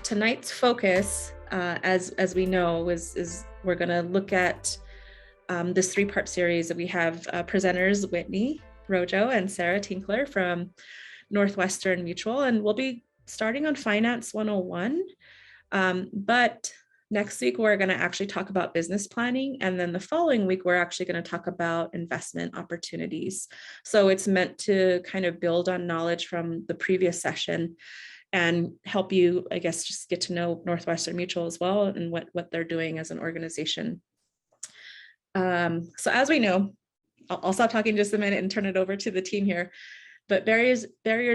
tonight's focus, as we know, is we're going to look at this three-part series that we have presenters Whitney, Rojo, and Shara Tinkler from Northwestern Mutual, and we'll be starting on Finance 101. But next week, we're going to actually talk about business planning. And then the following week, we're actually going to talk about investment opportunities. So it's meant to kind of build on knowledge from the previous session and help you, I guess, just get to know Northwestern Mutual as well and what they're doing as an organization. So as we know, I'll stop talking just a minute and turn it over to the team here. But barriers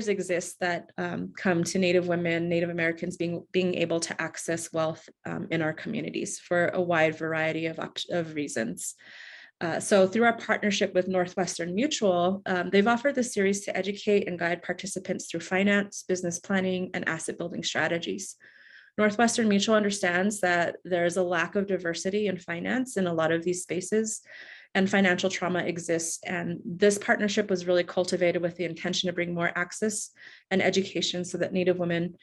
exist that come to Native women, Native Americans being able to access wealth in our communities for a wide variety of reasons. So through our partnership with Northwestern Mutual, they've offered this series to educate and guide participants through finance, business planning, and asset building strategies. Northwestern Mutual understands that there's a lack of diversity in finance in a lot of these spaces, and financial trauma exists. And this partnership was really cultivated with the intention to bring more access and education so that Native women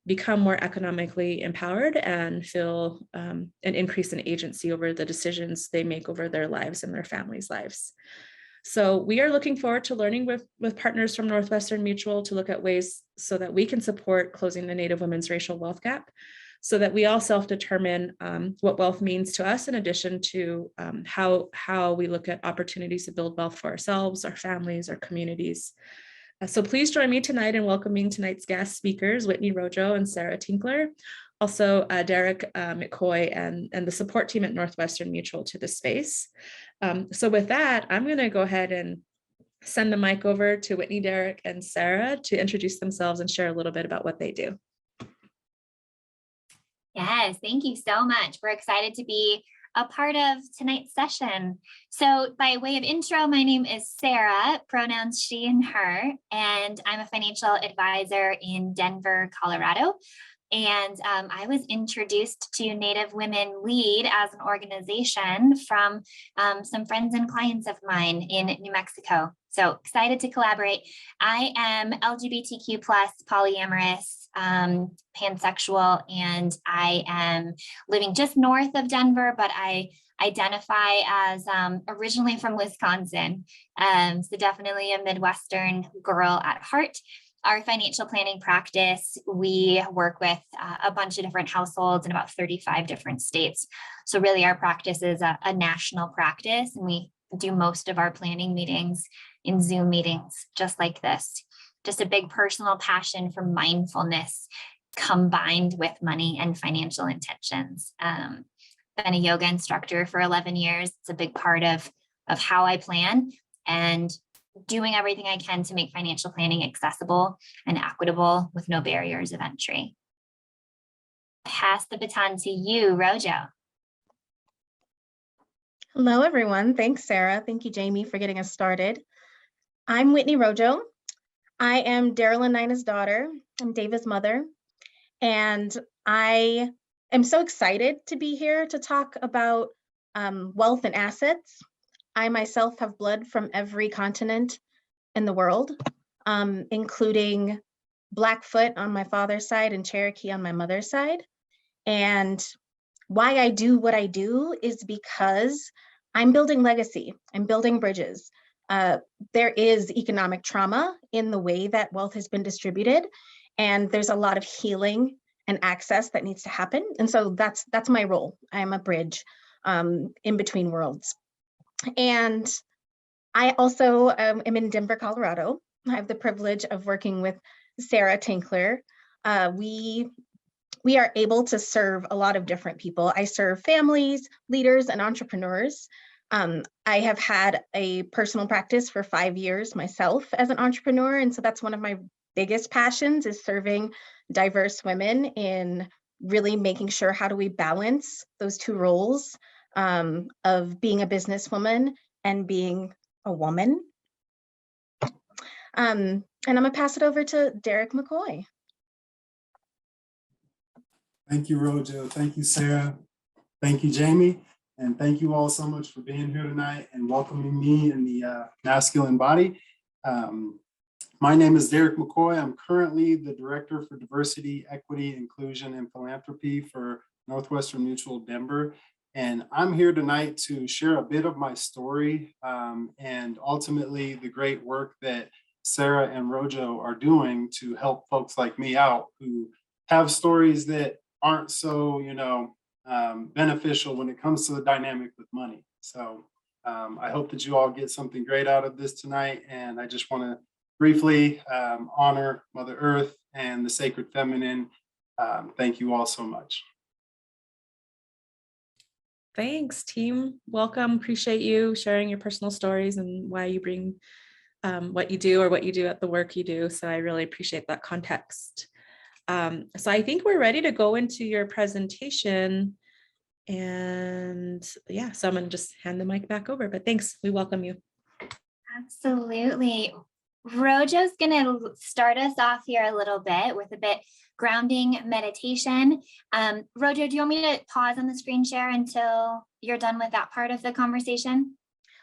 become more economically empowered and feel an increase in agency over the decisions they make over their lives and their families' lives. So we are looking forward to learning with partners from Northwestern Mutual to look at ways so that we can support closing the Native women's racial wealth gap, so that we all self-determine what wealth means to us, in addition to how we look at opportunities to build wealth for ourselves, our families, our communities. So please join me tonight in welcoming tonight's guest speakers, Whitney, Rojo, and Shara Tinkler. Also, Derek, McCoy, and the support team at Northwestern Mutual to the space. So with that, I'm going to go ahead and send the mic over to Whitney, Derek, and Shara to introduce themselves and share a little bit about what they do. Yes, thank you so much. We're excited to be a part of tonight's session. So by way of intro, my name is Shara, pronouns she and her, and I'm a financial advisor in Denver, Colorado. And I was introduced to Native Women Lead as an organization from some friends and clients of mine in New Mexico. So excited to collaborate. I am LGBTQ+, polyamorous, pansexual, and I am living just north of Denver, but I identify as originally from Wisconsin. So definitely a Midwestern girl at heart. Our financial planning practice, we work with a bunch of different households in about 35 different states. So really our practice is a national practice, and we do most of our planning meetings in Zoom meetings just like this. Just a big personal passion for mindfulness combined with money and financial intentions. Been a yoga instructor for 11 years. It's a big part of how I plan, and doing everything I can to make financial planning accessible and equitable with no barriers of entry. Pass the baton to you, Rojo. Hello, everyone. Thanks, Shara. Thank you, Jamie, for getting us started. I'm Whitney Rojo. I am Daryl and Nina's daughter. I'm David's mother. And I am so excited to be here to talk about wealth and assets. I myself have blood from every continent in the world, including Blackfoot on my father's side and Cherokee on my mother's side. And why I do what I do is because I'm building legacy. I'm building bridges. There is economic trauma in the way that wealth has been distributed, and there's a lot of healing and access that needs to happen. And so that's my role. I am a bridge in between worlds. And I also am in Denver, Colorado. I have the privilege of working with Shara Tinkler. We are able to serve a lot of different people. I serve families, leaders, and entrepreneurs. I have had a personal practice for 5 years myself as an entrepreneur. And so that's one of my biggest passions, is serving diverse women in really making sure, how do we balance those two roles of being a businesswoman and being a woman. And I'm gonna pass it over to Derek McCoy. Thank you, Rojo. Thank you, Shara. Thank you, Jamie. And thank you all so much for being here tonight and welcoming me in the masculine body. My name is Derek McCoy. I'm currently the Director for Diversity, Equity, Inclusion, and Philanthropy for Northwestern Mutual Denver. And I'm here tonight to share a bit of my story and ultimately the great work that Shara and Rojo are doing to help folks like me out who have stories that aren't so, beneficial when it comes to the dynamic with money. So I hope that you all get something great out of this tonight. And I just want to briefly honor Mother Earth and the sacred feminine. Thank you all so much. Thanks, team. Welcome. Appreciate you sharing your personal stories and why you bring what you do or what you do at the work you do. So I really appreciate that context. So I think we're ready to go into your presentation. And yeah, so I'm going to just hand the mic back over, but thanks. We welcome you. Absolutely. Rojo's going to start us off here a little bit with a bit grounding meditation. Rojo, do you want me to pause on the screen share until you're done with that part of the conversation?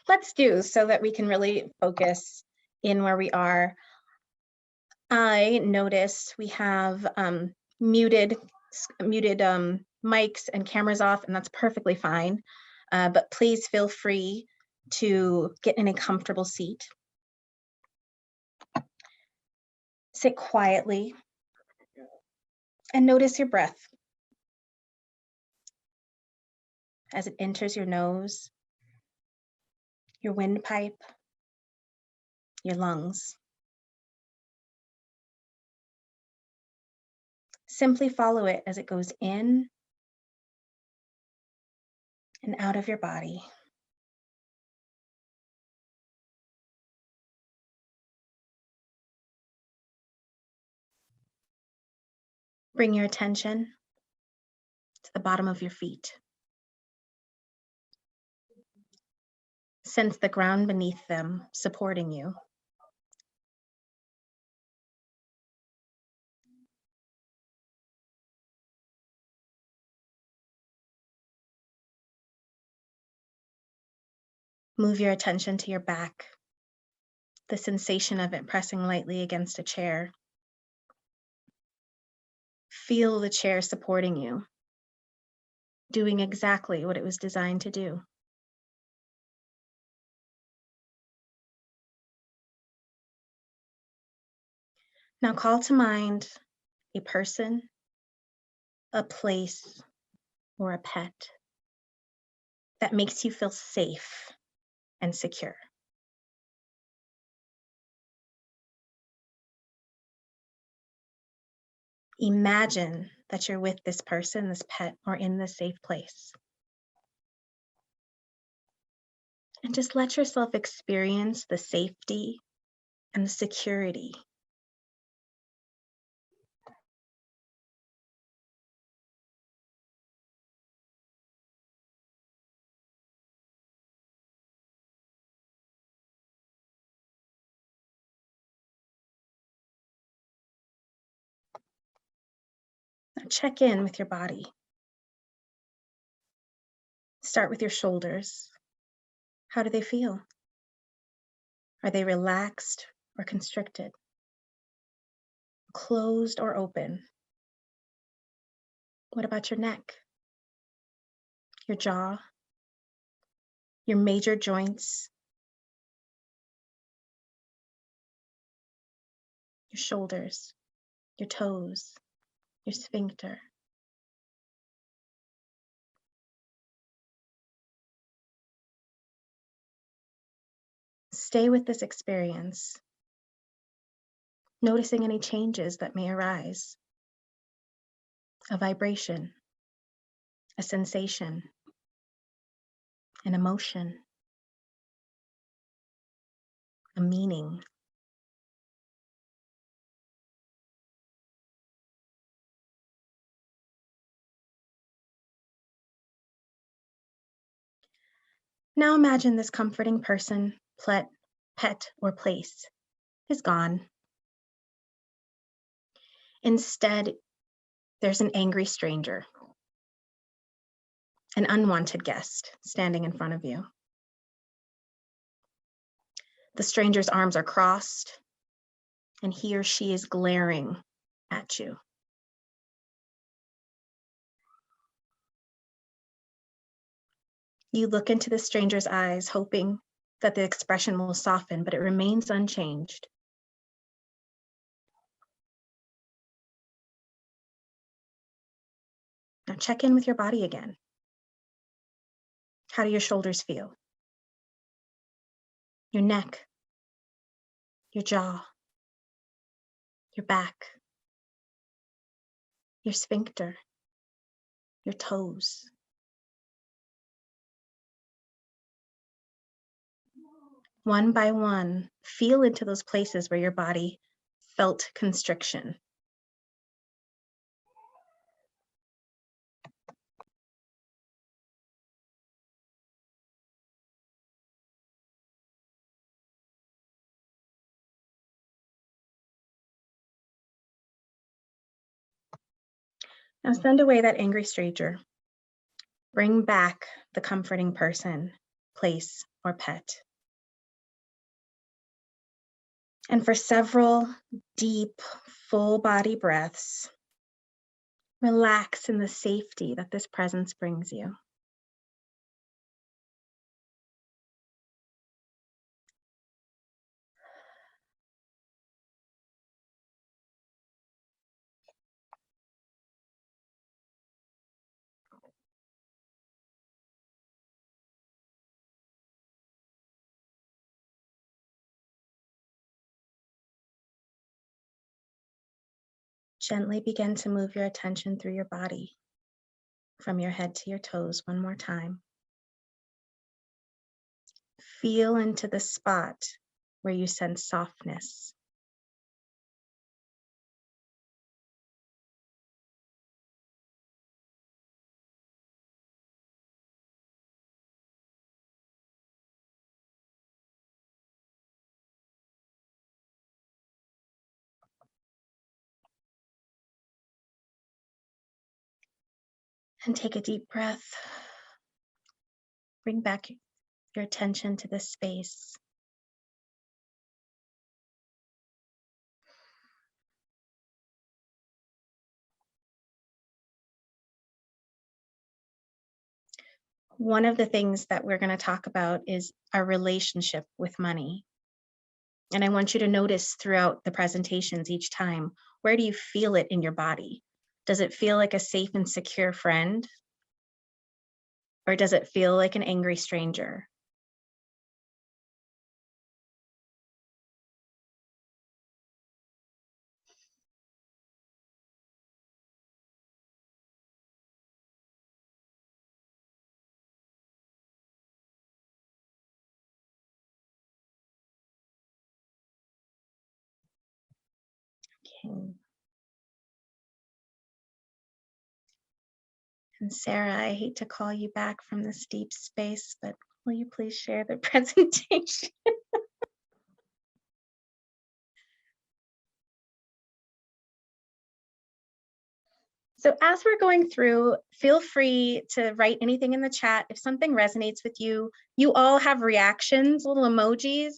Let's do, so that we can really focus in where we are. I noticed we have muted mics and cameras off, and that's perfectly fine. But please feel free to get in a comfortable seat. Sit quietly and notice your breath as it enters your nose, your windpipe, your lungs. Simply follow it as it goes in and out of your body. Bring your attention to the bottom of your feet. Sense the ground beneath them supporting you. Move your attention to your back, the sensation of it pressing lightly against a chair. Feel the chair supporting you, doing exactly what it was designed to do. Now call to mind a person, a place, or a pet that makes you feel safe and secure. Imagine that you're with this person, this pet, or in this safe place. And just let yourself experience the safety and the security. Now check in with your body. Start with your shoulders. How do they feel? Are they relaxed or constricted? Closed or open? What about your neck? Your jaw? Your major joints? Your shoulders? Your toes? Your sphincter? Stay with this experience, noticing any changes that may arise. A vibration, a sensation, an emotion, a meaning. Now imagine this comforting person, pet, or place is gone. Instead, there's an angry stranger, an unwanted guest standing in front of you. The stranger's arms are crossed, and he or she is glaring at you. You look into the stranger's eyes, hoping that the expression will soften, but it remains unchanged. Now check in with your body again. How do your shoulders feel? Your neck, your jaw, your back, your sphincter, your toes. One by one, feel into those places where your body felt constriction. Now send away that angry stranger. Bring back the comforting person, place, or pet. And for several deep, full body breaths, relax in the safety that this presence brings you. Gently begin to move your attention through your body, from your head to your toes one more time. Feel into the spot where you sense softness. And take a deep breath. Bring back your attention to this space. One of the things that we're going to talk about is our relationship with money. And I want you to notice throughout the presentations each time, where do you feel it in your body? Does it feel like a safe and secure friend? Or does it feel like an angry stranger? Okay. And Sarah, I hate to call you back from this deep space, but will you please share the presentation? So as we're going through, feel free to write anything in the chat. If something resonates with you, you all have reactions, little emojis.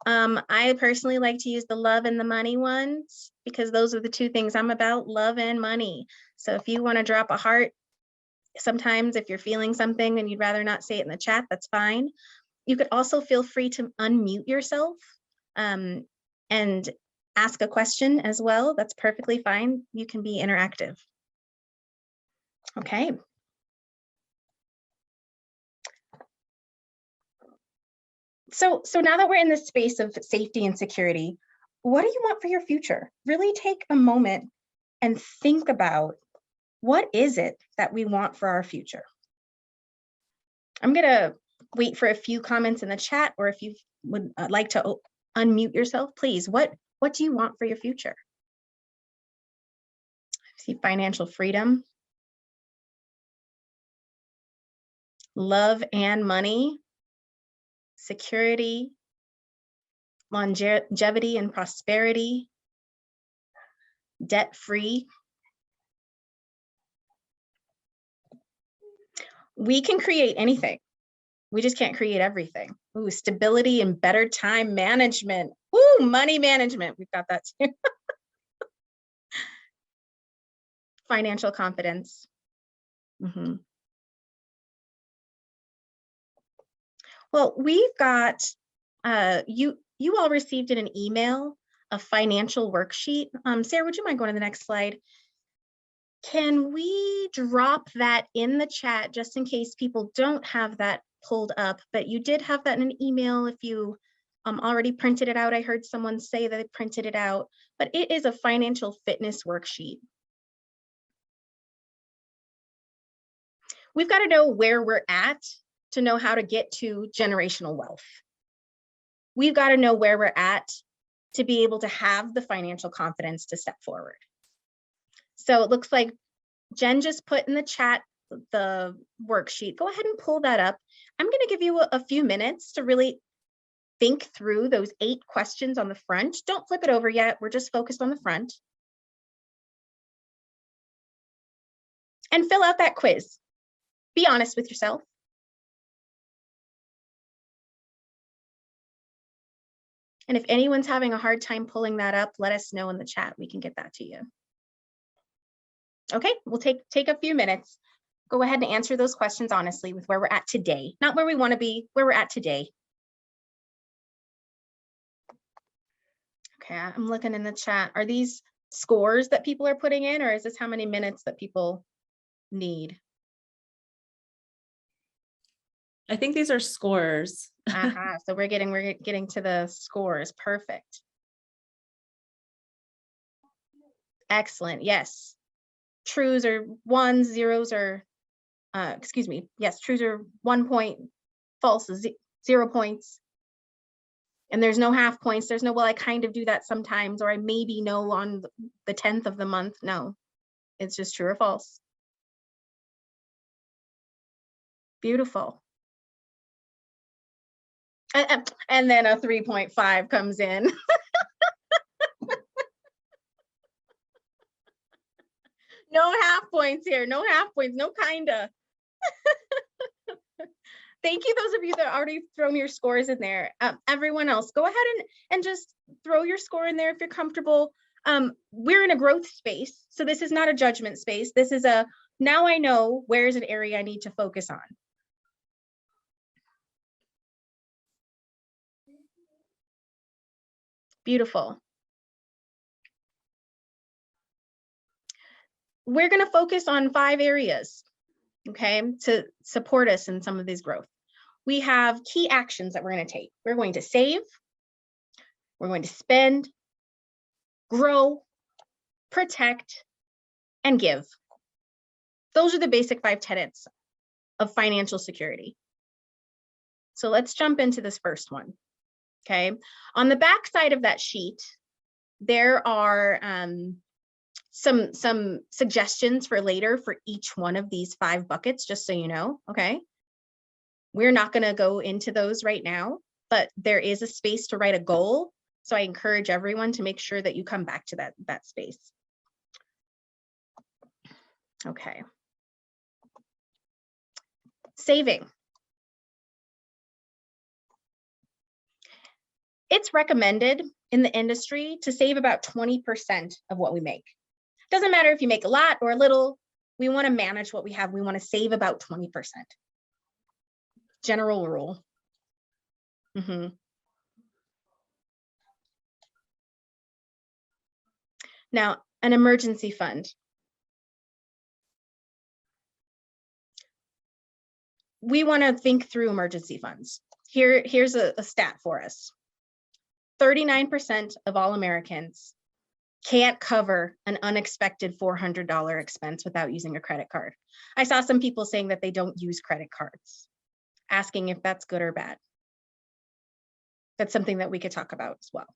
I personally like to use the love and the money ones because those are the two things I'm about, love and money. So if you want to drop a heart, sometimes if you're feeling something and you'd rather not say it in the chat, that's fine. You could also feel free to unmute yourself and ask a question as well. That's perfectly fine. You can be interactive. Okay. So now that we're in this space of safety and security, what do you want for your future? Really take a moment and think about what is it that we want for our future. I'm gonna wait for a few comments in the chat, or if you would like to unmute yourself, please. What do you want for your future? I see financial freedom, love and money, security, longevity and prosperity, debt-free. We can create anything. We just can't create everything. Ooh, stability and better time management. Ooh, money management. We've got that too. Financial confidence. Well, we've got, you all received in an email a financial worksheet. Sarah, would you mind going to the next slide? Can we drop that in the chat just in case people don't have that pulled up, but you did have that in an email if you already printed it out. I heard someone say that they printed it out, but it is a financial fitness worksheet. We've got to know where we're at to know how to get to generational wealth. We've got to know where we're at to be able to have the financial confidence to step forward. So it looks like Jen just put in the chat the worksheet. Go ahead and pull that up. I'm going to give you a few minutes to really think through those 8 questions on the front. Don't flip it over yet. We're just focused on the front. And fill out that quiz. Be honest with yourself. And if anyone's having a hard time pulling that up, let us know in the chat. We can get that to you. Okay, we'll take a few minutes. Go ahead and answer those questions honestly with where we're at today. Not where we want to be, where we're at today. Okay, I'm looking in the chat. Are these scores that people are putting in, or is this how many minutes that people need? I think these are scores. So we're getting to the scores. Perfect. Excellent. Yes. Trues are 1, zeros are, excuse me. Yes, trues are 1 point, false is 0 points. And there's no half points. There's no, well, I kind of do that sometimes, or I maybe know on the 10th of the month. No, it's just true or false. Beautiful. And then a 3.5 comes in. No half points here. No half points. No kinda. Thank you, those of you that already thrown your scores in there. Everyone else, go ahead and just throw your score in there if you're comfortable. We're in a growth space, so this is not a judgment space. This is a, now I know where's an area I need to focus on. Beautiful. We're going to focus on 5 areas, okay, to support us in some of this growth. We have key actions that we're going to take. We're going to save, we're going to spend, grow, protect, and give. Those are the basic 5 tenets of financial security. So let's jump into this first one, okay? On the back side of that sheet, there are some suggestions for later for each one of these 5 buckets, just so you know, okay? We're not going to go into those right now, but there is a space to write a goal. So I encourage everyone to make sure that you come back to that space. Okay. Saving. It's recommended in the industry to save about 20% of what we make. Doesn't matter if you make a lot or a little, we want to manage what we have. We want to save about 20%. General rule. Now, an emergency fund. We want to think through emergency funds. Here's a stat for us. 39% of all Americans can't cover an unexpected $400 expense without using a credit card. I saw some people saying that they don't use credit cards, asking if that's good or bad. That's something that we could talk about as well.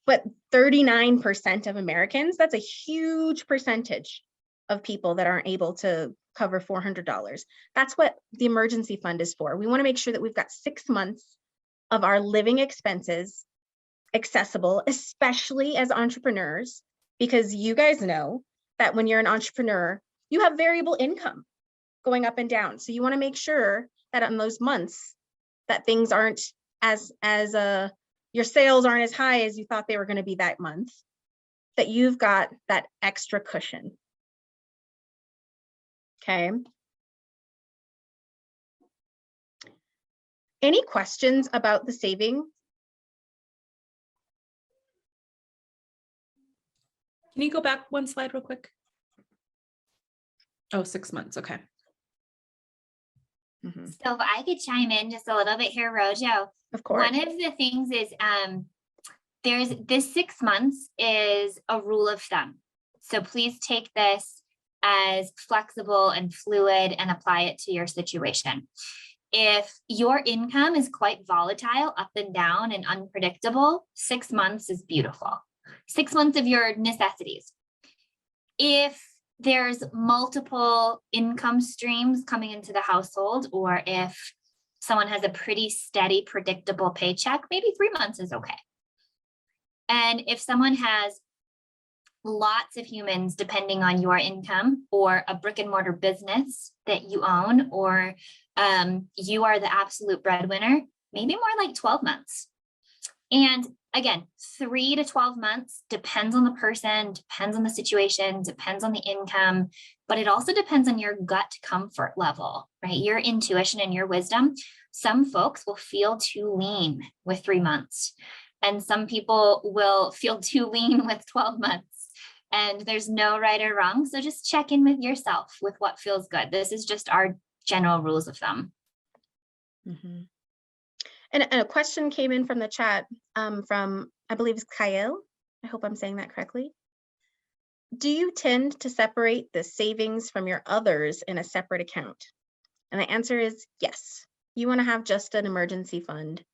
But 39% of Americans, that's a huge percentage of people that aren't able to cover $400. That's what the emergency fund is for. We want to make sure that we've got 6 months of our living expenses accessible, especially as entrepreneurs, because you guys know that when you're an entrepreneur, you have variable income going up and down. So you want to make sure that in those months that things aren't as your sales aren't as high as you thought they were going to be that month, that you've got that extra cushion. Okay. Any questions about the saving? Can you go back one slide real quick? Oh, 6 months. Okay. Mm-hmm. So if I could chime in just a little bit here, Rojo. Of course. One of the things is there's this 6 months is a rule of thumb. So please take this as flexible and fluid and apply it to your situation. If your income is quite volatile, up and down and unpredictable, 6 months is beautiful. 6 months of your necessities. If there's multiple income streams coming into the household, or if someone has a pretty steady, predictable paycheck, maybe 3 months is okay. And if someone has lots of humans depending on your income, or a brick and mortar business that you own, or you are the absolute breadwinner, maybe more like 12 months. And again, 3 to 12 months depends on the person, depends on the situation, depends on the income, but it also depends on your gut comfort level, right? Your intuition and your wisdom. Some folks will feel too lean with 3 months, and some people will feel too lean with 12 months. And there's no right or wrong. So just check in with yourself with what feels good. This is just our general rules of thumb. Mm-hmm. And a question came in from the chat from, I believe it's Kyle. I hope I'm saying that correctly. Do you tend to separate the savings from your others in a separate account? And the answer is yes. You want to have just an emergency fund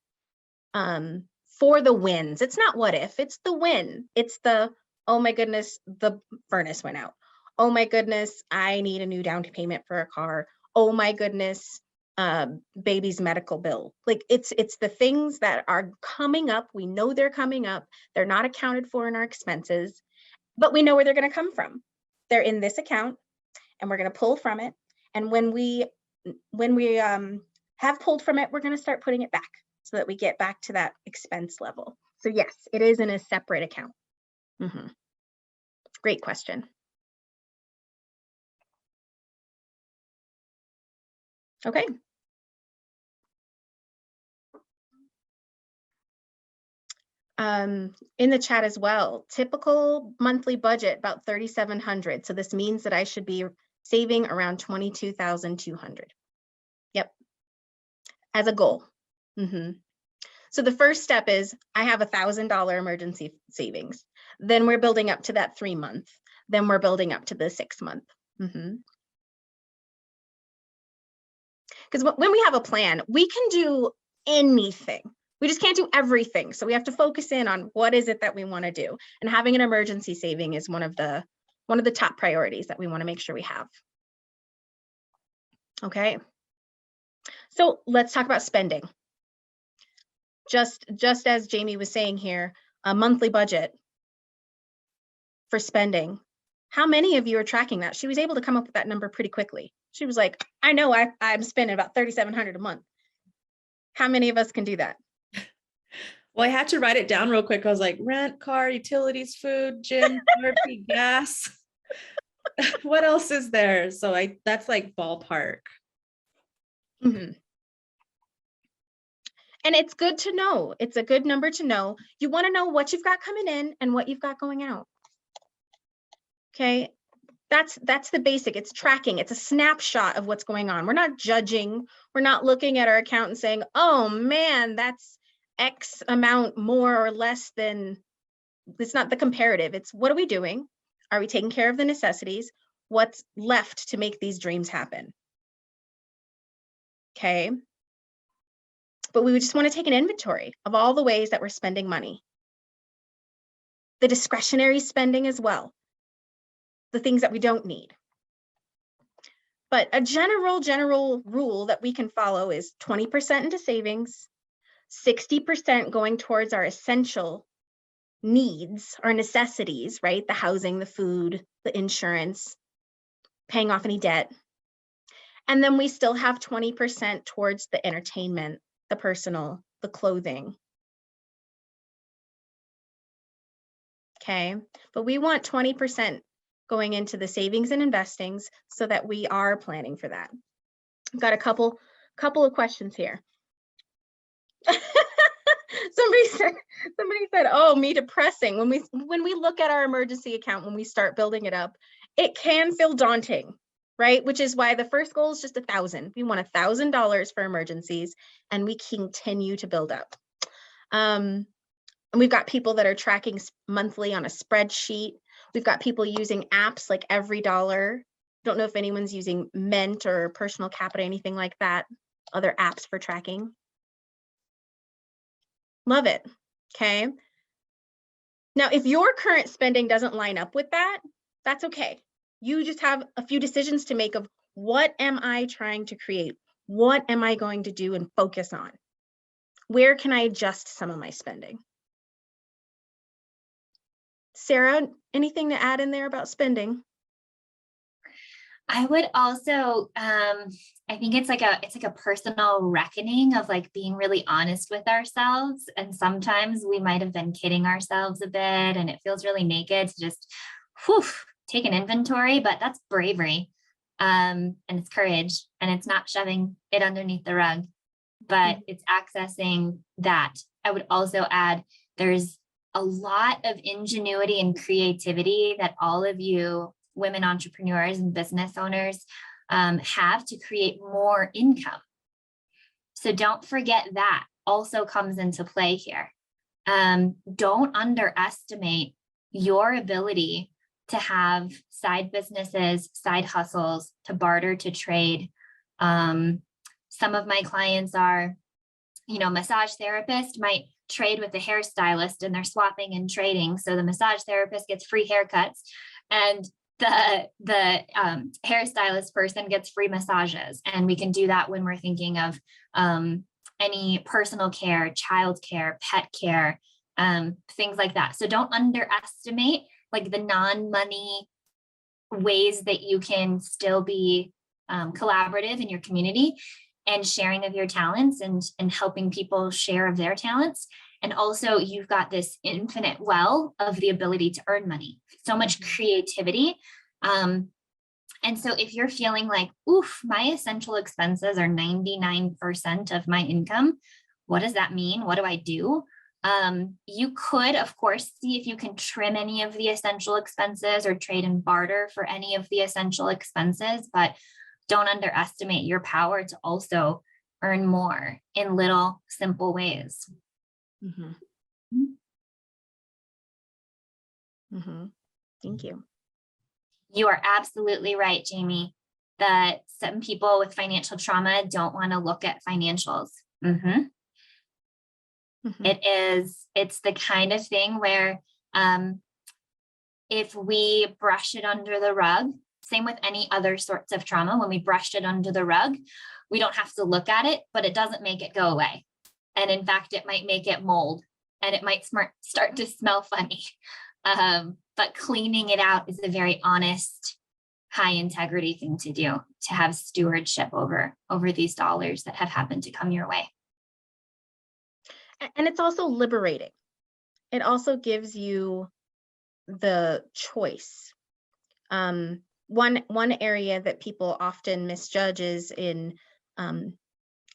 for the wins. It's not what if, it's the win. It's the, oh my goodness, the furnace went out. Oh my goodness, I need a new down payment for a car. Oh my goodness, baby's medical bill. Like it's the things that are coming up. We know they're coming up. They're not accounted for in our expenses, but we know where they're going to come from. They're in this account, and we're going to pull from it. And when we have pulled from it, we're going to start putting it back so that we get back to that expense level. So yes, it is in a separate account. Mm-hmm. Great question. Okay. In the chat as well, typical monthly budget about 3,700. So this means that I should be saving around 22,200. Yep, as a goal. Mm-hmm. So the first step is I have $1,000 emergency savings. Then we're building up to that 3 month. Then we're building up to the 6 month. Mm-hmm. Because when we have a plan, we can do anything. We just can't do everything. So we have to focus in on what is it that we want to do. And having an emergency saving is one of the top priorities that we want to make sure we have. Okay. So let's talk about spending. Just as Jamie was saying here, a monthly budget for spending. How many of you are tracking that? She was able to come up with that number pretty quickly. She was like, I know I'm spending about 3,700 a month. How many of us can do that? Well, I had to write it down real quick. I was like, rent, car, utilities, food, gym, therapy, gas. What else is there? So that's like ballpark. Mm-hmm. And it's good to know. It's a good number to know. You want to know what you've got coming in and what you've got going out. Okay. That's the basic. It's tracking. It's a snapshot of what's going on. We're not judging. We're not looking at our account and saying, oh man, that's X amount more or less than. It's not the comparative. It's what are we doing? Are we taking care of the necessities? What's left to make these dreams happen? Okay. But we just want to take an inventory of all the ways that we're spending money. The discretionary spending as well. The things that we don't need. But a general rule that we can follow is 20% into savings, 60% going towards our essential needs, our necessities, right? The housing, the food, the insurance, paying off any debt. And then we still have 20% towards the entertainment, the personal, the clothing. Okay, but we want 20% going into the savings and investings so that we are planning for that. I've got a couple of questions here. Somebody said, oh, me depressing. When we look at our emergency account, when we start building it up, it can feel daunting, right? Which is why the first goal is just $1,000. We want $1,000 for emergencies, and we continue to build up. And we've got people that are tracking monthly on a spreadsheet. We've got people using apps like Every Dollar. Don't know if anyone's using Mint or Personal Capital, anything like that, other apps for tracking. Love it. Okay. Now, if your current spending doesn't line up with that, that's okay. You just have a few decisions to make of what am I trying to create? What am I going to do and focus on? Where can I adjust some of my spending? Sarah, anything to add in there about spending? I would also, I think it's like a personal reckoning of like being really honest with ourselves. And sometimes we might have been kidding ourselves a bit, and it feels really naked to just take an inventory, but that's bravery. And it's courage, and it's not shoving it underneath the rug, but it's accessing that. I would also add, there's a lot of ingenuity and creativity that all of you women entrepreneurs and business owners have to create more income. So don't forget that also comes into play here. Don't underestimate your ability to have side businesses, side hustles, to barter, to trade. Some of my clients are, massage therapist might trade with the hairstylist, and they're swapping and trading. So the massage therapist gets free haircuts, and the hairstylist person gets free massages. And we can do that when we're thinking of any personal care, child care, pet care, things like that. So don't underestimate like the non-money ways that you can still be collaborative in your community and sharing of your talents and helping people share of their talents. And also you've got this infinite well of the ability to earn money, so much creativity. And so if you're feeling like, oof, my essential expenses are 99% of my income, what does that mean? What do I do? You could, of course, see if you can trim any of the essential expenses or trade and barter for any of the essential expenses, but don't underestimate your power to also earn more in little simple ways. Thank you. You are absolutely right, Jamie, that some people with financial trauma don't want to look at financials. It's the kind of thing where if we brush it under the rug, same with any other sorts of trauma, when we brushed it under the rug, we don't have to look at it, but it doesn't make it go away. And in fact, it might make it mold, and it might start to smell funny. But cleaning it out is a very honest, high integrity thing to do, to have stewardship over these dollars that have happened to come your way. And it's also liberating. It also gives you the choice. One area that people often misjudge is in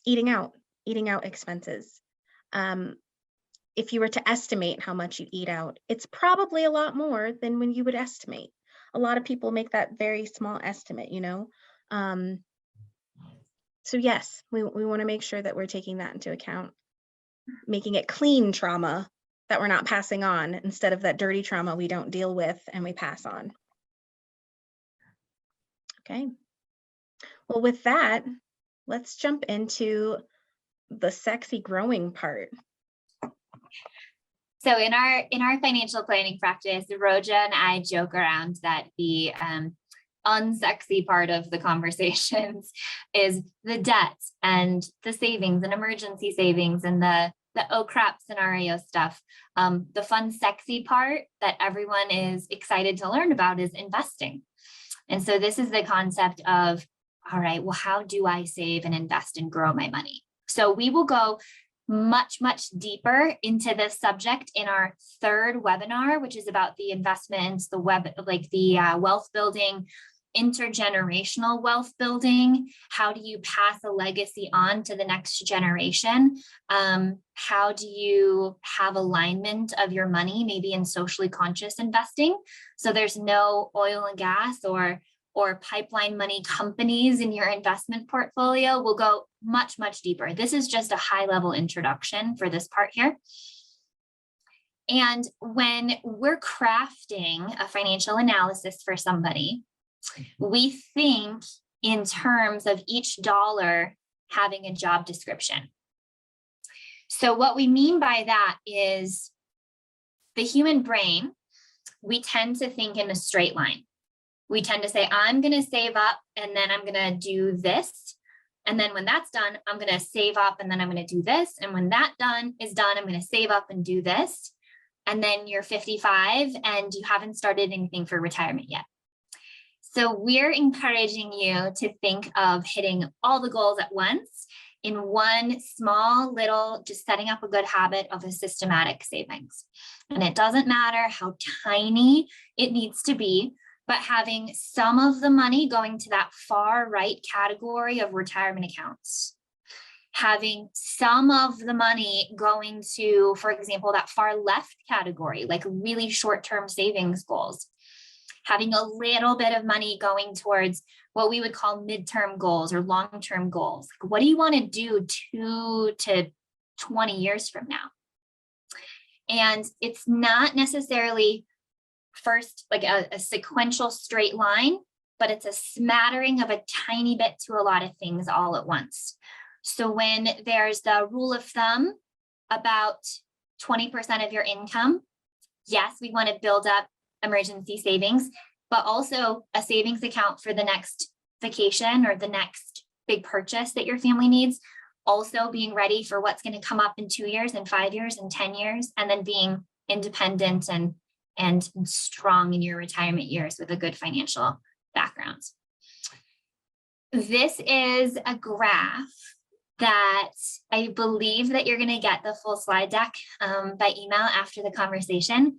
eating out expenses. If you were to estimate how much you eat out, it's probably a lot more than when you would estimate. A lot of people make that very small estimate, So yes, we want to make sure that we're taking that into account, making it clean trauma that we're not passing on instead of that dirty trauma we don't deal with and we pass on. Okay. Well, with that, let's jump into the sexy growing part. So in our financial planning practice, Rojo and I joke around that the unsexy part of the conversations is the debt and the savings and emergency savings and the oh crap scenario stuff. The fun, sexy part that everyone is excited to learn about is investing. And so this is the concept of, all right, well, how do I save and invest and grow my money? So we will go much, much deeper into this subject in our third webinar, which is about the investments, the wealth building, intergenerational wealth building. How do you pass a legacy on to the next generation? How do you have alignment of your money, maybe in socially conscious investing? So there's no oil and gas or pipeline money companies in your investment portfolio. We'll go much, much deeper. This is just a high level introduction for this part here. And when we're crafting a financial analysis for somebody, we think in terms of each dollar having a job description. So what we mean by that is the human brain, we tend to think in a straight line. We tend to say, I'm going to save up and then I'm going to do this. And then when that's done, I'm going to save up and then I'm going to do this. And when that is done, I'm going to save up and do this. And then you're 55 and you haven't started anything for retirement yet. So we're encouraging you to think of hitting all the goals at once in one small little, just setting up a good habit of a systematic savings. And it doesn't matter how tiny it needs to be, but having some of the money going to that far right category of retirement accounts. Having some of the money going to, for example, that far left category, like really short-term savings goals. Having a little bit of money going towards what we would call midterm goals or long-term goals. What do you want to do 2 to 20 years from now? And it's not necessarily first like a sequential straight line, but it's a smattering of a tiny bit to a lot of things all at once. So when there's the rule of thumb about 20% of your income, yes, we want to build up emergency savings, but also a savings account for the next vacation or the next big purchase that your family needs. Also being ready for what's going to come up in 2 years and 5 years and 10 years, and then being independent and strong in your retirement years with a good financial background. This is a graph that I believe that you're going to get the full slide deck by email after the conversation.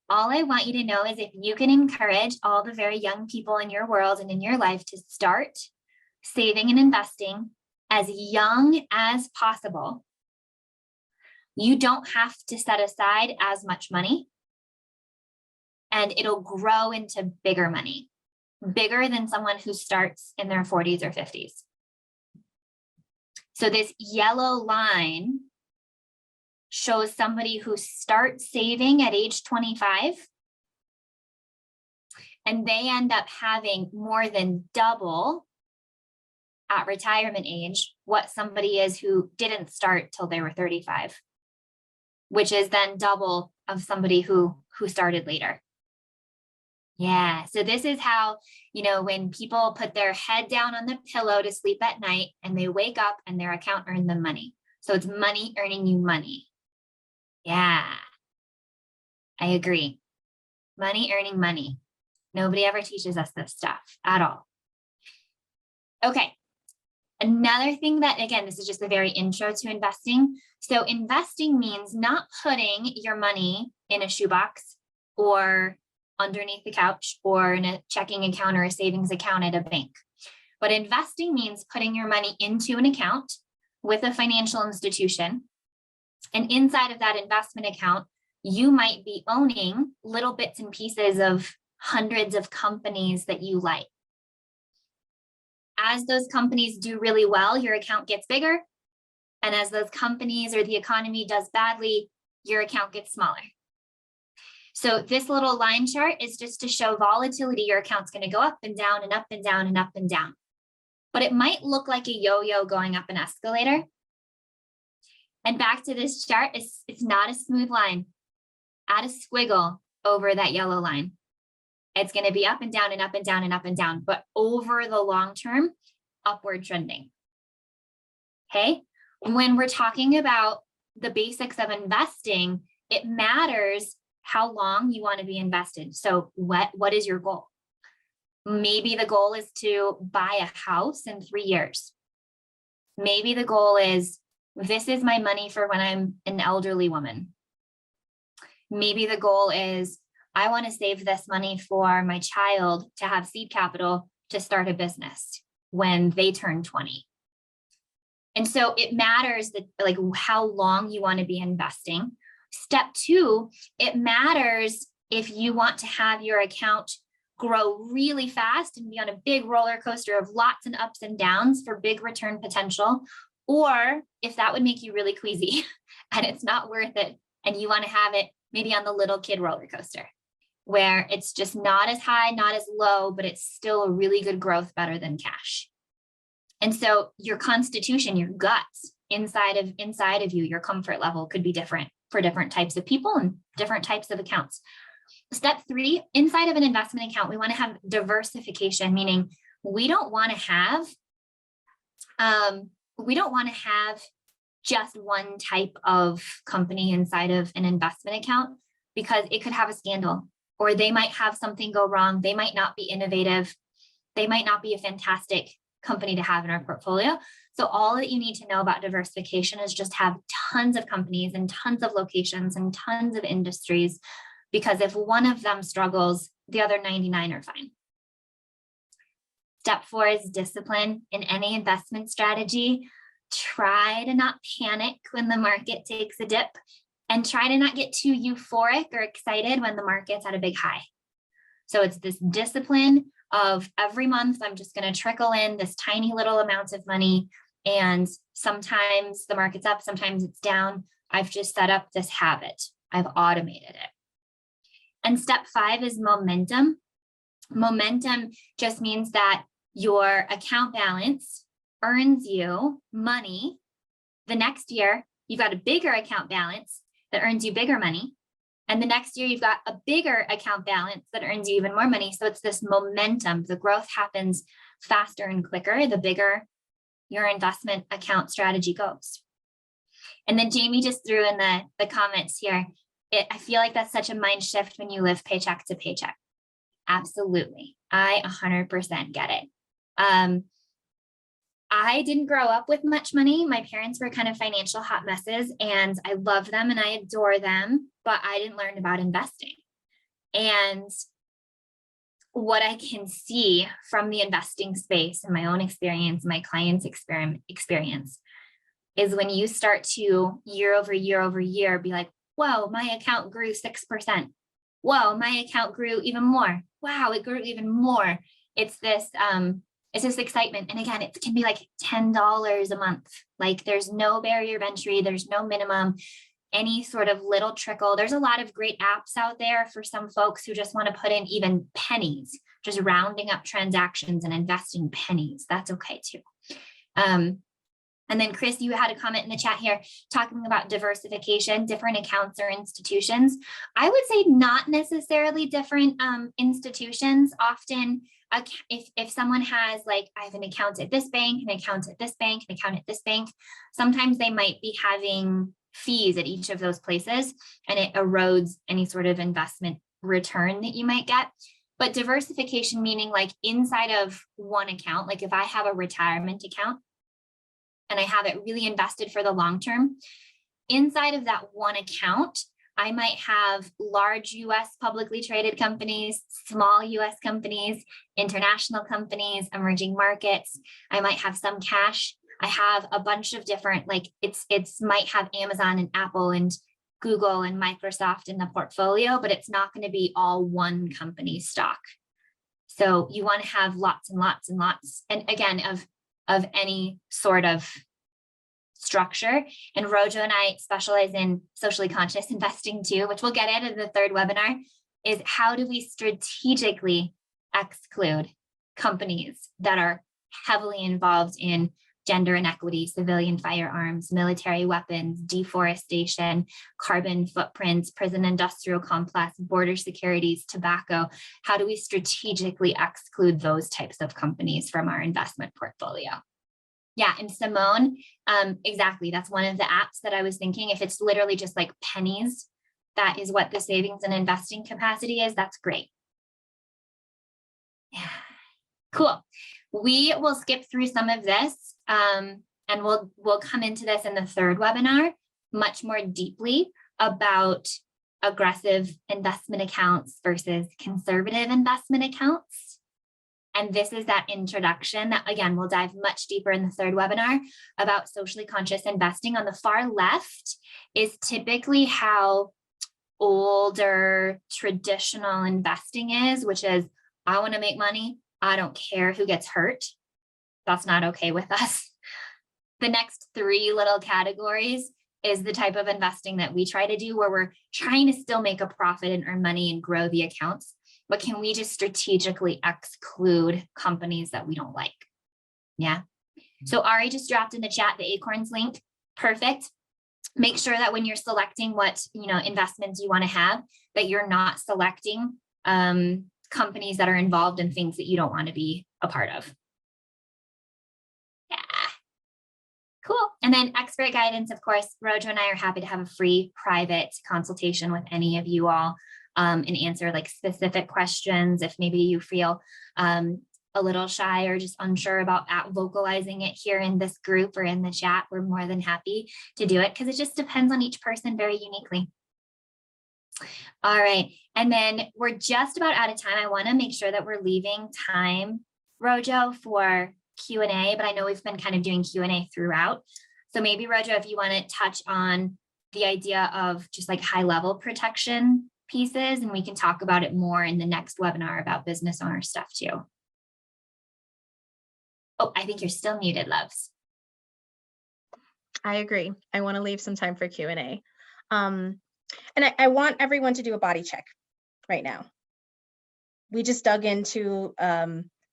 All I want you to know is if you can encourage all the very young people in your world and in your life to start saving and investing as young as possible, you don't have to set aside as much money, and it'll grow into bigger money, bigger than someone who starts in their 40s or 50s. So this yellow line shows somebody who starts saving at age 25, and they end up having more than double at retirement age what somebody is who didn't start till they were 35, which is then double of somebody who started later. Yeah, so this is how, when people put their head down on the pillow to sleep at night and they wake up and their account earned them money. So it's money earning you money. Yeah, I agree. Money earning money. Nobody ever teaches us this stuff at all. Okay. Another thing that, again, this is just the very intro to investing. So investing means not putting your money in a shoebox or underneath the couch or in a checking account or a savings account at a bank. But investing means putting your money into an account with a financial institution. And inside of that investment account, you might be owning little bits and pieces of hundreds of companies that you like. As those companies do really well, your account gets bigger. And as those companies or the economy does badly, your account gets smaller. So this little line chart is just to show volatility. Your account's going to go up and down and up and down and up and down. But it might look like a yo-yo going up an escalator. And back to this chart, it's not a smooth line. Add a squiggle over that yellow line. It's going to be up and down and up and down and up and down, but over the long term, upward trending. Okay. When we're talking about the basics of investing, it matters how long you want to be invested. So what is your goal? Maybe the goal is to buy a house in 3 years. Maybe the goal is this is my money for when I'm an elderly woman. Maybe the goal is, I want to save this money for my child to have seed capital to start a business when they turn 20. And so it matters that, like, how long you want to be investing. Step 2, it matters if you want to have your account grow really fast and be on a big roller coaster of lots of ups and downs for big return potential, or if that would make you really queasy and it's not worth it and you want to have it maybe on the little kid roller coaster where it's just not as high, not as low, but it's still a really good growth, better than cash. And so your constitution, your guts inside of you, your comfort level could be different for different types of people and different types of accounts. Step 3, inside of an investment account, we want to have diversification, meaning we don't want to have just one type of company inside of an investment account, because it could have a scandal, or they might have something go wrong. They might not be innovative. They might not be a fantastic company to have in our portfolio. So all that you need to know about diversification is just have tons of companies and tons of locations and tons of industries, because if one of them struggles, the other 99 are fine. Step 4 is discipline in any investment strategy. Try to not panic when the market takes a dip, and try to not get too euphoric or excited when the market's at a big high. So it's this discipline of every month, I'm just going to trickle in this tiny little amounts of money. And sometimes the market's up, sometimes it's down. I've just set up this habit. I've automated it. And step 5 is momentum. Momentum just means that your account balance earns you money. The next year, you've got a bigger account balance that earns you bigger money. And the next year, you've got a bigger account balance that earns you even more money. So it's this momentum. The growth happens faster and quicker, the bigger your investment account strategy goes. And then Jamie just threw in the comments here. I feel like that's such a mind shift when you live paycheck to paycheck. Absolutely. I 100% get it. I didn't grow up with much money. My parents were kind of financial hot messes, and I love them and I adore them, but I didn't learn about investing. And what I can see from the investing space and my own experience, my clients' experience, is when you start to year over year be like, whoa, my account grew 6%. Whoa, my account grew even more. Wow, it grew even more. It's this excitement. And again, it can be like $10 a month. Like there's no barrier of entry. There's no minimum, any sort of little trickle. There's a lot of great apps out there for some folks who just want to put in even pennies, just rounding up transactions and investing pennies. That's okay too. And then Chris, you had a comment in the chat here talking about diversification, different accounts or institutions. I would say not necessarily different institutions. Often, if someone has, like, I have an account at this bank, an account at this bank, an account at this bank, sometimes they might be having fees at each of those places, and it erodes any sort of investment return that you might get. But diversification meaning like inside of one account, like if I have a retirement account, and I have it really invested for the long term, inside of that one account, I might have large US publicly traded companies, small US companies, international companies, emerging markets. I might have some cash. I have a bunch of different, like it's might have Amazon and Apple and Google and Microsoft in the portfolio, but it's not going to be all one company's stock. So you want to have lots and lots and lots, and again, of any sort of structure. And Rojo and I specialize in socially conscious investing too, which we'll get into in the third webinar, is how do we strategically exclude companies that are heavily involved in gender inequity, civilian firearms, military weapons, deforestation, carbon footprints, prison industrial complex, border securities, tobacco. How do we strategically exclude those types of companies from our investment portfolio? Yeah, and Simone, exactly. That's one of the apps that I was thinking. If it's literally just like pennies, that is what the savings and investing capacity is. That's great. Yeah, cool. We will skip through some of this. And we'll come into this in the third webinar much more deeply about aggressive investment accounts versus conservative investment accounts. And this is that introduction that, again, we'll dive much deeper in the third webinar about socially conscious investing. On the far left is typically how older traditional investing is, which is, I want to make money. I don't care who gets hurt. That's not okay with us. The next three little categories is the type of investing that we try to do, where we're trying to still make a profit and earn money and grow the accounts. But can we just strategically exclude companies that we don't like? Yeah. So Ari just dropped in the chat the Acorns link. Perfect. Make sure that when you're selecting what investments you want to have, that you're not selecting companies that are involved in things that you don't want to be a part of. Yeah. Cool. And then expert guidance, of course, Rojo and I are happy to have a free private consultation with any of you all and answer like specific questions. If maybe you feel a little shy or just unsure about vocalizing it here in this group or in the chat, we're more than happy to do it, because it just depends on each person very uniquely. All right. And then we're just about out of time. I want to make sure that we're leaving time, Rojo, for Q&A, but I know we've been kind of doing Q&A throughout. So maybe, Rojo, if you want to touch on the idea of just like high level protection pieces, and we can talk about it more in the next webinar about business owner stuff too. Oh, I think you're still muted, loves. I agree. I want to leave some time for Q&A. And I want everyone to do a body check right now. We just dug into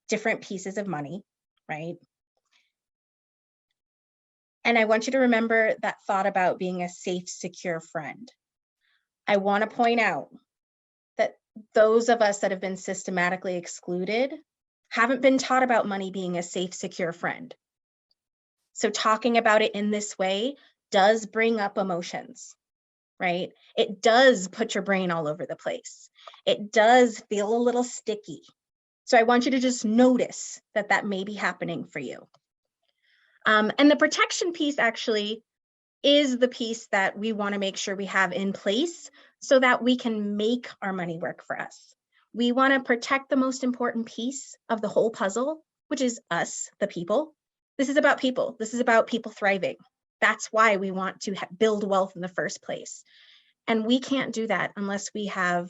different pieces of money, right? And I want you to remember that thought about being a safe, secure friend. I want to point out that those of us that have been systematically excluded haven't been taught about money being a safe, secure friend. So talking about it in this way does bring up emotions, right? It does put your brain all over the place. It does feel a little sticky. So I want you to just notice that that may be happening for you. And the protection piece actually is the piece that we want to make sure we have in place so that we can make our money work for us. We want to protect the most important piece of the whole puzzle, which is us, the people. This is about people. This is about people thriving. That's why we want to build wealth in the first place. And we can't do that unless we have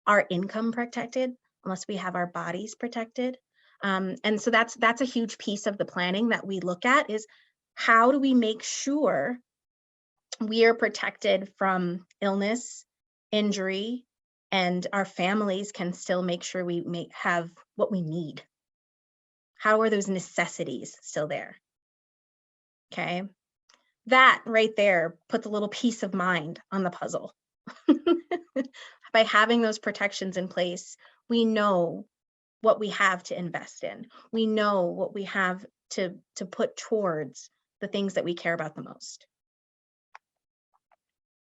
our income protected, unless we have our bodies protected. And so that's a huge piece of the planning that we look at, is how do we make sure we are protected from illness, injury, and our families can still make sure we have what we need. How are those necessities still there? Okay. That right there puts a little peace of mind on the puzzle. By having those protections in place, we know what we have to invest in. We know what we have to put towards the things that we care about the most.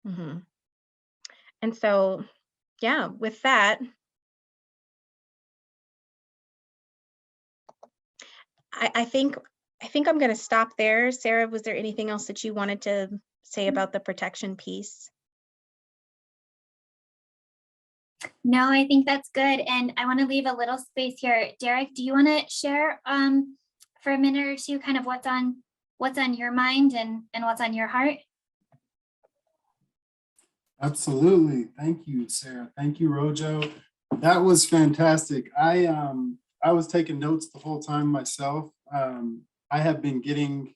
Mm-hmm. And so, yeah, with that, I think I'm going to stop there. Sarah, was there anything else that you wanted to say about the protection piece? No, I think that's good. And I want to leave a little space here. Derek, do you want to share for a minute or two kind of what's on your mind and what's on your heart? Absolutely. Thank you, Sarah. Thank you, Rojo. That was fantastic. I was taking notes the whole time myself. I have been getting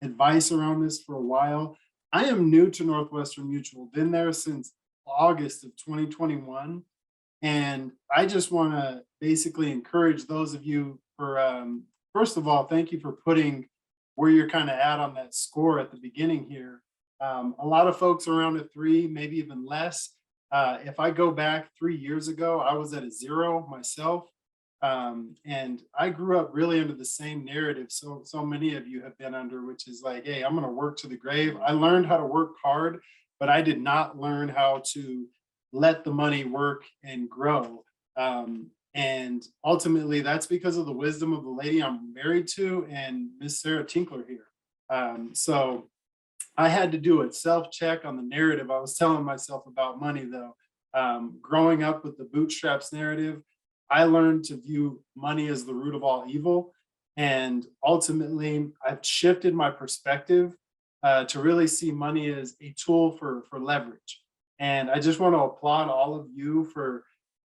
advice around this for a while. I am new to Northwestern Mutual, been there since August of 2021. And I just want to basically encourage those of you for, first of all, thank you for putting where you're kind of at on that score at the beginning here. A lot of folks are around a 3, maybe even less. If I go back 3 years ago, I was at a 0 myself. And I grew up really under the same narrative so many of you have been under, which is like, hey, I'm going to work to the grave. I learned how to work hard, but I did not learn how to let the money work and grow. And ultimately, that's because of the wisdom of the lady I'm married to and Miss Sarah Tinkler here. So I had to do a self-check on the narrative I was telling myself about money, though. Growing up with the bootstraps narrative, I learned to view money as the root of all evil. And ultimately, I've shifted my perspective to really see money as a tool for leverage. And I just want to applaud all of you for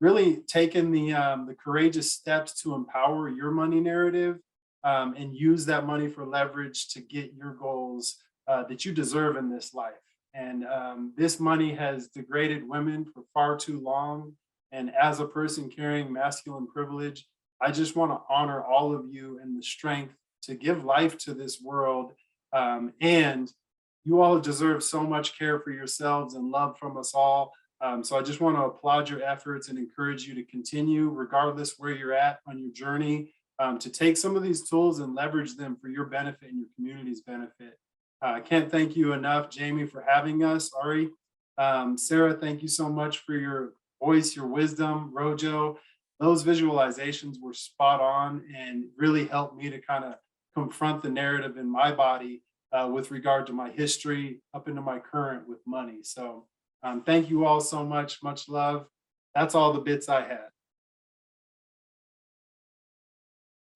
really taking the courageous steps to empower your money narrative and use that money for leverage to get your goals that you deserve in this life. And this money has degraded women for far too long. And as a person carrying masculine privilege, I just want to honor all of you and the strength to give life to this world. And you all deserve so much care for yourselves and love from us all. So I just want to applaud your efforts and encourage you to continue, regardless where you're at on your journey, to take some of these tools and leverage them for your benefit and your community's benefit. I can't thank you enough, Jamie, for having us. Ari, Sarah, thank you so much for your voice, your wisdom. Rojo, those visualizations were spot on and really helped me to kind of confront the narrative in my body with regard to my history up into my current with money. So thank you all so much. Much love. That's all the bits I had.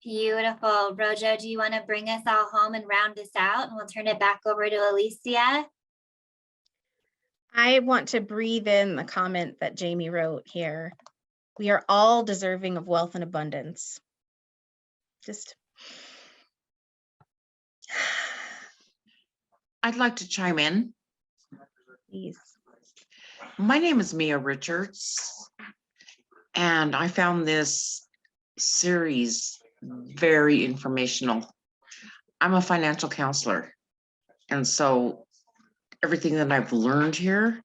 Beautiful. Rojo, do you want to bring us all home and round this out? And we'll turn it back over to Alicia. I want to breathe in the comment that Jamie wrote here. We are all deserving of wealth and abundance. Just. I'd like to chime in. Please. My name is Mia Richards, and I found this series very informational. I'm a financial counselor, and so everything that I've learned here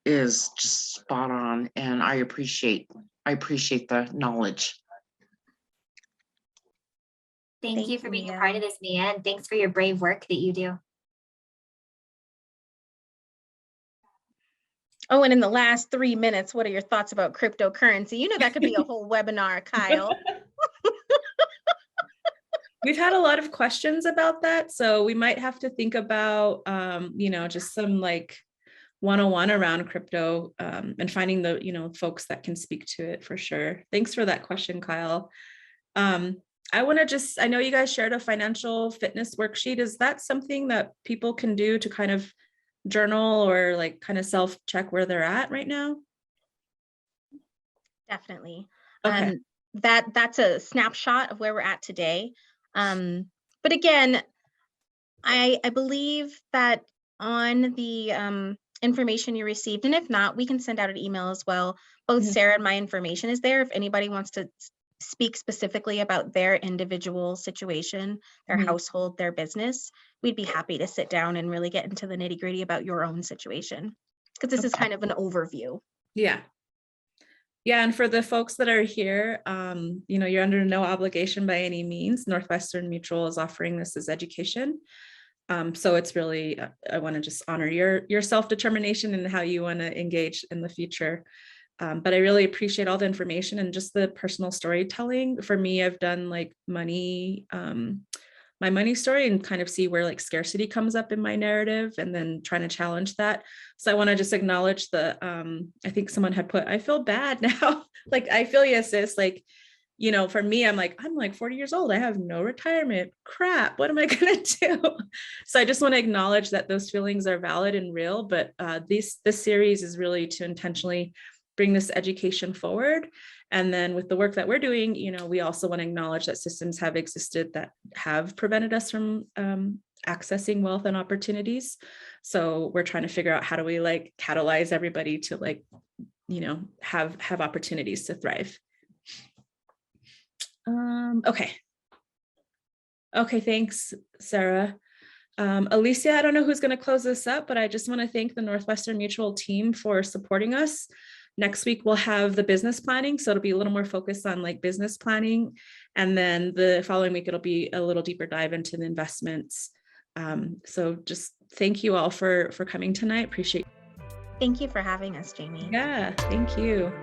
is just spot on, and I appreciate the knowledge. Thank you for being a part of this, Mia, and thanks for your brave work that you do. Oh, and in the last 3 minutes, what are your thoughts about cryptocurrency? You know, that could be a whole webinar, Kyle. We've had a lot of questions about that, so we might have to think about, just some like 101 around crypto and finding the, folks that can speak to it for sure. Thanks for that question, Kyle. I know you guys shared a financial fitness worksheet. Is that something that people can do to kind of journal or like kind of self-check where they're at right now? Definitely. Okay. That's a snapshot of where we're at today. But again, I believe that on the information you received, and if not, we can send out an email as well. Both Sarah and my information is there if anybody wants to speak specifically about their individual situation, their household, their business. We'd be happy to sit down and really get into the nitty-gritty about your own situation, because this is kind of an overview. Yeah. And for the folks that are here, you're under no obligation by any means. Northwestern Mutual is offering this as education. So it's really, I want to just honor your self-determination and how you want to engage in the future. But I really appreciate all the information and just the personal storytelling. For me, I've done like my money story and kind of see where like scarcity comes up in my narrative and then trying to challenge that. So I want to just acknowledge I think someone had put, I feel bad now. Like, I feel you, sis. Like, for me, I'm like 40 years old. I have no retirement. Crap. What am I going to do? So I just want to acknowledge that those feelings are valid and real. But this series is really to intentionally bring this education forward. And then with the work that we're doing, we also want to acknowledge that systems have existed that have prevented us from accessing wealth and opportunities. So we're trying to figure out how do we like catalyze everybody to like, have opportunities to thrive. Okay, thanks, Sarah. Alicia, I don't know who's going to close this up, but I just want to thank the Northwestern Mutual team for supporting us. Next week, we'll have the business planning. So it'll be a little more focused on like business planning. And then the following week, it'll be a little deeper dive into the investments. So just thank you all for coming tonight. Appreciate it. Thank you for having us, Jamie. Yeah, thank you.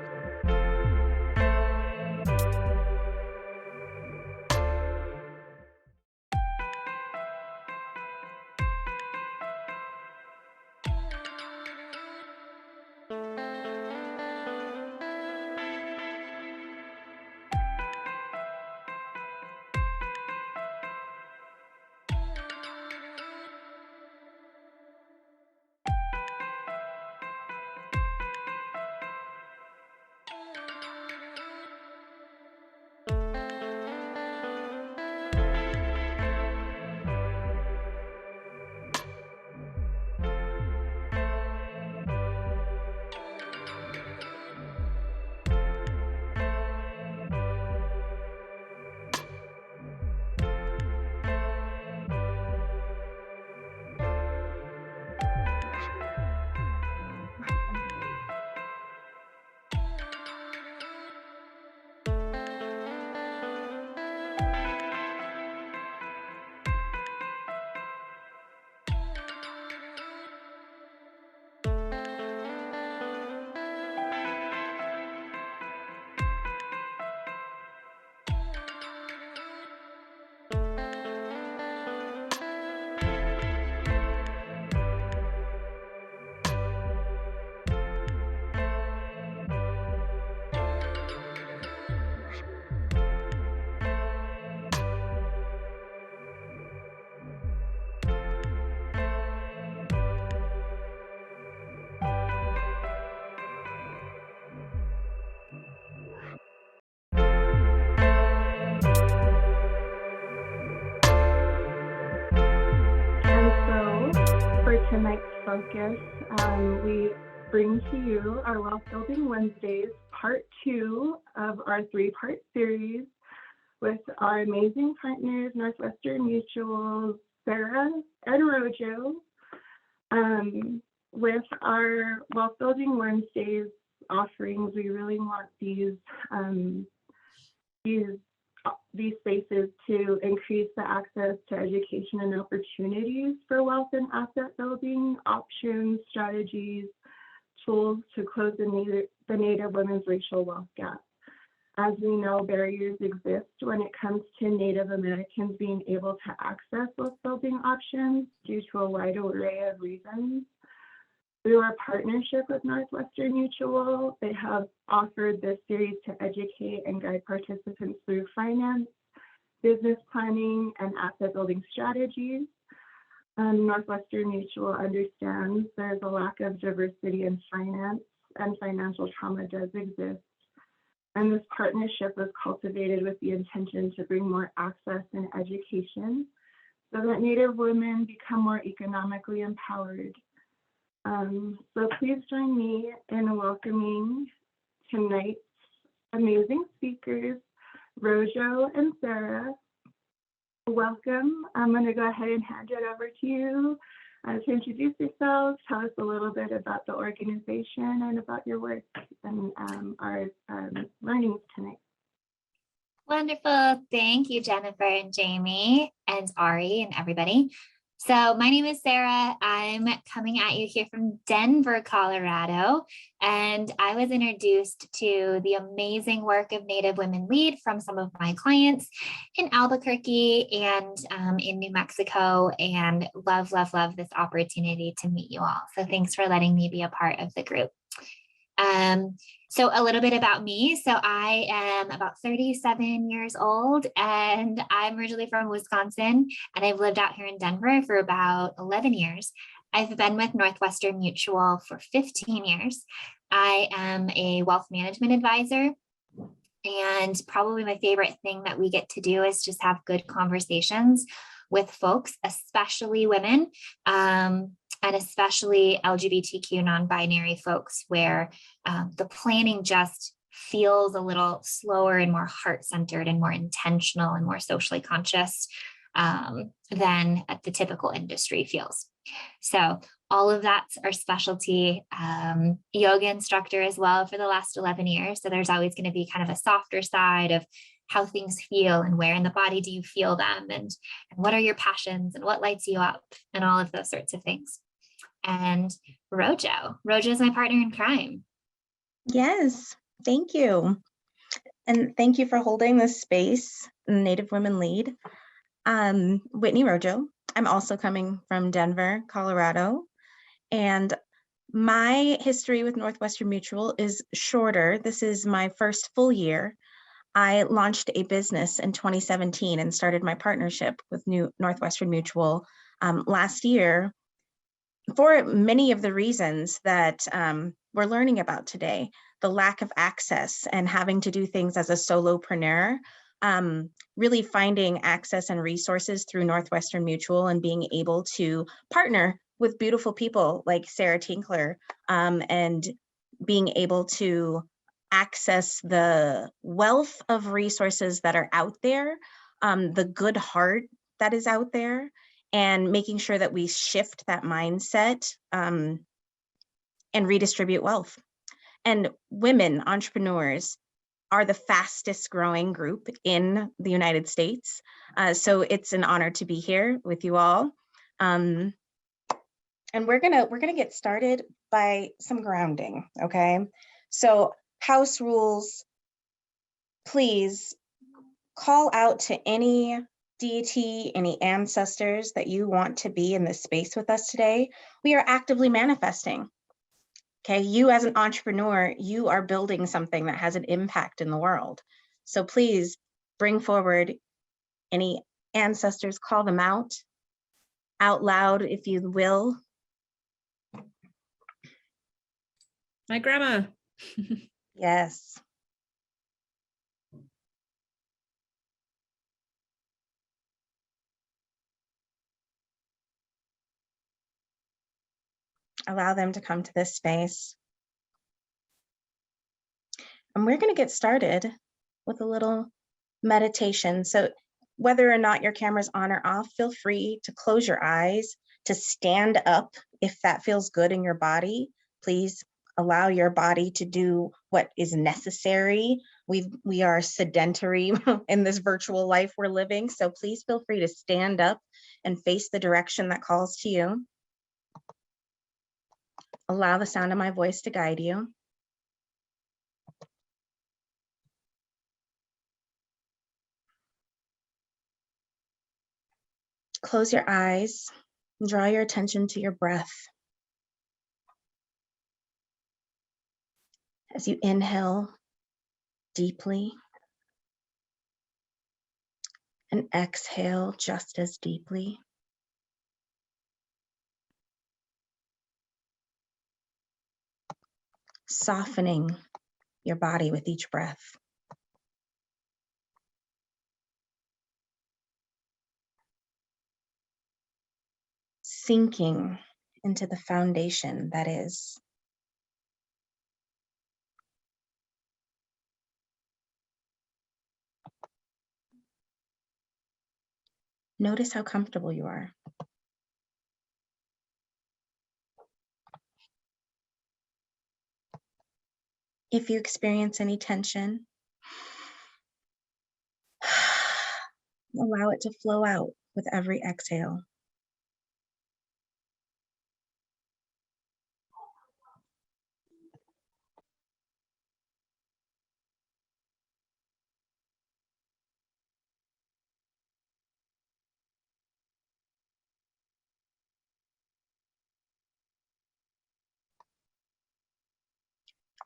tonight's focus. We bring to you our Wealth Building Wednesdays, part 2 of our 3-part series with our amazing partners, Northwestern Mutual, Shara, and Rojo. With our Wealth Building Wednesdays offerings, we really want these spaces to increase the access to education and opportunities for wealth and asset building, options, strategies, tools to close the Native women's racial wealth gap. As we know, barriers exist when it comes to Native Americans being able to access wealth building options due to a wide array of reasons. Through our partnership with Northwestern Mutual, they have offered this series to educate and guide participants through finance, business planning, and asset building strategies. Northwestern Mutual understands there's a lack of diversity in finance and financial trauma does exist. And this partnership was cultivated with the intention to bring more access and education so that Native women become more economically empowered. So please join me in welcoming tonight's amazing speakers, Rojo and Shara. Welcome. I'm going to go ahead and hand it over to you to introduce yourselves, tell us a little bit about the organization and about your work and our learnings tonight. Wonderful. Thank you, Jennifer and Jamie and Ari and everybody. So my name is Shara. I'm coming at you here from Denver, Colorado, and I was introduced to the amazing work of Native Women Lead from some of my clients in Albuquerque and in New Mexico, and love this opportunity to meet you all. So thanks for letting me be a part of the group. So a little bit about me. So I am about 37 years old and I'm originally from Wisconsin and I've lived out here in Denver for about 11 years. I've been with Northwestern Mutual for 15 years. I am a wealth management advisor. And probably my favorite thing that we get to do is just have good conversations with folks, especially women, and especially LGBTQ non-binary folks, where the planning just feels a little slower and more heart-centered and more intentional and more socially conscious than the typical industry feels. So all of that's our specialty. Yoga instructor as well for the last 11 years. So there's always going to be kind of a softer side of how things feel and where in the body do you feel them and what are your passions and what lights you up and all of those sorts of things. And Rojo is my partner in crime. Yes, thank you. And thank you for holding this space, Native Women Lead. Whitney Rojo. I'm also coming from Denver, Colorado. And my history with Northwestern Mutual is shorter. This is my first full year. I launched a business in 2017 and started my partnership with Northwestern Mutual last year for many of the reasons that we're learning about today. The lack of access and having to do things as a solopreneur, really finding access and resources through Northwestern Mutual and being able to partner with beautiful people like Sarah Tinkler and being able to access the wealth of resources that are out there, the good heart that is out there, and making sure that we shift that mindset and redistribute wealth. And women entrepreneurs are the fastest growing group in the United States. So it's an honor to be here with you all. And we're gonna get started by some grounding, okay? So house rules, please call out to any deity, any ancestors that you want to be in this space with us today. We are actively manifesting. Okay, you as an entrepreneur, you are building something that has an impact in the world. So please bring forward any ancestors, call them out loud if you will. My grandma. Yes. Allow them to come to this space. And we're going to get started with a little meditation. So whether or not your camera's on or off, feel free to close your eyes, to stand up if that feels good in your body. Please allow your body to do what is necessary. We are sedentary in this virtual life we're living. So please feel free to stand up and face the direction that calls to you. Allow the sound of my voice to guide you. Close your eyes and draw your attention to your breath. As you inhale deeply and exhale just as deeply. Softening your body with each breath. Sinking into the foundation that is. Notice how comfortable you are. If you experience any tension, allow it to flow out with every exhale.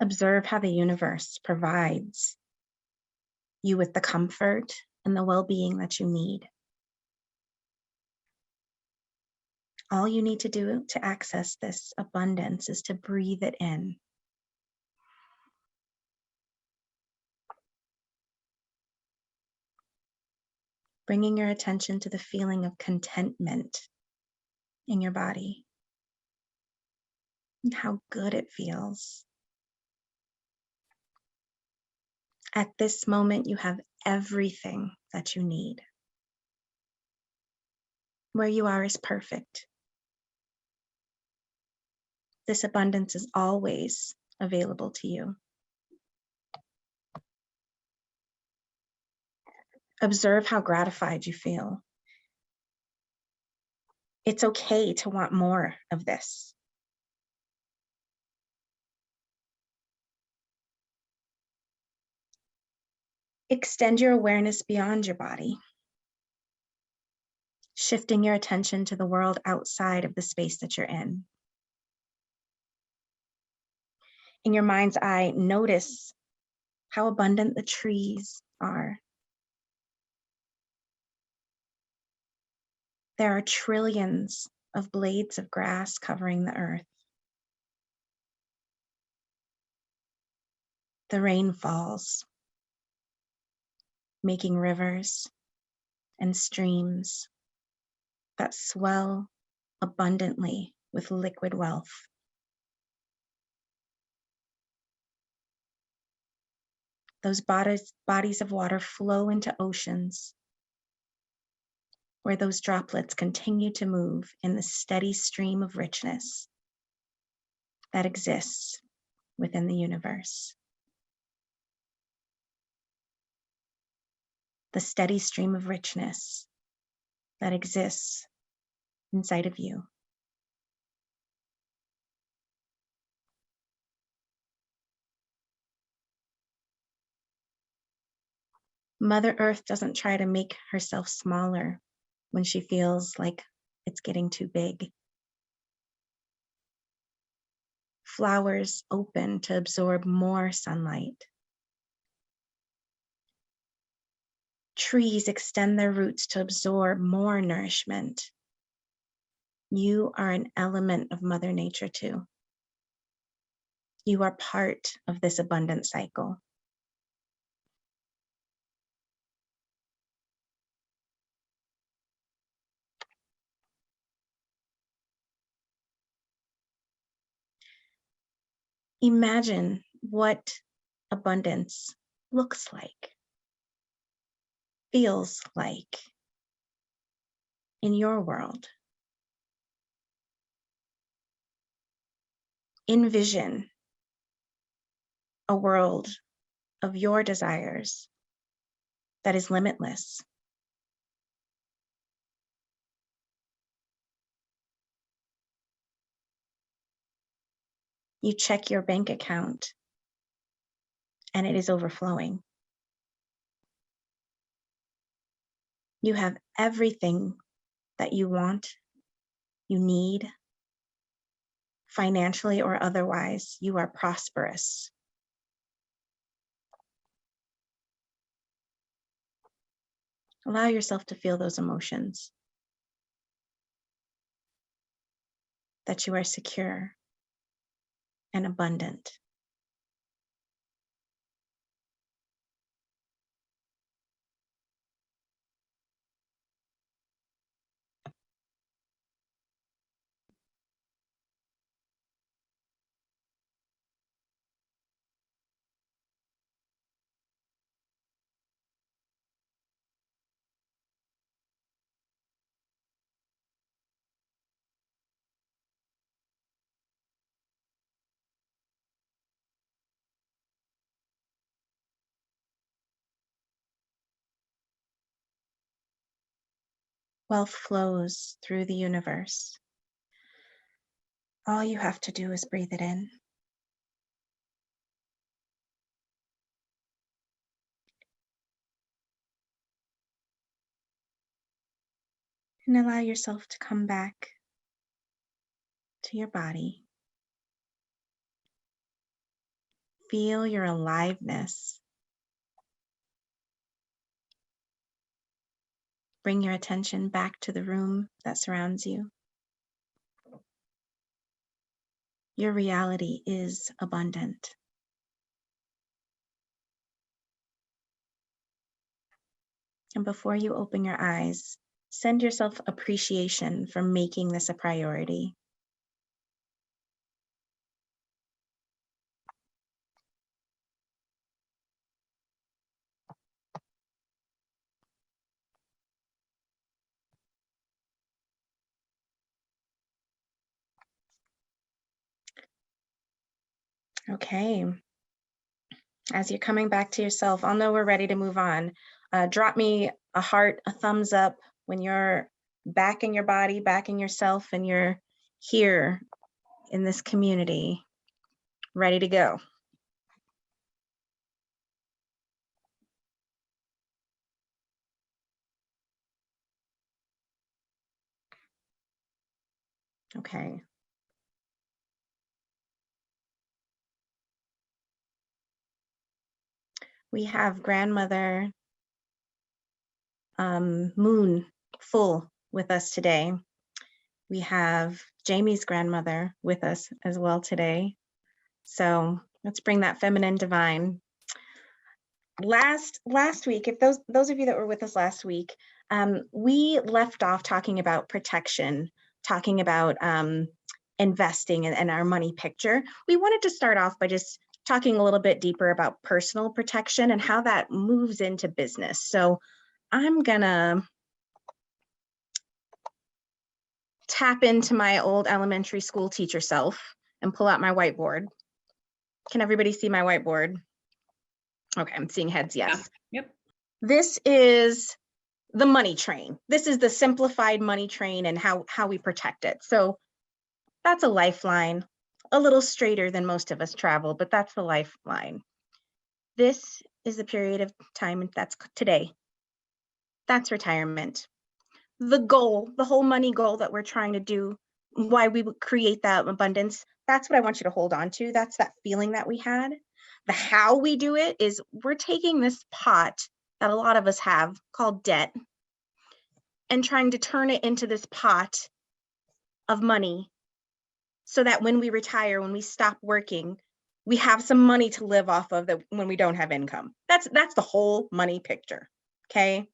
Observe how the universe provides you with the comfort and the well-being that you need. All you need to do to access this abundance is to breathe it in. Bringing your attention to the feeling of contentment in your body and how good it feels. At this moment, you have everything that you need. Where you are is perfect. This abundance is always available to you. Observe how gratified you feel. It's okay to want more of this. Extend your awareness beyond your body, shifting your attention to the world outside of the space that you're in. In your mind's eye, notice how abundant the trees are. There are trillions of blades of grass covering the earth. The rain falls, making rivers and streams that swell abundantly with liquid wealth. Those bodies of water flow into oceans, where those droplets continue to move in the steady stream of richness that exists within the universe. The steady stream of richness that exists inside of you. Mother Earth doesn't try to make herself smaller when she feels like it's getting too big. Flowers open to absorb more sunlight. Trees extend their roots to absorb more nourishment. You are an element of Mother Nature too. You are part of this abundant cycle. Imagine what abundance looks like, feels like in your world. Envision a world of your desires that is limitless. You check your bank account and it is overflowing. You have everything that you want, you need, financially or otherwise. You are prosperous. Allow yourself to feel those emotions, that you are secure and abundant. Wealth flows through the universe. All you have to do is breathe it in. And allow yourself to come back to your body. Feel your aliveness. Bring your attention back to the room that surrounds you. Your reality is abundant. And before you open your eyes, send yourself appreciation for making this a priority. Okay. As you're coming back to yourself, I'll know we're ready to move on. Drop me a heart, a thumbs up when you're back in your body, back in yourself, and you're here in this community, ready to go. Okay. We have grandmother Moon Full with us today. We have Jamie's grandmother with us as well today. So let's bring that feminine divine. Last week, if those of you that were with us last week, we left off talking about protection, talking about investing and our money picture. We wanted to start off by just talking a little bit deeper about personal protection and how that moves into business. So I'm gonna tap into my old elementary school teacher self and pull out my whiteboard. Can everybody see my whiteboard? Okay, I'm seeing heads, yes. Yeah. Yep. This is the money train. This is the simplified money train and how we protect it. So that's a lifeline, a little straighter than most of us travel, but that's the lifeline. This is the period of time, that's today. That's retirement. The goal, the whole money goal that we're trying to do, why we would create that abundance, that's what I want you to hold on to. That's that feeling that we had. The how we do it is we're taking this pot that a lot of us have called debt and trying to turn it into this pot of money so that when we retire, when we stop working, we have some money to live off of that when we don't have income. That's the whole money picture, okay?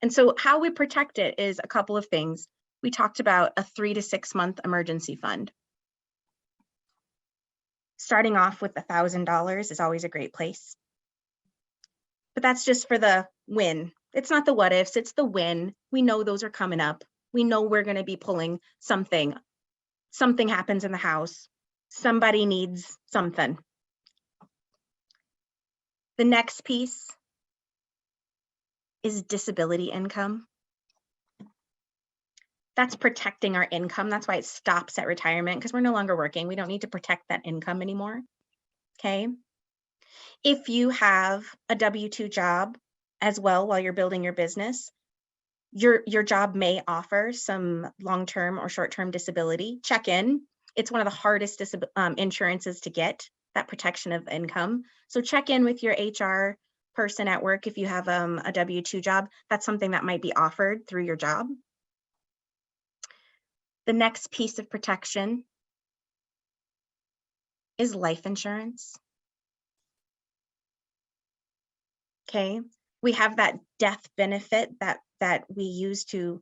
And so how we protect it is a couple of things. We talked about a 3 to 6 month emergency fund. starting off with $1,000 is always a great place. But that's just for the win. It's not the what ifs, it's the win. We know those are coming up. We know we're going to be pulling something. Something happens in the house. Somebody needs something. The next piece is disability income. That's protecting our income. That's why it stops at retirement, because we're no longer working. We don't need to protect that income anymore. Okay. If you have a W-2 job as well while you're building your business, your job may offer some long-term or short-term disability. Check in. It's one of the hardest insurances to get, that protection of income. So check in with your HR person at work if you have a W-2 job. That's something that might be offered through your job. The next piece of protection is life insurance. Okay, we have that death benefit that we use to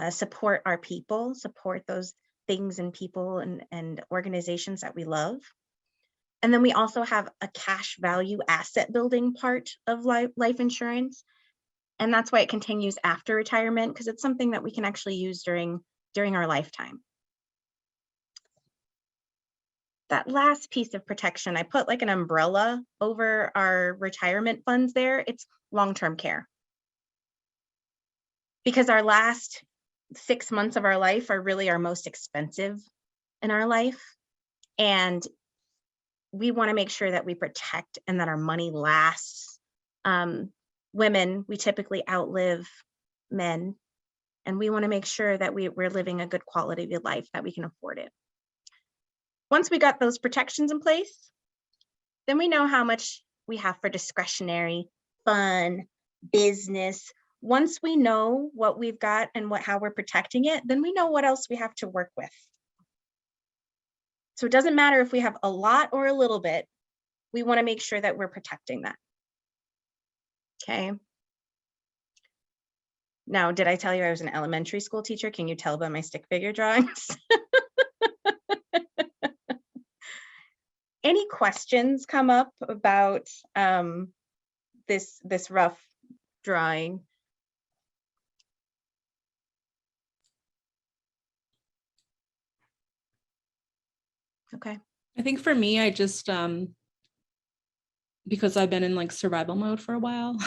support our people, support those things and people and organizations that we love. And then we also have a cash value asset building part of life insurance. And that's why it continues after retirement, because it's something that we can actually use during our lifetime. That last piece of protection, I put like an umbrella over our retirement funds there. It's long-term care. Because our last 6 months of our life are really our most expensive in our life. And we want to make sure that we protect and that our money lasts. Women, we typically outlive men. And we want to make sure that we're living a good quality of life, that we can afford it. Once we got those protections in place, then we know how much we have for discretionary, fun, business. Once we know what we've got and how we're protecting it, then we know what else we have to work with. So it doesn't matter if we have a lot or a little bit, we want to make sure that we're protecting that. Okay. Now, did I tell you I was an elementary school teacher? Can you tell by my stick figure drawings? Any questions come up about this rough drawing? Okay. I think for me, I just, because I've been in like survival mode for a while,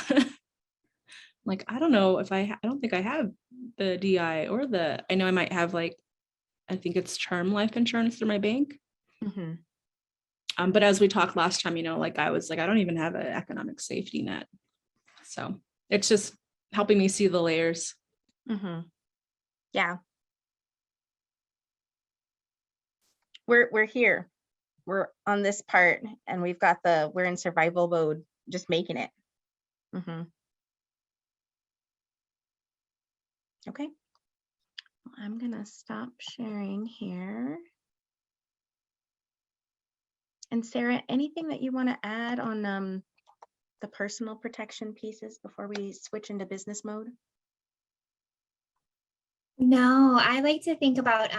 like, I don't know if I don't think I have the DI or I know I might have like, I think it's term life insurance through my bank. Mm-hmm. But as we talked last time, like I was like, I don't even have an economic safety net. So it's just helping me see the layers. Mm-hmm. Yeah. We're here. We're on this part and we've got we're in survival mode, just making it. Mm-hmm. Okay. Well, I'm gonna stop sharing here. And Sarah, anything that you want to add on the personal protection pieces before we switch into business mode? No, I like to think about,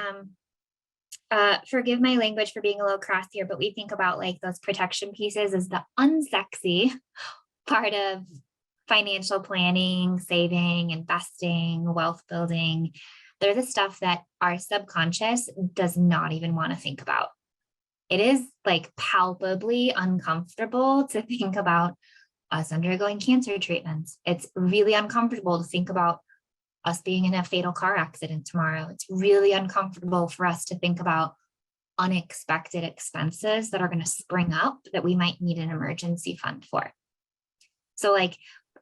forgive my language for being a little cross here, but we think about like those protection pieces as the unsexy part of financial planning, saving, investing, wealth building. They're the stuff that our subconscious does not even want to think about. It is like palpably uncomfortable to think about us undergoing cancer treatments. It's really uncomfortable to think about us being in a fatal car accident tomorrow. It's really uncomfortable for us to think about unexpected expenses that are going to spring up that we might need an emergency fund for. So like,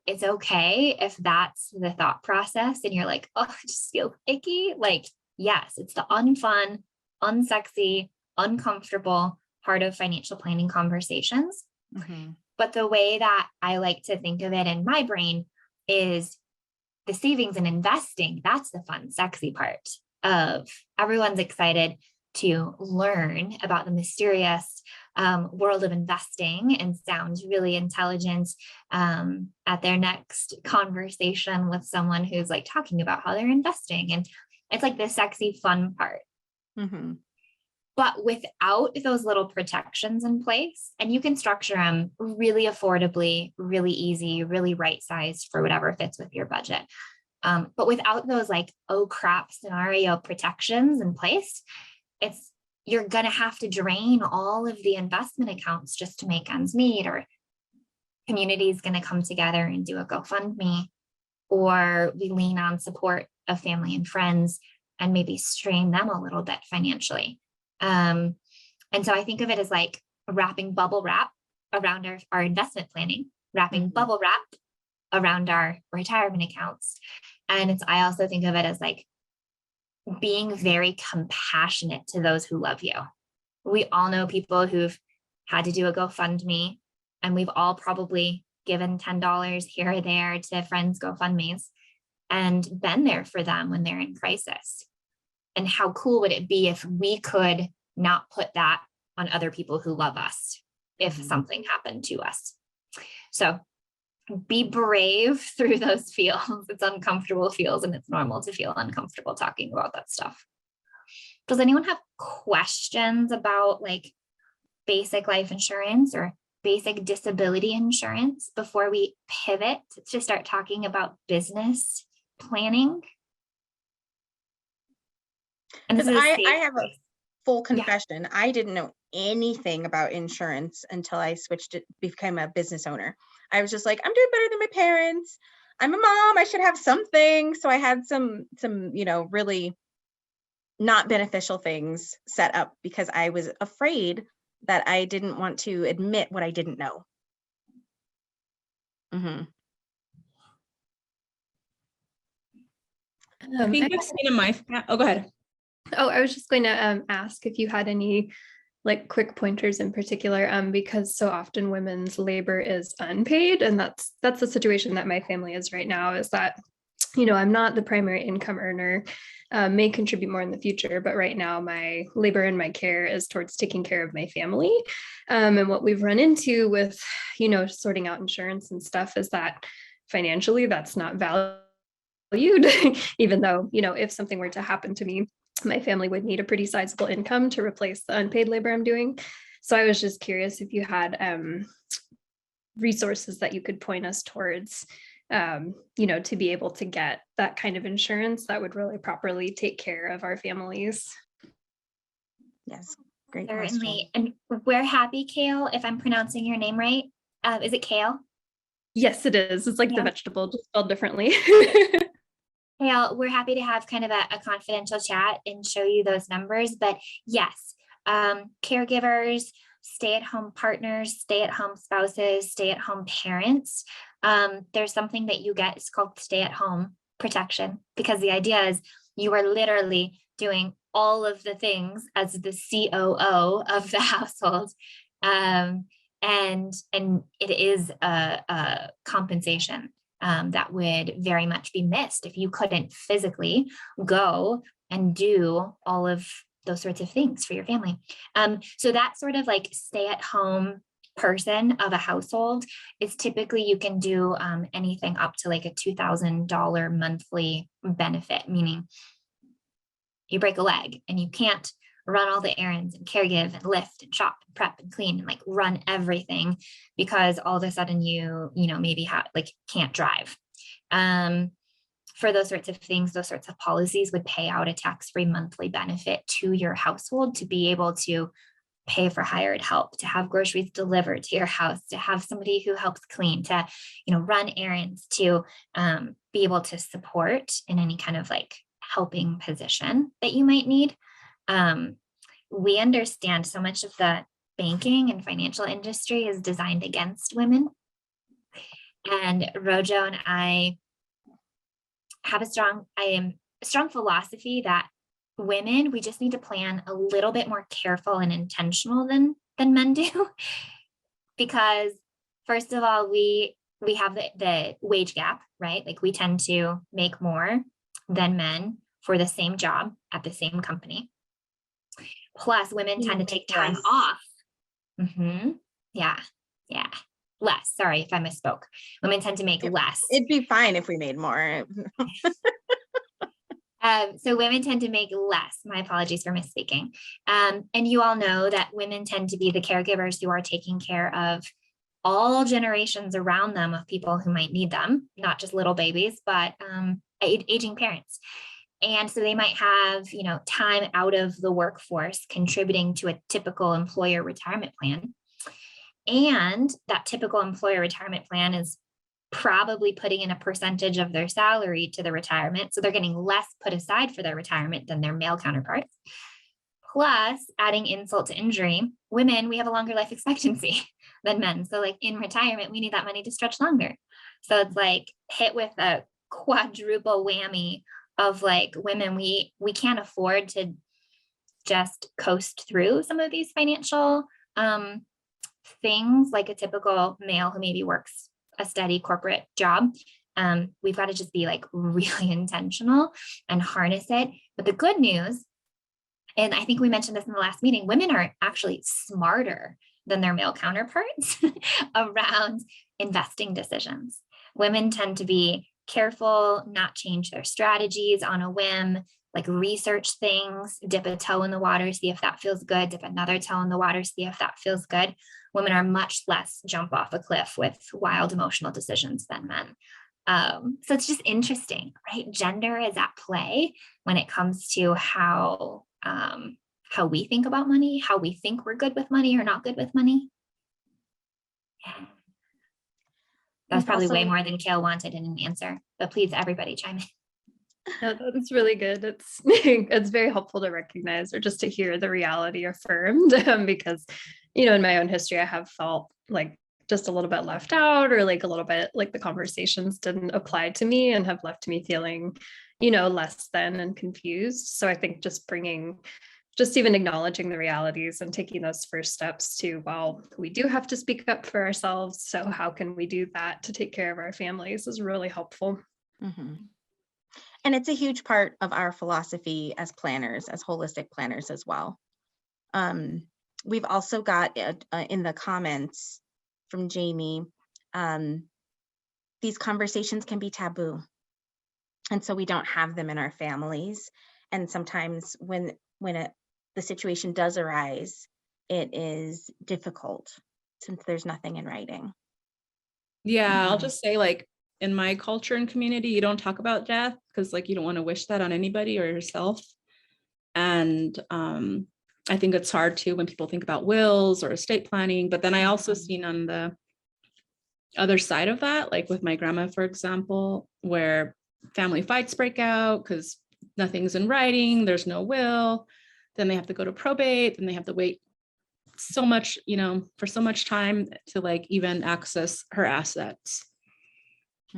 it's okay if that's the thought process and you're like, oh, it just feels icky. Like, yes, it's the unfun, unsexy, uncomfortable part of financial planning conversations. Mm-hmm. But the way that I like to think of it in my brain is the savings and investing. That's the fun, sexy part of everyone's excited to learn about the mysterious world of investing and sounds really intelligent at their next conversation with someone who's like talking about how they're investing. And it's like the sexy fun part. Mm-hmm. But without those little protections in place, and you can structure them really affordably, really easy, really right-sized for whatever fits with your budget. But without those like, oh crap scenario protections in place, you're going to have to drain all of the investment accounts just to make ends meet, or community is going to come together and do a GoFundMe, or we lean on support of family and friends and maybe strain them a little bit financially. And so I think of it as like wrapping bubble wrap around our investment planning, wrapping bubble wrap around our retirement accounts. And I also think of it as like being very compassionate to those who love you. We all know people who've had to do a GoFundMe, and we've all probably given $10 here or there to friends' GoFundMes and been there for them when they're in crisis. And how cool would it be if we could not put that on other people who love us if something happened to us? So be brave through those feels. It's uncomfortable feels, and it's normal to feel uncomfortable talking about that stuff. Does anyone have questions about like basic life insurance or basic disability insurance before we pivot to start talking about business planning? And this is I have a full confession. I didn't know anything about insurance until I became a business owner. I was just like, I'm doing better than my parents. I'm a mom. I should have something. So I had some, really not beneficial things set up because I was afraid that I didn't want to admit what I didn't know. I think I've seen in my, oh, go ahead. Oh, I was just going to ask if you had any like quick pointers in particular, because so often women's labor is unpaid, and that's the situation that my family is right now, is that, I'm not the primary income earner, may contribute more in the future, but right now my labor and my care is towards taking care of my family. And what we've run into with, sorting out insurance and stuff is that financially that's not valued, even though, if something were to happen to me, my family would need a pretty sizable income to replace the unpaid labor I'm doing. So I was just curious if you had resources that you could point us towards, to be able to get that kind of insurance that would really properly take care of our families. Yes, great Certainly. question. And we're happy, Kale, if I'm pronouncing your name right. Is it Kale? Yes, it is. It's like the vegetable, just spelled differently. Kale, we're happy to have kind of a confidential chat and show you those numbers. But yes, caregivers, stay-at-home partners, stay-at-home spouses, stay-at-home parents, there's something that you get, it's called stay-at-home protection, because the idea is you are literally doing all of the things as the COO of the household. And it is a compensation that would very much be missed if you couldn't physically go and do all of those sorts of things for your family. So that sort of like stay-at-home person of a household is typically, you can do anything up to like a $2,000 monthly benefit, meaning you break a leg and you can't run all the errands and caregive and lift and shop and prep and clean and like run everything because all of a sudden you maybe can't drive. For those sorts of things, those sorts of policies would pay out a tax-free monthly benefit to your household to be able to pay for hired help, to have groceries delivered to your house, to have somebody who helps clean, to, run errands, to be able to support in any kind of like helping position that you might need. We understand so much of the banking and financial industry is designed against women. And Rojo and I have a strong philosophy that women, we just need to plan a little bit more careful and intentional than men do. Because first of all, we have the wage gap, right? Like we tend to make more than men for the same job at the same company. Plus, women tend to take time off. Yeah. Less. Sorry if I misspoke. Women tend to make less. It'd be fine if we made more. So women tend to make less. My apologies for misspeaking. And you all know that women tend to be the caregivers who are taking care of all generations around them of people who might need them, not just little babies, but aging parents. And so they might have, time out of the workforce contributing to a typical employer retirement plan. And that typical employer retirement plan is probably putting in a percentage of their salary to the retirement. So they're getting less put aside for their retirement than their male counterparts. Plus, adding insult to injury, women, we have a longer life expectancy than men. So like in retirement, we need that money to stretch longer. So it's like hit with a quadruple whammy of like women, we can't afford to just coast through some of these financial things like a typical male who maybe works a steady corporate job. We've got to just be like really intentional and harness it. But the good news, and I think we mentioned this in the last meeting, women are actually smarter than their male counterparts around investing decisions. Women tend to be careful, not change their strategies on a whim, like research things, dip a toe in the water, see if that feels good, dip another toe in the water, see if that feels good. Women are much less jump off a cliff with wild emotional decisions than men. So it's just interesting, right? Gender is at play when it comes to how we think about money, how we think we're good with money or not good with money. Yeah. That's probably way more than Kale wanted in an answer, but please, everybody chime in. No, that's really good. It's it's very helpful to recognize or just to hear the reality affirmed because, in my own history, I have felt like just a little bit left out or like a little bit like the conversations didn't apply to me and have left me feeling, less than and confused. So I think just even acknowledging the realities and taking those first steps to, well, we do have to speak up for ourselves. So how can we do that to take care of our families is really helpful. Mm-hmm. And it's a huge part of our philosophy as planners, as holistic planners as well. We've also got in the comments from Jamie, these conversations can be taboo. And so we don't have them in our families. And sometimes when the situation does arise, it is difficult since there's nothing in writing. Yeah, I'll just say like in my culture and community, you don't talk about death because like you don't want to wish that on anybody or yourself. And I think it's hard too when people think about wills or estate planning. But then I also seen on the other side of that, like with my grandma, for example, where family fights break out because nothing's in writing, there's no will, then they have to go to probate, then they have to wait so much, for so much time to like even access her assets.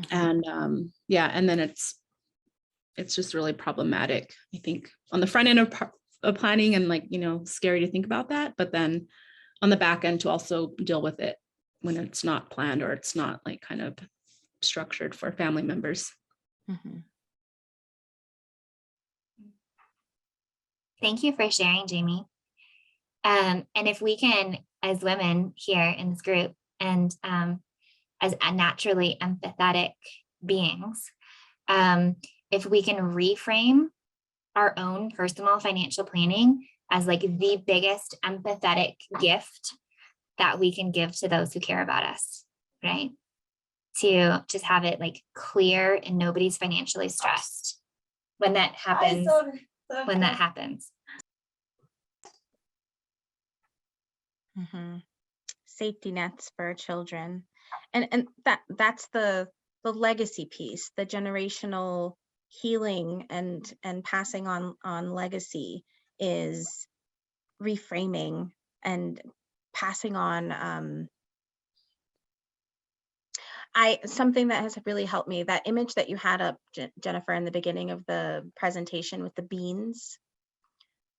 And and then it's just really problematic, I think, on the front end of planning and like, scary to think about that, but then on the back end to also deal with it when it's not planned or it's not like kind of structured for family members. Mm-hmm. Thank you for sharing, Jamie. And if we can, as women here in this group and as naturally empathetic beings, if we can reframe our own personal financial planning as like the biggest empathetic gift that we can give to those who care about us, right? To just have it like clear and nobody's financially stressed when that happens. Mm-hmm. Safety nets for our children. And that's the legacy piece, the generational healing and passing on legacy is reframing and passing on something that has really helped me, that image that you had up, Jennifer, in the beginning of the presentation with the beans.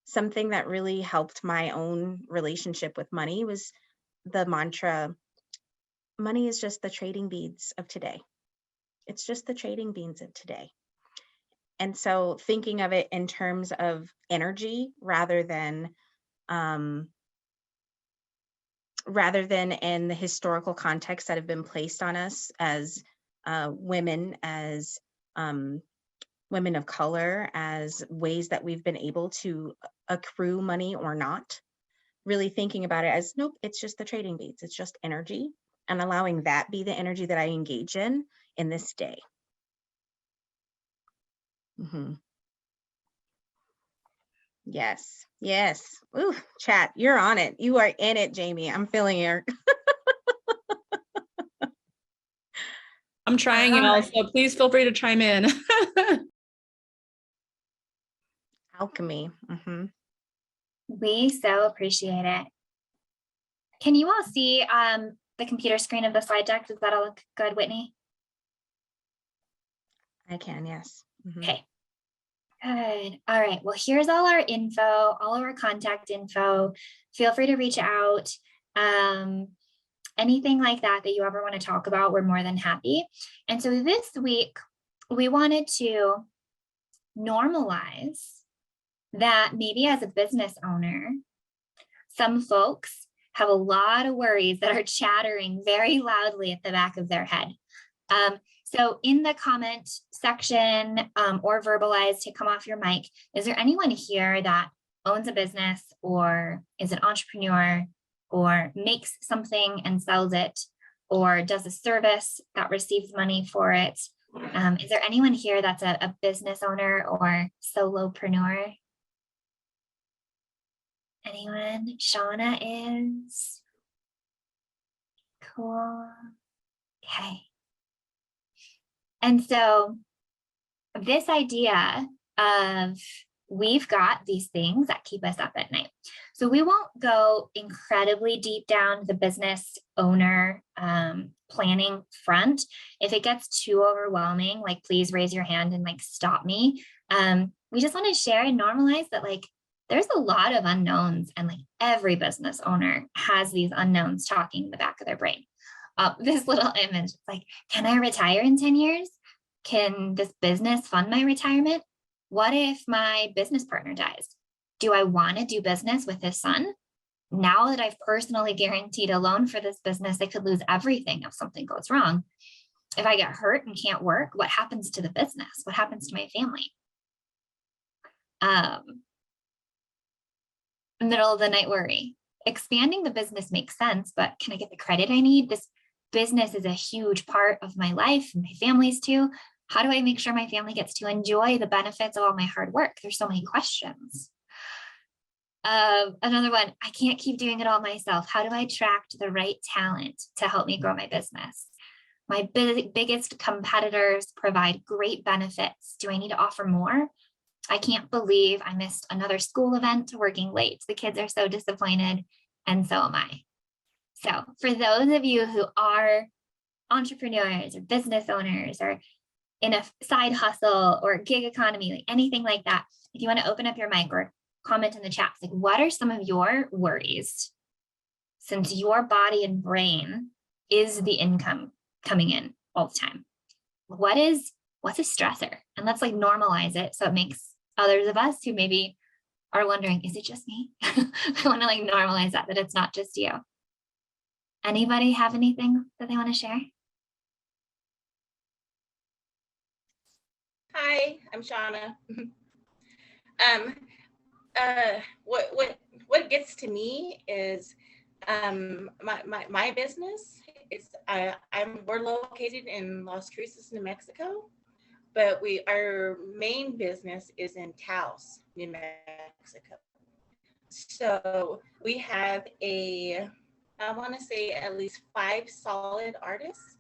Something that really helped my own relationship with money was the mantra, money is just the trading beads of today. It's just the trading beans of today. And so thinking of it in terms of energy rather than in the historical context that have been placed on us as women, as women of color as ways that we've been able to accrue money or not. Really thinking about it as, nope, it's just the trading beats. It's just energy, and allowing that be the energy that I engage in this day. Yes. Yes. Ooh, chat, you're on it. You are in it, Jamie. I'm feeling your I'm trying, y'all, so please feel free to chime in. alchemy. We so appreciate it. Can you all see the computer screen of the slide deck? Does that all look good, Whitney? I can, yes. Okay. Good. All right. Well, here's all our info, all of our contact info. Feel free to reach out. Anything like that that you ever want to talk about, we're more than happy. And so this week, we wanted to normalize that maybe as a business owner, some folks have a lot of worries that are chattering very loudly at the back of their head. So in the comment section or verbalize to come off your mic, is there anyone here that owns a business or is an entrepreneur or makes something and sells it or does a service that receives money for it? Is there anyone here that's a business owner or solopreneur? Anyone? Shana is. Cool. Okay. And so this idea of we've got these things that keep us up at night. So we won't go incredibly deep down the business owner planning front. If it gets too overwhelming, like please raise your hand and like stop me. We just want to share and normalize that like there's a lot of unknowns and like every business owner has these unknowns talking in the back of their brain. This little image, it's like, can I retire in 10 years? Can this business fund my retirement? What if my business partner dies? Do I want to do business with his son? Now that I've personally guaranteed a loan for this business, I could lose everything if something goes wrong. If I get hurt and can't work, what happens to the business? What happens to my family? Middle of the night worry. Expanding the business makes sense, but can I get the credit I need? This business is a huge part of my life and my family's too. How do I make sure my family gets to enjoy the benefits of all my hard work? There's so many questions. Another one, I can't keep doing it all myself. How do I attract the right talent to help me grow my business? My biggest competitors provide great benefits. Do I need to offer more? I can't believe I missed another school event working late. The kids are so disappointed, and so am I. So for those of you who are entrepreneurs or business owners or in a side hustle or gig economy, like anything like that, if you want to open up your mic or comment in the chat, like what are some of your worries since your body and brain is the income coming in all the time? What's a stressor? And let's like normalize it so it makes others of us who maybe are wondering, is it just me? I want to like normalize that it's not just you. Anybody have anything that they want to share? Hi, I'm Shana. What gets to me is my business is we're located in Las Cruces, New Mexico, but our main business is in Taos, New Mexico. So we have I want to say at least 5 solid artists,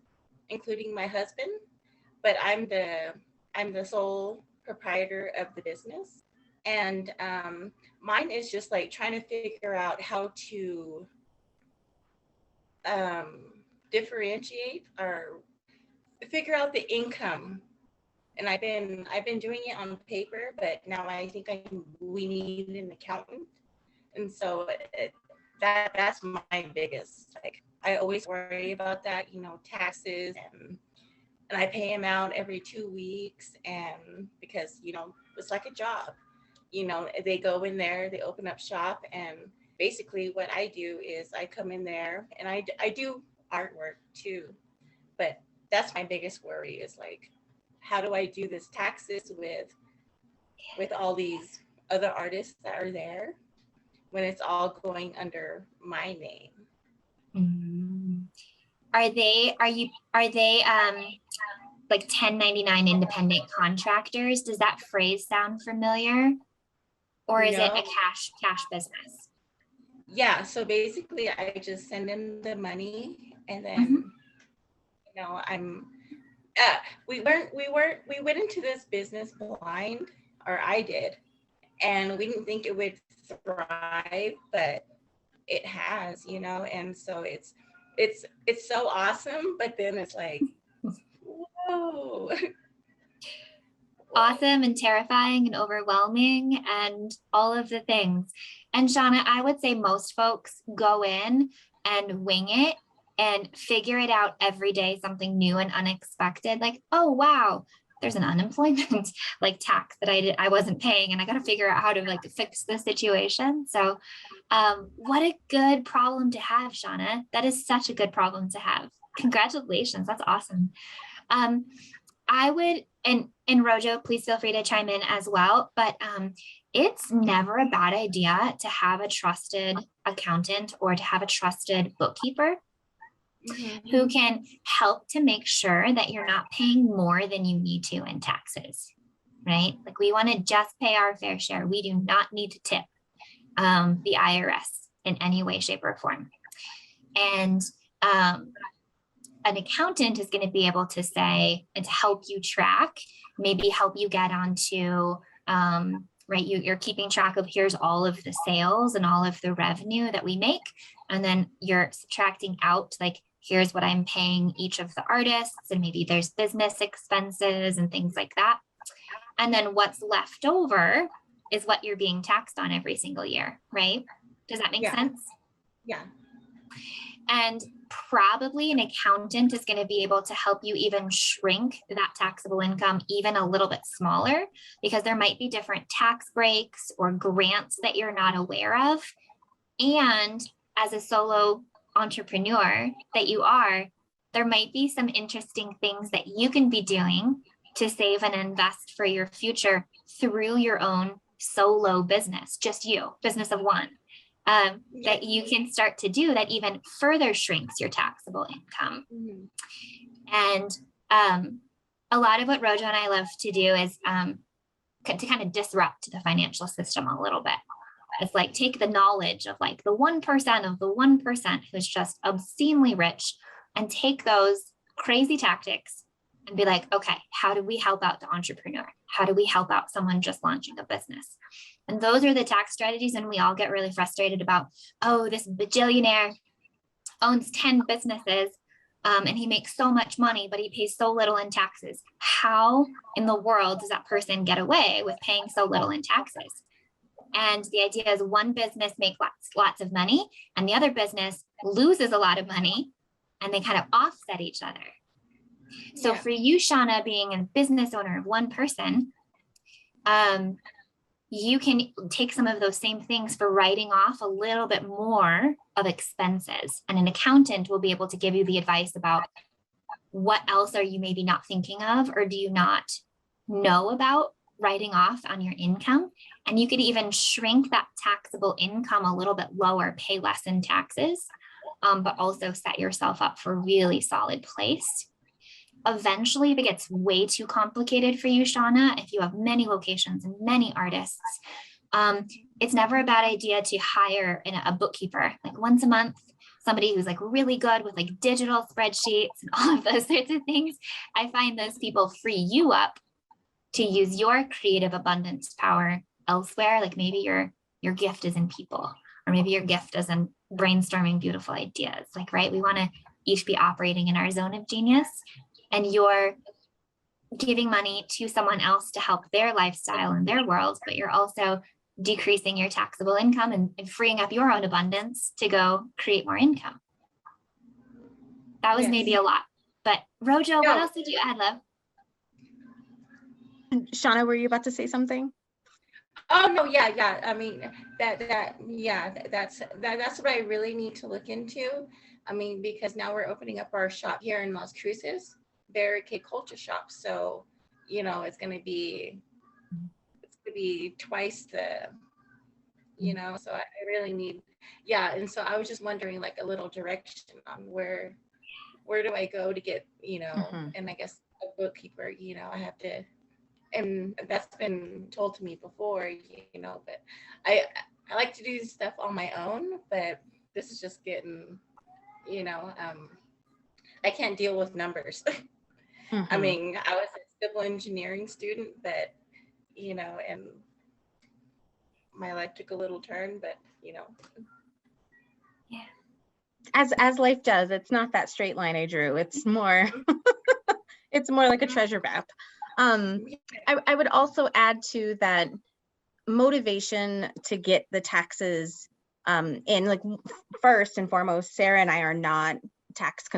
including my husband, but I'm the sole proprietor of the business. And mine is just like trying to figure out how to differentiate or figure out the income. And I've been doing it on paper, but now I think we need an accountant. And so that's my biggest, like, I always worry about that, taxes, and I pay them out every 2 weeks. And because, it's like a job, they go in there, they open up shop. And basically what I do is I come in there and I do artwork too. But that's my biggest worry is like, how do I do this taxes with all these other artists that are there when it's all going under my name? Mhm. Are they like 1099 independent contractors? Does that phrase sound familiar? Or is it a No. cash business? Yeah, so basically I just send them the money, and then Mhm. you know, we went into this business blind, or I did, and we didn't think it would thrive, but it has, you know, and so it's so awesome, but then it's like, whoa. Awesome and terrifying and overwhelming and all of the things. And Shauna, I would say most folks go in and wing it and figure it out every day, something new and unexpected. Like, oh, wow, there's an unemployment like tax that I wasn't paying, and I got to figure out how to like fix the situation. So what a good problem to have, Shauna. That is such a good problem to have. Congratulations. That's awesome. I would, and Rojo, please feel free to chime in as well, but it's never a bad idea to have a trusted accountant or to have a trusted bookkeeper who can help to make sure that you're not paying more than you need to in taxes, right? Like we want to just pay our fair share. We do not need to tip the IRS in any way, shape, or form. And an accountant is going to be able to say and to help you track, maybe help you get onto, right, you're keeping track of here's all of the sales and all of the revenue that we make. And then you're subtracting out like, here's what I'm paying each of the artists, and maybe there's business expenses and things like that. And then what's left over is what you're being taxed on every single year, right? Does that make sense? Yeah. And probably an accountant is going to be able to help you even shrink that taxable income even a little bit smaller, because there might be different tax breaks or grants that you're not aware of. And as a solo entrepreneur that you are, there might be some interesting things that you can be doing to save and invest for your future through your own solo business, just you, business of one. That you can start to do that even further shrinks your taxable income. And a lot of what Rojo and I love to do is to kind of disrupt the financial system a little bit. It's like take the knowledge of like the 1% of the 1% who's just obscenely rich and take those crazy tactics and be like, okay, how do we help out the entrepreneur? How do we help out someone just launching a business? And those are the tax strategies. And we all get really frustrated about, oh, this bajillionaire owns 10 businesses and he makes so much money, but he pays so little in taxes. How in the world does that person get away with paying so little in taxes? And the idea is one business makes lots of money and the other business loses a lot of money, and they kind of offset each other. So for you, Shauna, being a business owner of one person, you can take some of those same things for writing off a little bit more of expenses. And an accountant will be able to give you the advice about what else are you maybe not thinking of, or do you not know about writing off on your income? And you could even shrink that taxable income a little bit lower, pay less in taxes, but also set yourself up for a really solid place. Eventually, if it gets way too complicated for you, Shauna, if you have many locations and many artists, it's never a bad idea to hire a bookkeeper, like once a month, somebody who's like really good with like digital spreadsheets and all of those sorts of things. I find those people free you up to use your creative abundance power elsewhere. Like maybe your gift is in people, or maybe your gift is in brainstorming beautiful ideas. Like, right, we want to each be operating in our zone of genius. And you're giving money to someone else to help their lifestyle and their world, but you're also decreasing your taxable income and freeing up your own abundance to go create more income. That was maybe a lot, but Rojo, what else did you add, love? Shauna, were you about to say something? Oh no, yeah. I mean, that's what I really need to look into. I mean, because now we're opening up our shop here in Las Cruces, Barricade Culture Shop. So you know, it's going to be twice the, you know, so I really need, yeah. And so I was just wondering, like, a little direction on where do I go to get, you know, and I guess a bookkeeper, you know, I have to, and that's been told to me before, you know, but I like to do stuff on my own, but this is just getting, you know, I can't deal with numbers. I mean, I was a civil engineering student, but, you know, and my life took a little turn, but, you know. Yeah. As life does, it's not that straight line I drew. It's more, it's more like a treasure map. I would also add to that motivation to get the taxes in, like, first and foremost, Sarah and I are not tax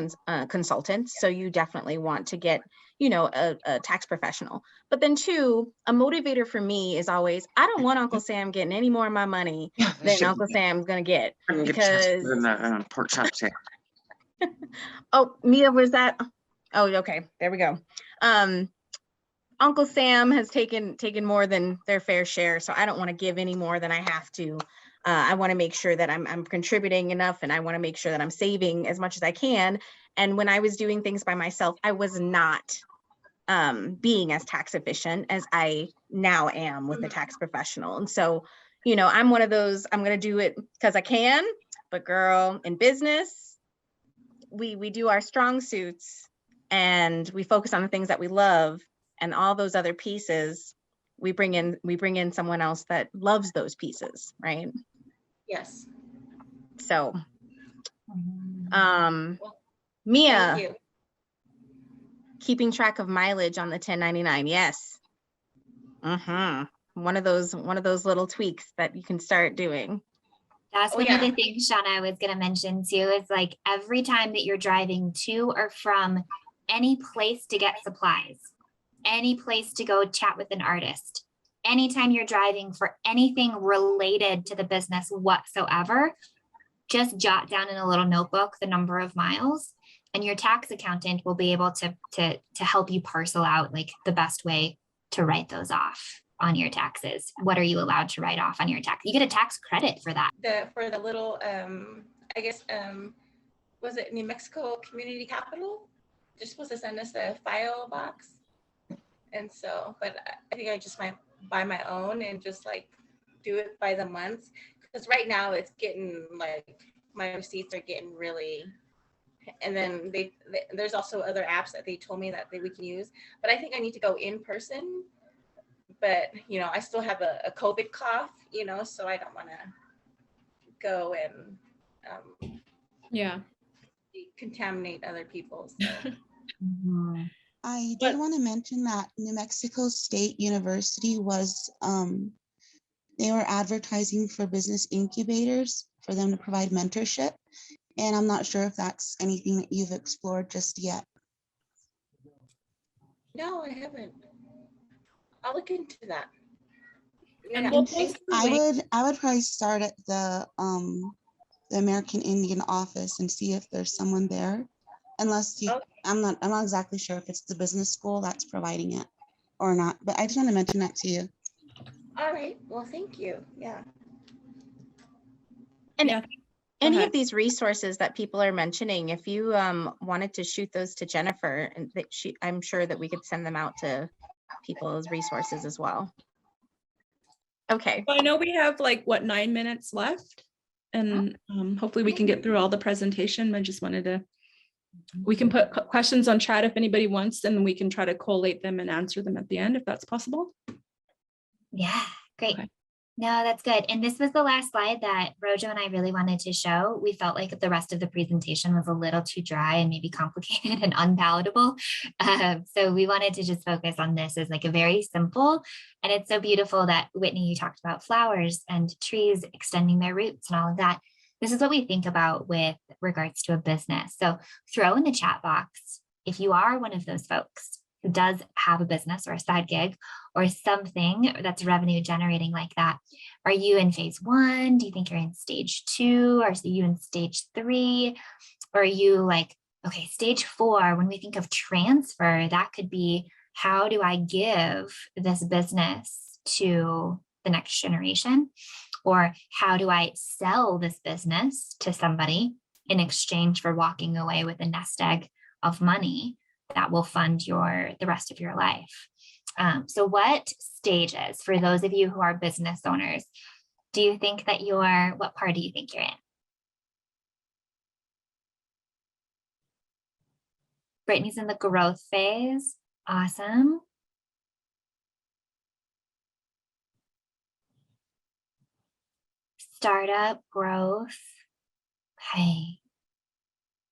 consultants, so you definitely want to get, you know, a tax professional. But then two, a motivator for me is always, I don't want Uncle Sam getting any more of my money than Uncle Sam's gonna get, because pork chops here. oh, Mia, was that? Oh, okay, there we go. Uncle Sam has taken more than their fair share, so I don't want to give any more than I have to. I want to make sure that I'm contributing enough, and I want to make sure that I'm saving as much as I can. And when I was doing things by myself, I was not being as tax efficient as I now am with a tax professional. And so, you know, I'm one of those, I'm going to do it because I can, but girl, in business, we do our strong suits and we focus on the things that we love, and all those other pieces, we bring in someone else that loves those pieces, right? Yes. So, Well, Mia, keeping track of mileage on the 1099. Yes. One of those little tweaks that you can start doing. That's one of the things, Shauna, I was going to mention too, is like every time that you're driving to or from any place to get supplies, any place to go chat with an artist, anytime you're driving for anything related to the business whatsoever, just jot down in a little notebook the number of miles, and your tax accountant will be able to help you parcel out like the best way to write those off on your taxes. What are you allowed to write off on your tax? You get a tax credit for that. For the little, I guess, was it New Mexico Community Capital? They're supposed to send us a file box. And so, but I think I just might buy my own and just like do it by the month. Because right now it's getting like, my receipts are getting really, and then there's also other apps that they told me that we can use. But I think I need to go in person. But, you know, I still have a COVID cough, you know, so I don't want to go and contaminate other people. So. I did want to mention that New Mexico State University was, they were advertising for business incubators for them to provide mentorship. And I'm not sure if that's anything that you've explored just yet. No, I haven't. I'll look into that. Yeah. I would probably start at the American Indian office and see if there's someone there. Unless you, I'm not exactly sure if it's the business school that's providing it or not, but I just want to mention that to you. All right. Well, thank you. Yeah. And any of these resources that people are mentioning, if you wanted to shoot those to Jennifer, and I'm sure that we could send them out to people as resources as well. Okay. Well, I know we have like 9 minutes left, and hopefully we can get through all the presentation. I just wanted to, we can put questions on chat if anybody wants, and we can try to collate them and answer them at the end if that's possible. Yeah, great. Okay. No, that's good. And this was the last slide that Rojo and I really wanted to show. We felt like the rest of the presentation was a little too dry and maybe complicated and unpalatable. So we wanted to just focus on this as like a very simple, and it's so beautiful that Whitney, you talked about flowers and trees extending their roots and all of that. This is what we think about with regards to a business. So throw in the chat box if you are one of those folks who does have a business or a side gig or something that's revenue generating like that. Are you in phase 1? Do you think you're in stage 2? Or are you in stage 3? Or are you like, okay, stage 4, when we think of transfer, that could be how do I give this business to the next generation? Or how do I sell this business to somebody in exchange for walking away with a nest egg of money that will fund the rest of your life? So what stages, for those of you who are business owners, do you think that what part do you think you're in? Brittany's in the growth phase. Awesome. Startup growth. Okay,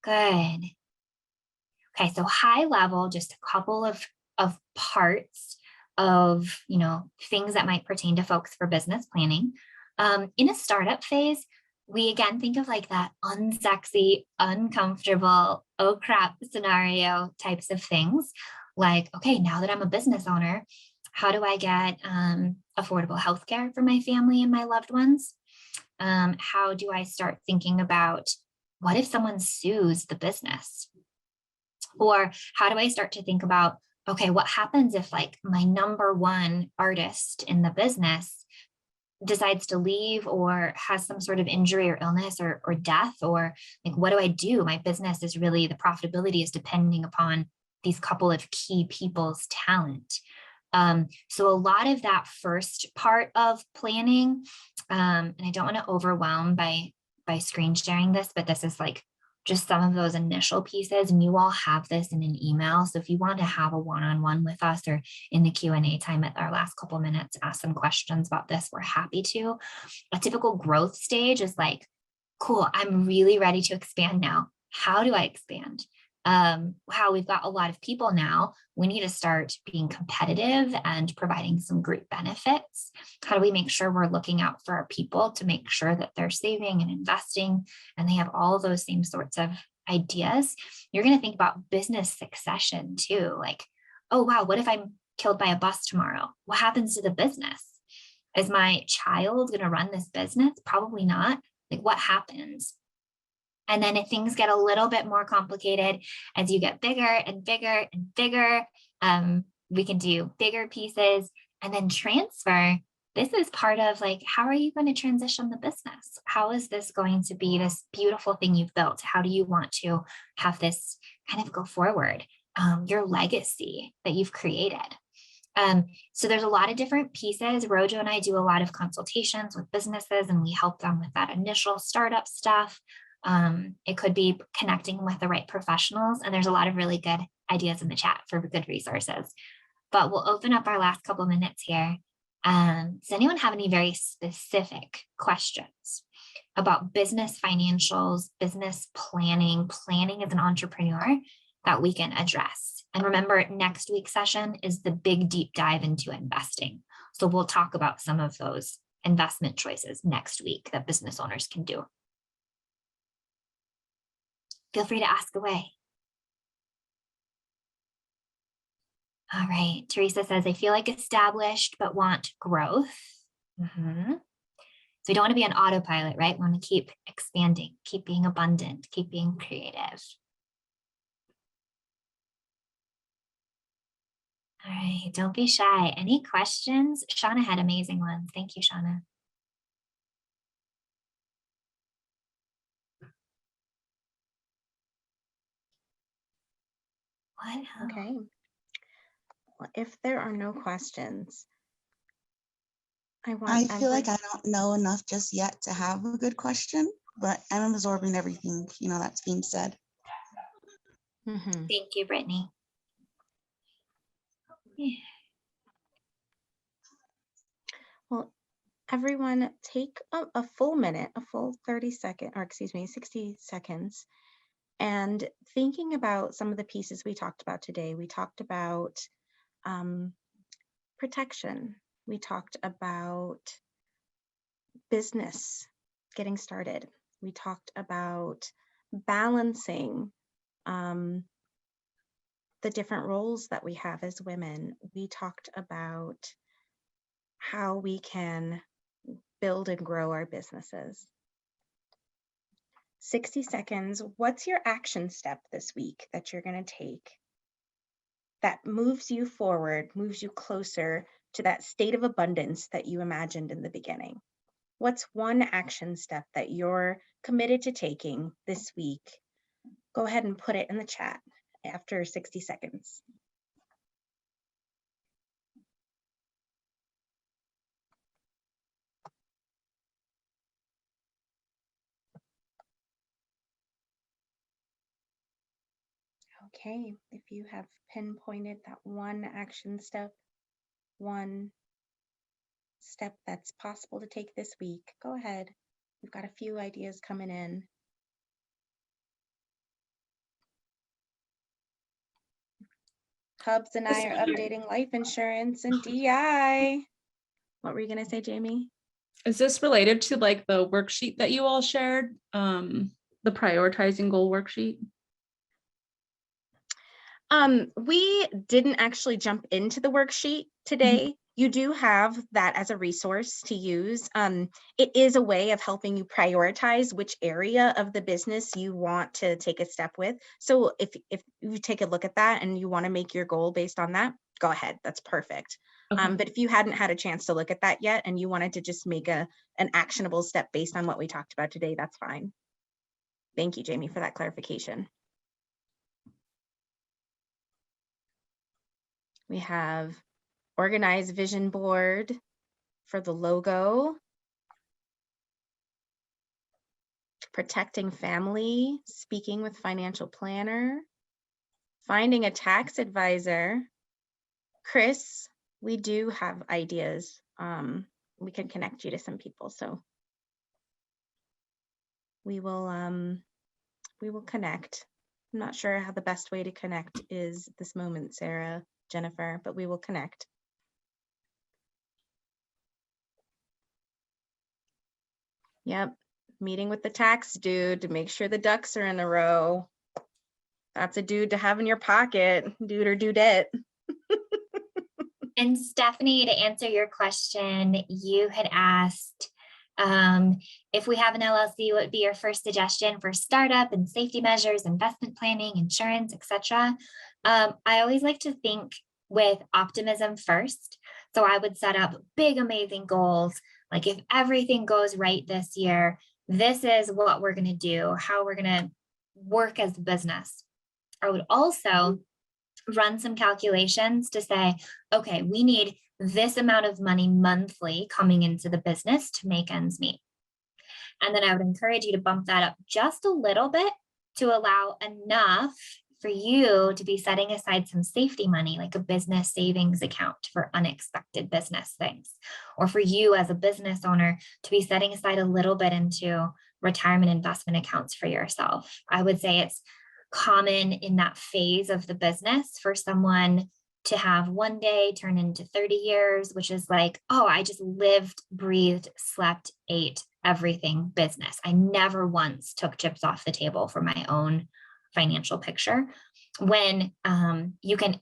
good. Okay, so high level, just a couple of parts of, things that might pertain to folks for business planning. In a startup phase, we again think of like that unsexy, uncomfortable, oh crap scenario types of things. Like, okay, now that I'm a business owner, how do I get affordable healthcare for my family and my loved ones? How do I start thinking about what if someone sues the business? Or how do I start to think about, okay, what happens if like my number one artist in the business decides to leave or has some sort of injury or illness or death? Or like, what do I do? My business is really, the profitability is depending upon these couple of key people's talent. So a lot of that first part of planning, and I don't want to overwhelm by screen sharing this, but this is like just some of those initial pieces, and you all have this in an email. So if you want to have a one-on-one with us or in the Q&A time at our last couple minutes, ask some questions about this, we're happy to. A typical growth stage is like, cool, I'm really ready to expand now. How do I expand? Wow, we've got a lot of people now. We need to start being competitive and providing some group benefits. How do we make sure we're looking out for our people to make sure that they're saving and investing and they have all those same sorts of ideas? You're going to think about business succession too. Like, oh, wow, what if I'm killed by a bus tomorrow? What happens to the business? Is my child going to run this business? Probably not. Like, what happens? And then if things get a little bit more complicated, as you get bigger and bigger and bigger, we can do bigger pieces and then transfer. This is part of like, how are you going to transition the business? How is this going to be this beautiful thing you've built? How do you want to have this kind of go forward? Your legacy that you've created. So there's a lot of different pieces. Rojo and I do a lot of consultations with businesses and we help them with that initial startup stuff. It could be connecting with the right professionals, and there's a lot of really good ideas in the chat for good resources. But we'll open up our last couple minutes here. Does anyone have any very specific questions about business financials, business planning as an entrepreneur that we can address? And remember, next week's session is the big deep dive into investing. So we'll talk about some of those investment choices next week that business owners can do. Feel free to ask away. All right, Teresa says, I feel like established, but want growth. So we don't want to be on autopilot, right? We want to keep expanding, keep being abundant, keep being creative. All right, don't be shy. Any questions? Shauna had amazing ones. Thank you, Shauna. Okay. Well, if there are no questions, I feel like I don't know enough just yet to have a good question, but I'm absorbing everything, that's being said. Thank you, Brittany. Yeah. Well, everyone take a full minute, a full 60 seconds, and thinking about some of the pieces we talked about today. We talked about protection. We talked about business, getting started. We talked about balancing the different roles that we have as women. We talked about how we can build and grow our businesses. 60 seconds. What's your action step this week that you're going to take that moves you forward, moves you closer to that state of abundance that you imagined in the beginning? What's one action step that you're committed to taking this week? Go ahead and put it in the chat after 60 seconds. Okay, if you have pinpointed that one action step, one step that's possible to take this week, go ahead. We've got a few ideas coming in. Hubs and I are updating life insurance and DI. What were you going to say, Jamie? Is this related to like the worksheet that you all shared? The prioritizing goal worksheet? We didn't actually jump into the worksheet today. You do have that as a resource to use. It is a way of helping you prioritize which area of the business you want to take a step with. So if you take a look at that and you want to make your goal based on that, go ahead. That's perfect. Okay. But if you hadn't had a chance to look at that yet and you wanted to just make an actionable step based on what we talked about today, that's fine. Thank you, Jamie, for that clarification. We have organized vision board for the logo, protecting family, speaking with financial planner, finding a tax advisor. Chris, we do have ideas. We can connect you to some people, so we will connect. I'm not sure how the best way to connect is this moment, Sarah, Jennifer, but we will connect. Yep, meeting with the tax dude to make sure the ducks are in a row. That's a dude to have in your pocket, dude or dudette. And Stephanie, to answer your question, you had asked if we have an LLC, what would be your first suggestion for startup and safety measures, investment planning, insurance, etc. I always like to think with optimism first. So I would set up big, amazing goals. Like if everything goes right this year, this is what we're going to do, how we're going to work as a business. I would also run some calculations to say, okay, we need this amount of money monthly coming into the business to make ends meet. And then I would encourage you to bump that up just a little bit to allow enough for you to be setting aside some safety money, like a business savings account for unexpected business things, or for you as a business owner to be setting aside a little bit into retirement investment accounts for yourself. I would say it's common in that phase of the business for someone to have one day turn into 30 years, which is like, oh, I just lived, breathed, slept, ate everything business. I never once took chips off the table for my own financial picture. When you can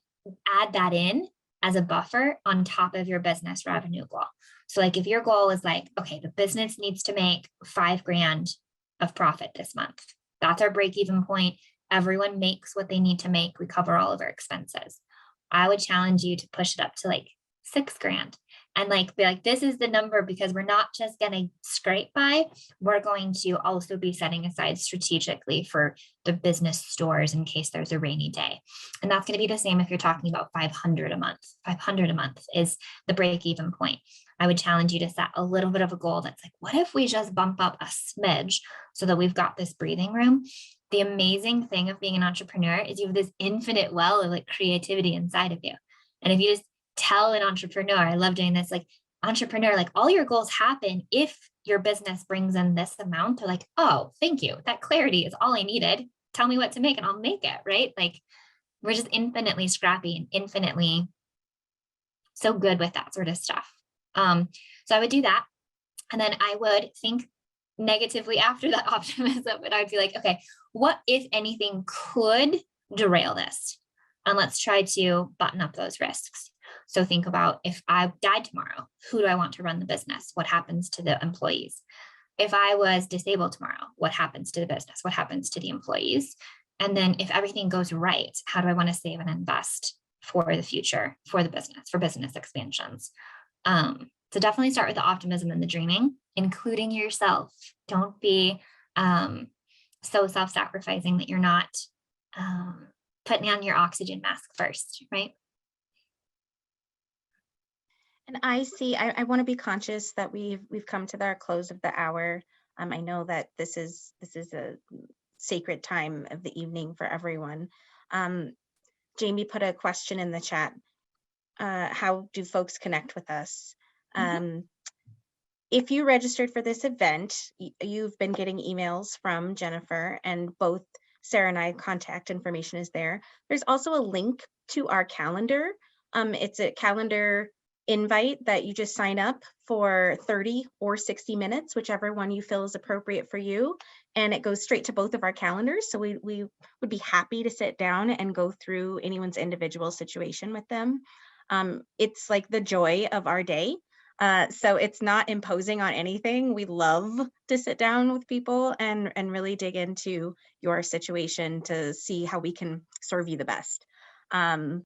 add that in as a buffer on top of your business revenue goal. So like if your goal is like, okay, the business needs to make $5,000 of profit this month. That's our break-even point. Everyone makes what they need to make. We cover all of our expenses. I would challenge you to push it up to like $6,000 and like be like, this is the number, because we're not just going to scrape by. We're going to also be setting aside strategically for the business stores in case there's a rainy day. And that's going to be the same if you're talking about $500 a month. $500 a month is the break-even point. I would challenge you to set a little bit of a goal that's like, what if we just bump up a smidge so that we've got this breathing room? The amazing thing of being an entrepreneur is you have this infinite well of like creativity inside of you. And if you just tell an entrepreneur, I love doing this, like entrepreneur, like all your goals happen if your business brings in this amount. They're like, oh, thank you. That clarity is all I needed. Tell me what to make and I'll make it, right? Like we're just infinitely scrappy and infinitely so good with that sort of stuff. So I would do that. And then I would think negatively after that optimism, but I'd be like, okay, what if anything could derail this? And let's try to button up those risks. So think about, if I died tomorrow, who do I want to run the business? What happens to the employees? If I was disabled tomorrow, what happens to the business? What happens to the employees? And then if everything goes right, how do I want to save and invest for the future, for the business, for business expansions. So definitely start with the optimism and the dreaming, including yourself. Don't be so self-sacrificing that you're not putting on your oxygen mask first, right? And I want to be conscious that we've come to our close of the hour. I know that this is a sacred time of the evening for everyone. Jamie put a question in the chat. How do folks connect with us? If you registered for this event, you've been getting emails from Jennifer, and both Sarah and I contact information is there. There's also a link to our calendar. It's a calendar invite that you just sign up for 30 or 60 minutes, whichever one you feel is appropriate for you. And it goes straight to both of our calendars. So we would be happy to sit down and go through anyone's individual situation with them. It's like the joy of our day. So it's not imposing on anything. We love to sit down with people and really dig into your situation to see how we can serve you the best. It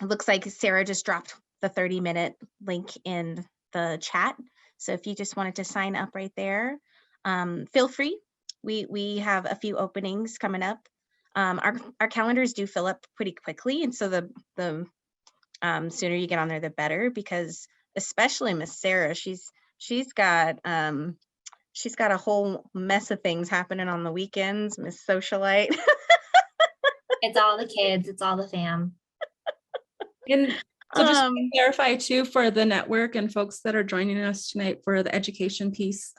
looks like Sarah just dropped the 30-minute link in the chat. So if you just wanted to sign up right there, feel free. We have a few openings coming up. Our calendars do fill up pretty quickly. And so the sooner you get on there, the better, because especially Miss Sarah, she's got a whole mess of things happening on the weekends, Miss Socialite. It's all the kids, it's all the fam. And so just to clarify too, for the network and folks that are joining us tonight for the education piece,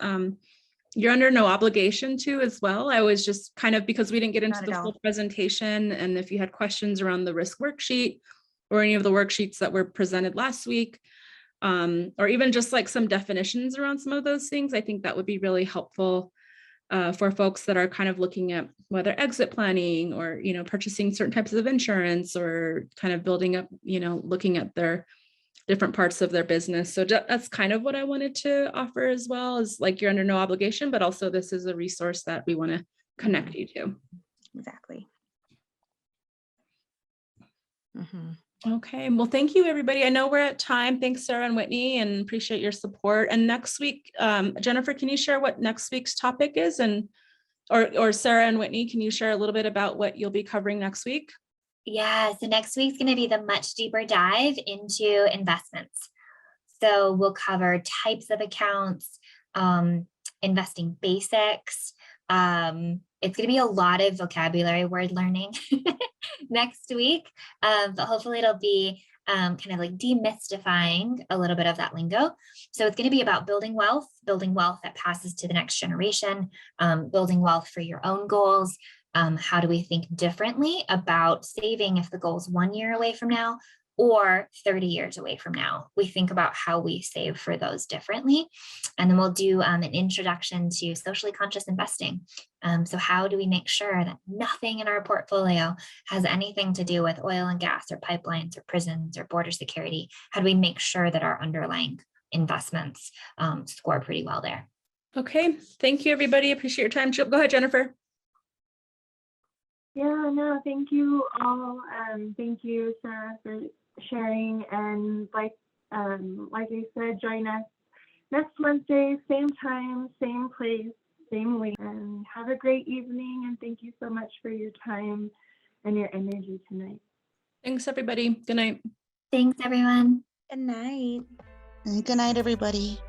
you're under no obligation to as well. I was just kind of, because we didn't get into the full presentation, and if you had questions around the risk worksheet or any of the worksheets that were presented last week, or even just like some definitions around some of those things, I think that would be really helpful for folks that are kind of looking at whether exit planning or, purchasing certain types of insurance, or kind of building up, looking at their different parts of their business. So that's kind of what I wanted to offer as well, is like, you're under no obligation, but also this is a resource that we want to connect you to. Exactly. Okay, well, thank you, everybody. I know we're at time. Thanks, Sarah and Whitney, and appreciate your support. And next week, Jennifer, can you share what next week's topic is? And or Sarah and Whitney, can you share a little bit about what you'll be covering next week? Yeah, so next week's going to be the much deeper dive into investments. So we'll cover types of accounts, investing basics. It's going to be a lot of vocabulary word learning next week, but hopefully it'll be kind of like demystifying a little bit of that lingo. So it's going to be about building wealth that passes to the next generation, building wealth for your own goals. How do we think differently about saving if the goal is 1 year away from now or 30 years away from now? We think about how we save for those differently. And then we'll do an introduction to socially conscious investing. So how do we make sure that nothing in our portfolio has anything to do with oil and gas or pipelines or prisons or border security? How do we make sure that our underlying investments score pretty well there? Okay, thank you, everybody. Appreciate your time. Go ahead, Jennifer. Yeah, no, thank you all. Thank you, Sarah, for sharing. And like I said, join us next Wednesday, same time, same place, same week. And have a great evening. And thank you so much for your time and your energy tonight. Thanks, everybody. Good night. Thanks, everyone. Good night. Good night, everybody.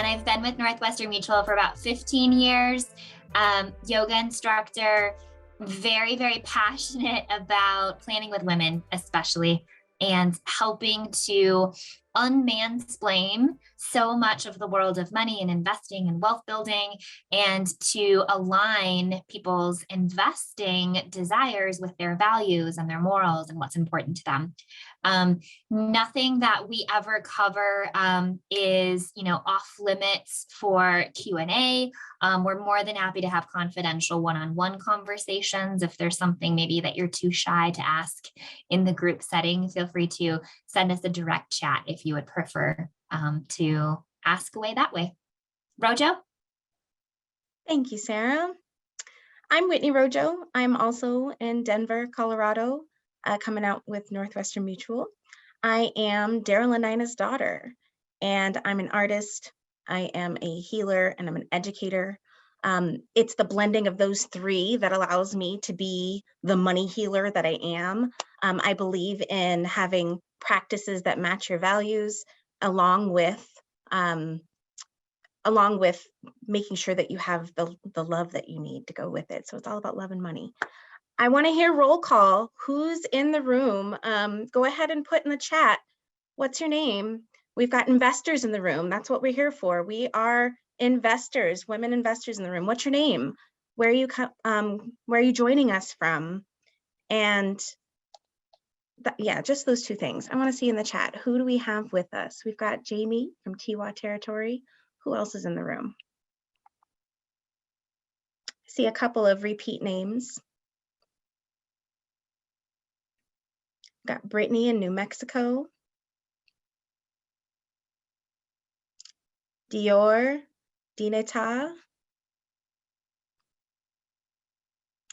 and I've been with Northwestern Mutual for about 15 years. Yoga instructor, very, very passionate about planning with women, especially, and helping to unmansplain so much of the world of money and investing and wealth building, and to align people's investing desires with their values and their morals and what's important to them. Nothing that we ever cover is, off limits for Q&A. We're more than happy to have confidential one-on-one conversations. If there's something maybe that you're too shy to ask in the group setting, feel free to send us a direct chat if you would prefer to ask away that way. Rojo? Thank you, Sarah. I'm Whitney Rojo. I'm also in Denver, Colorado, coming out with Northwestern Mutual. I am Daryl and Nina's daughter, and I'm an artist. I am a healer, and I'm an educator. It's the blending of those three that allows me to be the money healer that I am. I believe in having practices that match your values, along with making sure that you have the love that you need to go with it. So it's all about love and money. I want to hear roll call. Who's in the room? Go ahead and put in the chat. What's your name? We've got investors in the room. That's what we're here for. We are investors, women investors in the room. What's your name? Where are you joining us from? And yeah, just those two things. I want to see in the chat. Who do we have with us? We've got Jamie from Tiwa territory. Who else is in the room? I see a couple of repeat names. Got Brittany in New Mexico. Dior, Dineta.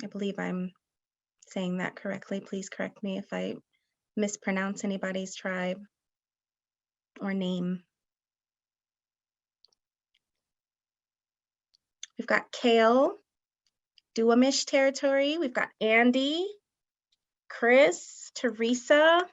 I believe I'm saying that correctly. Please correct me if I mispronounce anybody's tribe or name. We've got Kale, Duwamish territory. We've got Andy, Chris, Teresa.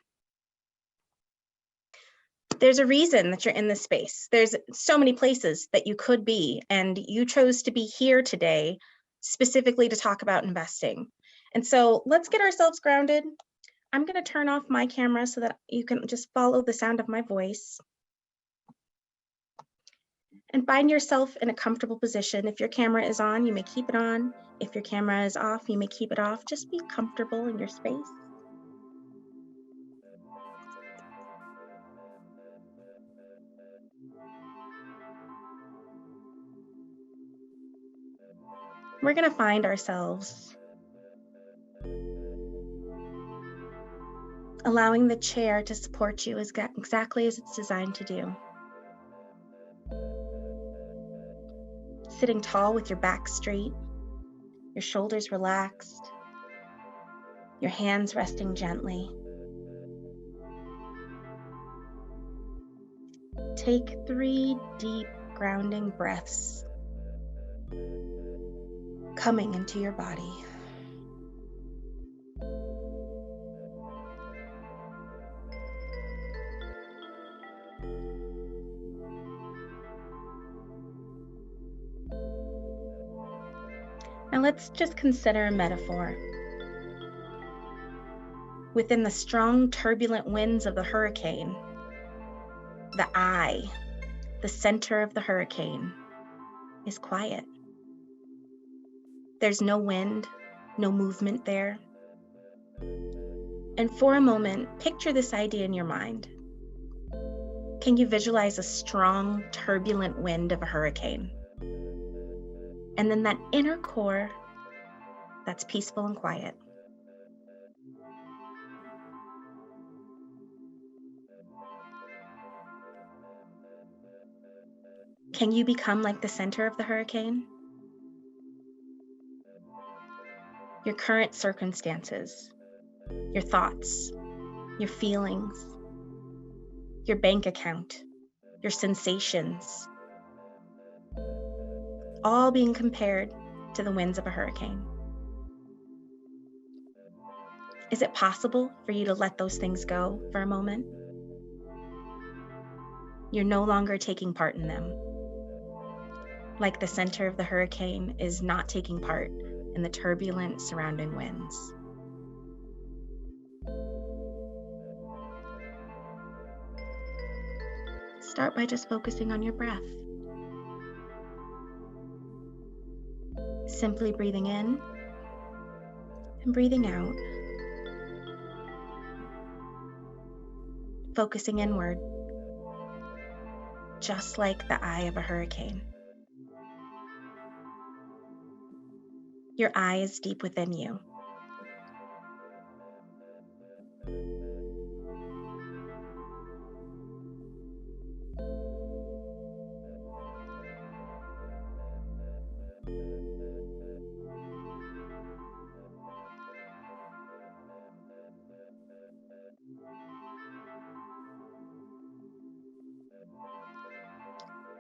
There's a reason that you're in this space. There's so many places that you could be, and you chose to be here today specifically to talk about investing. And so let's get ourselves grounded. I'm going to turn off my camera so that you can just follow the sound of my voice. And find yourself in a comfortable position. If your camera is on, you may keep it on. If your camera is off, you may keep it off. Just be comfortable in your space. We're going to find ourselves allowing the chair to support you exactly as it's designed to do. Sitting tall with your back straight, your shoulders relaxed, your hands resting gently. Take 3 deep grounding breaths coming into your body. Now let's just consider a metaphor. Within the strong, turbulent winds of the hurricane, the eye, the center of the hurricane, is quiet. There's no wind, no movement there. And for a moment, picture this idea in your mind. Can you visualize a strong, turbulent wind of a hurricane? And then that inner core that's peaceful and quiet. Can you become like the center of the hurricane? Your current circumstances, your thoughts, your feelings, your bank account, your sensations, all being compared to the winds of a hurricane. Is it possible for you to let those things go for a moment? You're no longer taking part in them. like the center of the hurricane is not taking part in the turbulent surrounding winds. Start by just focusing on your breath. Simply breathing in and breathing out. Focusing inward, just like the eye of a hurricane. Your eye is deep within you.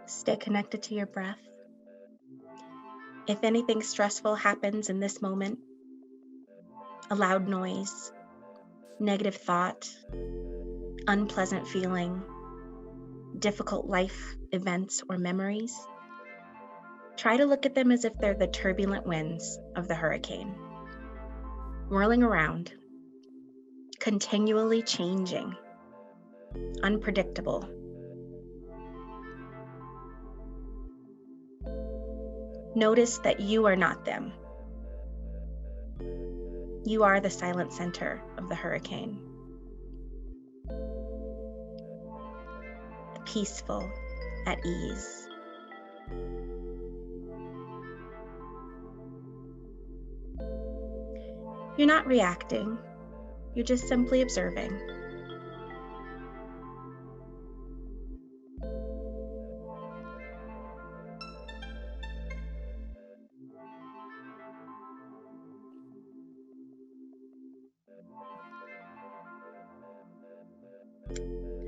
Stay connected to your breath. If anything stressful happens in this moment, a loud noise, negative thought, unpleasant feeling, difficult life events or memories, try to look at them as if they're the turbulent winds of the hurricane, whirling around, continually changing, unpredictable. Notice that you are not them. You are the silent center of the hurricane. Peaceful, at ease. You're not reacting, you're just simply observing.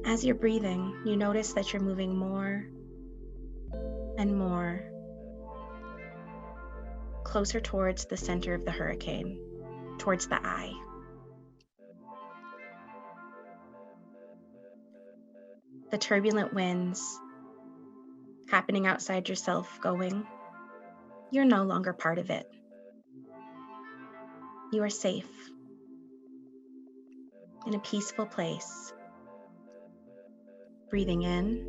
As you're breathing, you notice that you're moving more and more closer towards the center of the hurricane, towards the eye. The turbulent winds happening outside yourself going, you're no longer part of it. You are safe in a peaceful place, breathing in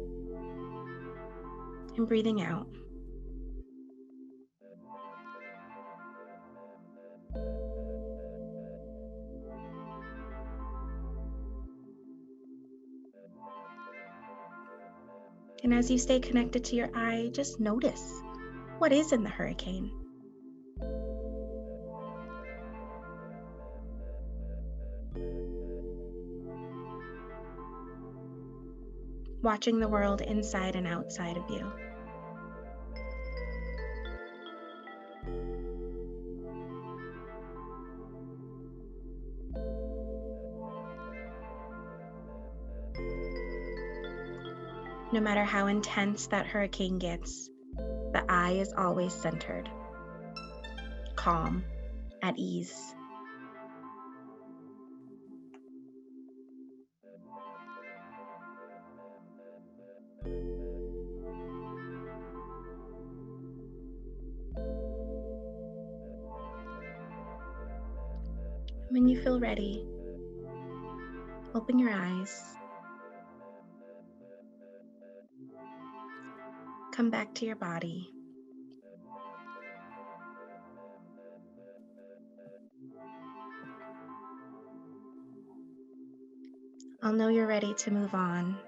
and breathing out. And as you stay connected to your eye, just notice what is in the hurricane. Watching the world inside and outside of you. No matter how intense that hurricane gets, the eye is always centered, calm, at ease. When you feel ready, open your eyes. Come back to your body. I'll know you're ready to move on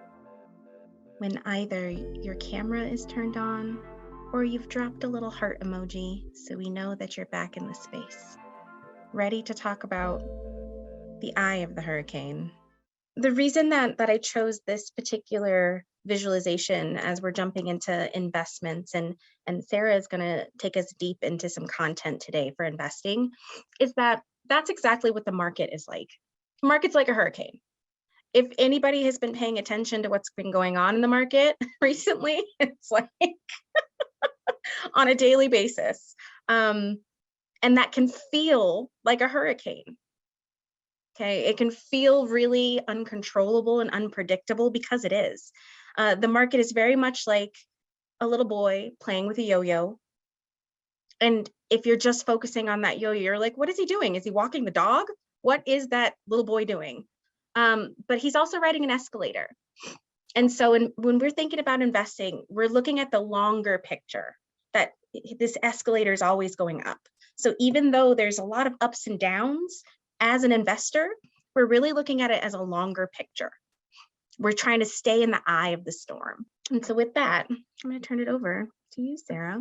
when either your camera is turned on or you've dropped a little heart emoji so we know that you're back in the space, ready to talk about the eye of the hurricane. The reason that I chose this particular visualization as we're jumping into investments, and Sarah is going to take us deep into some content today for investing, is that that's exactly what the market is like. The market's like a hurricane. If anybody has been paying attention to what's been going on in the market recently, it's like on a daily basis. And that can feel like a hurricane. Okay, it can feel really uncontrollable and unpredictable because it is. The market is very much like a little boy playing with a yo-yo. And if you're just focusing on that yo-yo, you're like, what is he doing? Is he walking the dog? What is that little boy doing? But he's also riding an escalator. And so when we're thinking about investing, we're looking at the longer picture, that this escalator is always going up. So even though there's a lot of ups and downs, as an investor, we're really looking at it as a longer picture. We're trying to stay in the eye of the storm. And so with that, I'm going to turn it over to you, Sarah.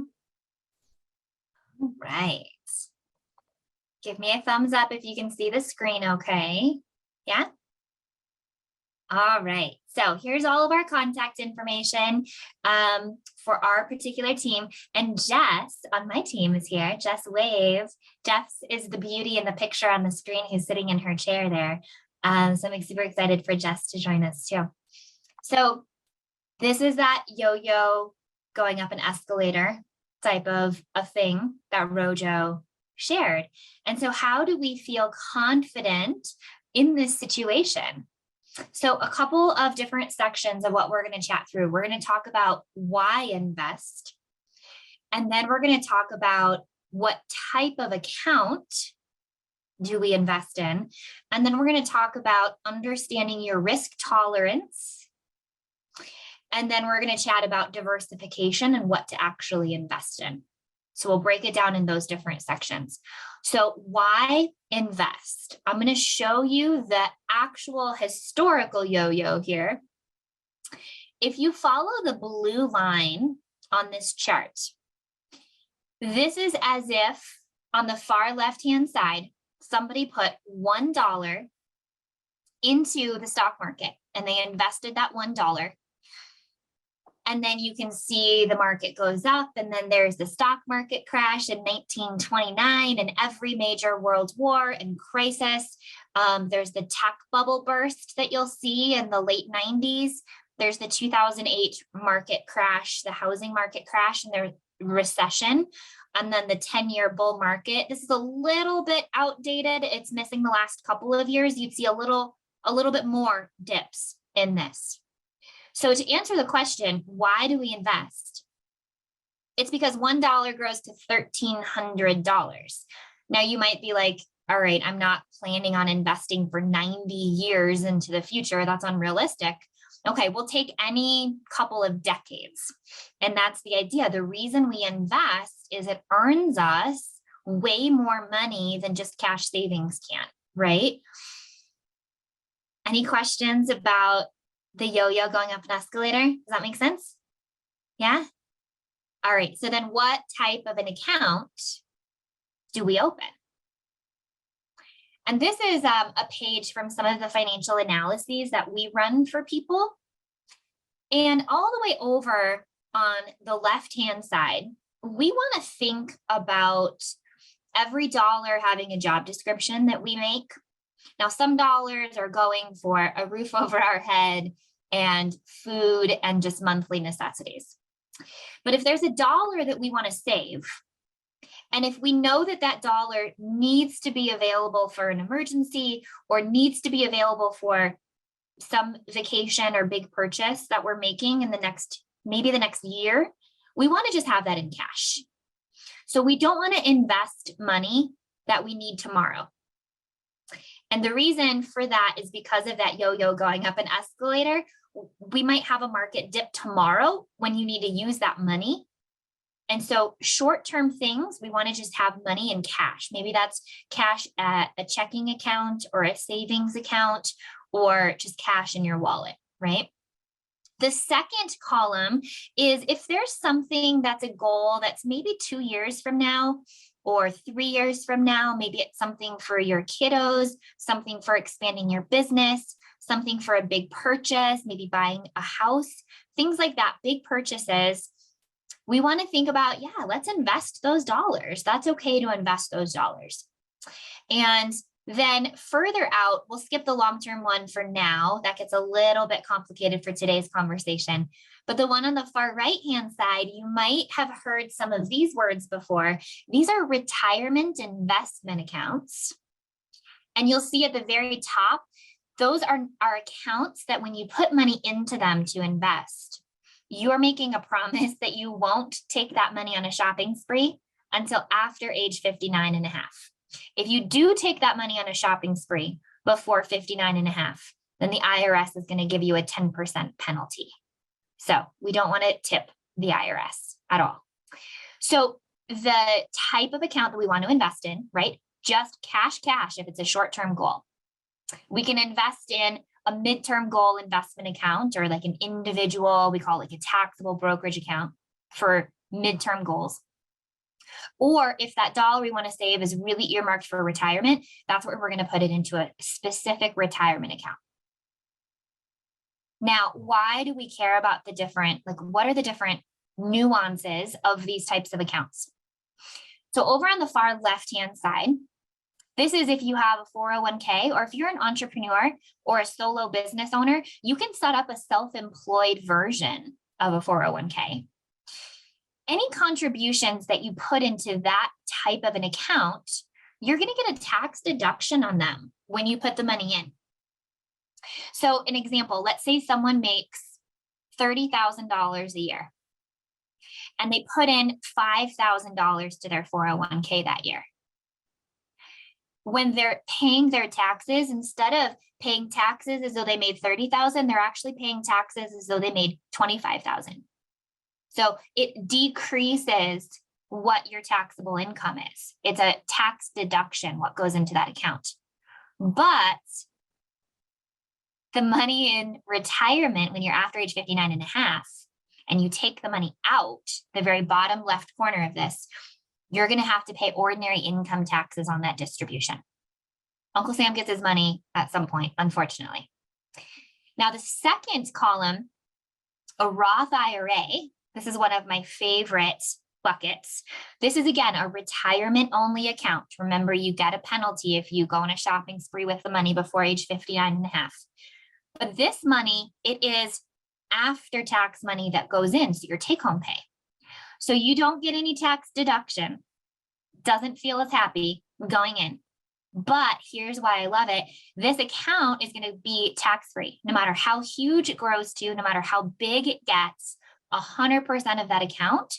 All right. Give me a thumbs up if you can see the screen okay. Yeah? All right. So here's all of our contact information for our particular team. And Jess on my team is here. Jess wave. Jess is the beauty in the picture on the screen who's sitting in her chair there. So I'm super excited for Jess to join us too. So this is that yo-yo going up an escalator type of a thing that Rojo shared. And so how do we feel confident in this situation? So a couple of different sections of what we're going to chat through. We're going to talk about why invest. And then we're going to talk about what type of account do we invest in. And then we're going to talk about understanding your risk tolerance. And then we're going to chat about diversification and what to actually invest in. So we'll break it down in those different sections. So why invest? I'm going to show you the actual historical yo-yo here. If you follow the blue line on this chart, this is as if on the far left-hand side, somebody put $1 into the stock market and they invested that $1. And then you can see the market goes up, and then there's the stock market crash in 1929 and every major world war and crisis. There's the tech bubble burst that you'll see in the late 90s. There's the 2008 market crash, the housing market crash, and the recession. And then the 10-year bull market. This is a little bit outdated. It's missing the last couple of years. You'd see a little bit more dips in this. So to answer the question, why do we invest? It's because $1 grows to $1,300. Now you might be like, all right, I'm not planning on investing for 90 years into the future. That's unrealistic. Okay, we'll take any couple of decades. And that's the idea. The reason we invest is it earns us way more money than just cash savings can, right? Any questions about the yo-yo going up an escalator? Does that make sense? Yeah? All right, so then what type of an account do we open? And this is a page from some of the financial analyses that we run for people. And all the way over on the left-hand side, we want to think about every dollar having a job description that we make. Now, some dollars are going for a roof over our head and food and just monthly necessities. But if there's a dollar that we want to save, and if we know that that dollar needs to be available for an emergency or needs to be available for some vacation or big purchase that we're making in maybe the next year, we want to just have that in cash. So we don't want to invest money that we need tomorrow. And the reason for that is because of that yo-yo going up an escalator. We might have a market dip tomorrow when you need to use that money. And so short-term things, we want to just have money in cash. Maybe that's cash at a checking account or a savings account, or just cash in your wallet, right? The second column is if there's something that's a goal that's maybe 2 years from now or 3 years from now, maybe it's something for your kiddos, something for expanding your business, something for a big purchase, maybe buying a house, things like that, big purchases. We want to think about, yeah, let's invest those dollars. That's okay to invest those dollars. And then further out, we'll skip the long-term one for now. That gets a little bit complicated for today's conversation. But the one on the far right-hand side, you might have heard some of these words before. These are retirement investment accounts. And you'll see at the very top, those are accounts that when you put money into them to invest, you're making a promise that you won't take that money on a shopping spree until after age 59 and a half. If you do take that money on a shopping spree before 59 and a half, then the IRS is going to give you a 10% penalty. So we don't want to tip the IRS at all. So the type of account that we want to invest in, right? Just cash if it's a short-term goal. We can invest in a midterm goal investment account, or like an individual, we call it like a taxable brokerage account for midterm goals. Or if that dollar we want to save is really earmarked for retirement, that's where we're going to put it into a specific retirement account. Now, why do we care about the different, like what are the different nuances of these types of accounts? So over on the far left-hand side, this is if you have a 401k, or if you're an entrepreneur or a solo business owner, you can set up a self-employed version of a 401k. Any contributions that you put into that type of an account, you're going to get a tax deduction on them when you put the money in. So an example, let's say someone makes $30,000 a year and they put in $5,000 to their 401k that year. When they're paying their taxes, instead of paying taxes as though they made $30,000, they're actually paying taxes as though they made $25,000. So it decreases what your taxable income is. It's a tax deduction, what goes into that account. But the money in retirement, when you're after age 59 and a half, and you take the money out, the very bottom left corner of this, you're going to have to pay ordinary income taxes on that distribution. Uncle Sam gets his money at some point, unfortunately. Now, the second column, a Roth IRA, this is one of my favorite buckets. This is, again, a retirement-only account. Remember, you get a penalty if you go on a shopping spree with the money before age 59 and a half. But this money, it is after-tax money that goes in, so your take-home pay. So you don't get any tax deduction. Doesn't feel as happy going in. But here's why I love it. This account is going to be tax-free. No matter how huge it grows to, no matter how big it gets, 100% of that account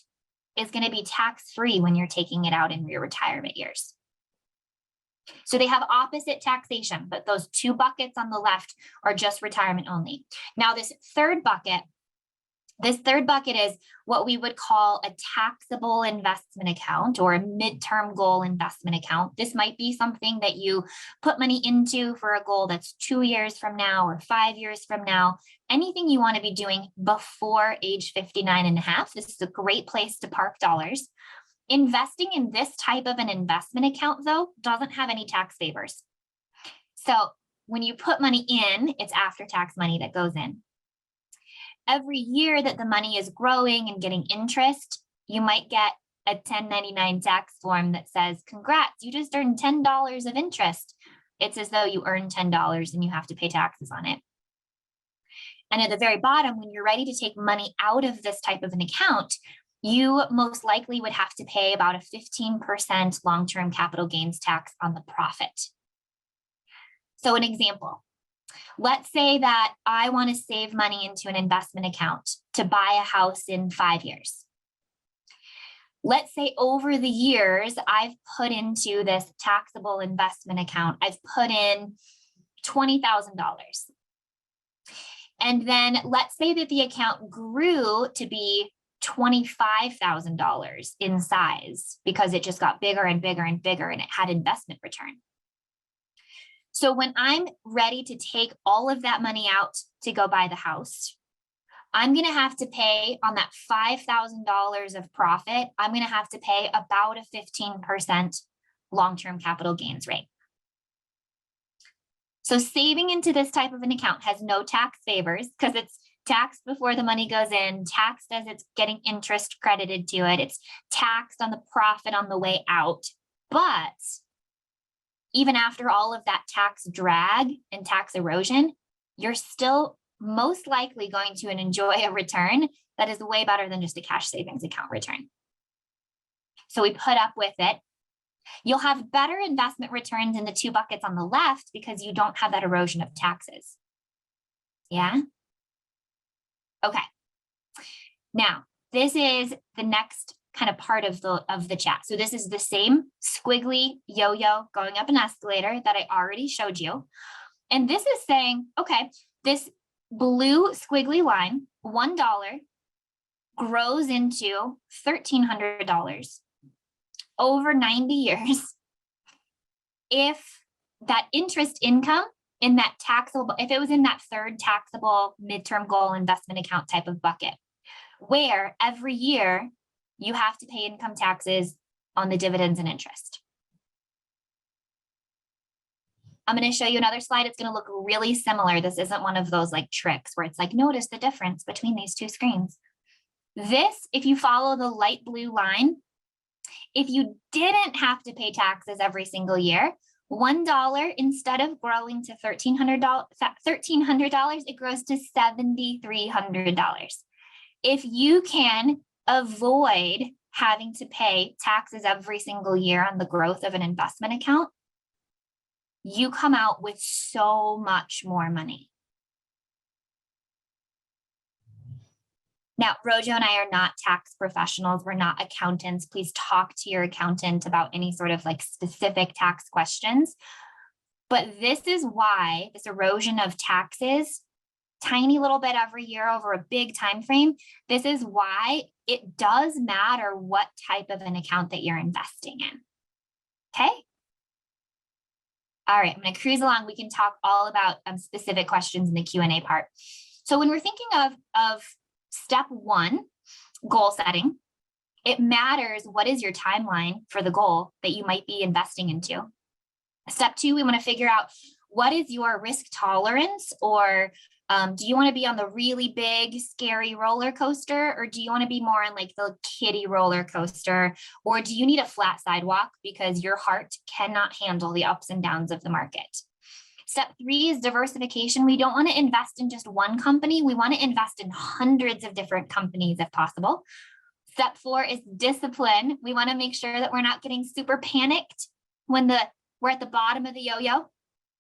is going to be tax-free when you're taking it out in your retirement years. So they have opposite taxation, but those two buckets on the left are just retirement only. Now, this third bucket is what we would call a taxable investment account, or a midterm goal investment account. This might be something that you put money into for a goal that's 2 years from now or 5 years from now. Anything you want to be doing before age 59 and a half. This is a great place to park dollars. Investing in this type of an investment account, though, doesn't have any tax favors. So when you put money in, it's after-tax money that goes in. Every year that the money is growing and getting interest, you might get a 1099 tax form that says, congrats, you just earned $10 of interest. It's as though you earned $10 and you have to pay taxes on it. And at the very bottom, when you're ready to take money out of this type of an account, you most likely would have to pay about a 15% long-term capital gains tax on the profit. So an example, let's say that I want to save money into an investment account to buy a house in 5 years. Let's say over the years, I've put into this taxable investment account, I've put in $20,000. And then let's say that the account grew to be $25,000 in size because it just got bigger and bigger and bigger and it had investment return. So when I'm ready to take all of that money out to go buy the house, I'm going to have to pay on that $5,000 of profit. I'm going to have to pay about a 15% long-term capital gains rate. So saving into this type of an account has no tax favors because it's taxed before the money goes in, taxed as it's getting interest credited to it. It's taxed on the profit on the way out. But even after all of that tax drag and tax erosion, you're still most likely going to enjoy a return that is way better than just a cash savings account return. So we put up with it. You'll have better investment returns in the two buckets on the left because you don't have that erosion of taxes. Yeah? Okay. Now, this is the next kind of part of the chat. So this is the same squiggly yo-yo going up an escalator that I already showed you. And this is saying, okay, this blue squiggly line, $1 grows into $1,300 over 90 years. If that interest income in that taxable, if it was in that third taxable midterm goal investment account type of bucket, where every year you have to pay income taxes on the dividends and interest. I'm going to show you another slide. It's going to look really similar. This isn't one of those like tricks where it's like, notice the difference between these two screens. This, if you follow the light blue line, if you didn't have to pay taxes every single year, $1 instead of growing to $1,300, it grows to $7,300. If you can avoid having to pay taxes every single year on the growth of an investment account, you come out with so much more money. Now, Rojo and I are not tax professionals. We're not accountants. Please talk to your accountant about any sort of like specific tax questions. But this is why this erosion of taxes, tiny little bit every year over a big time frame, this is why it does matter what type of an account that you're investing in. Okay? All right, I'm going to cruise along. We can talk all about specific questions in the Q&A part. So when we're thinking of step one, goal setting, it matters what is your timeline for the goal that you might be investing into. Step two, we want to figure out what is your risk tolerance, or do you want to be on the really big, scary roller coaster, or do you want to be more on like the kiddie roller coaster, or do you need a flat sidewalk because your heart cannot handle the ups and downs of the market? Step three is diversification. We don't want to invest in just one company. We want to invest in hundreds of different companies if possible. Step four is discipline. We want to make sure that we're not getting super panicked when we're at the bottom of the yo-yo,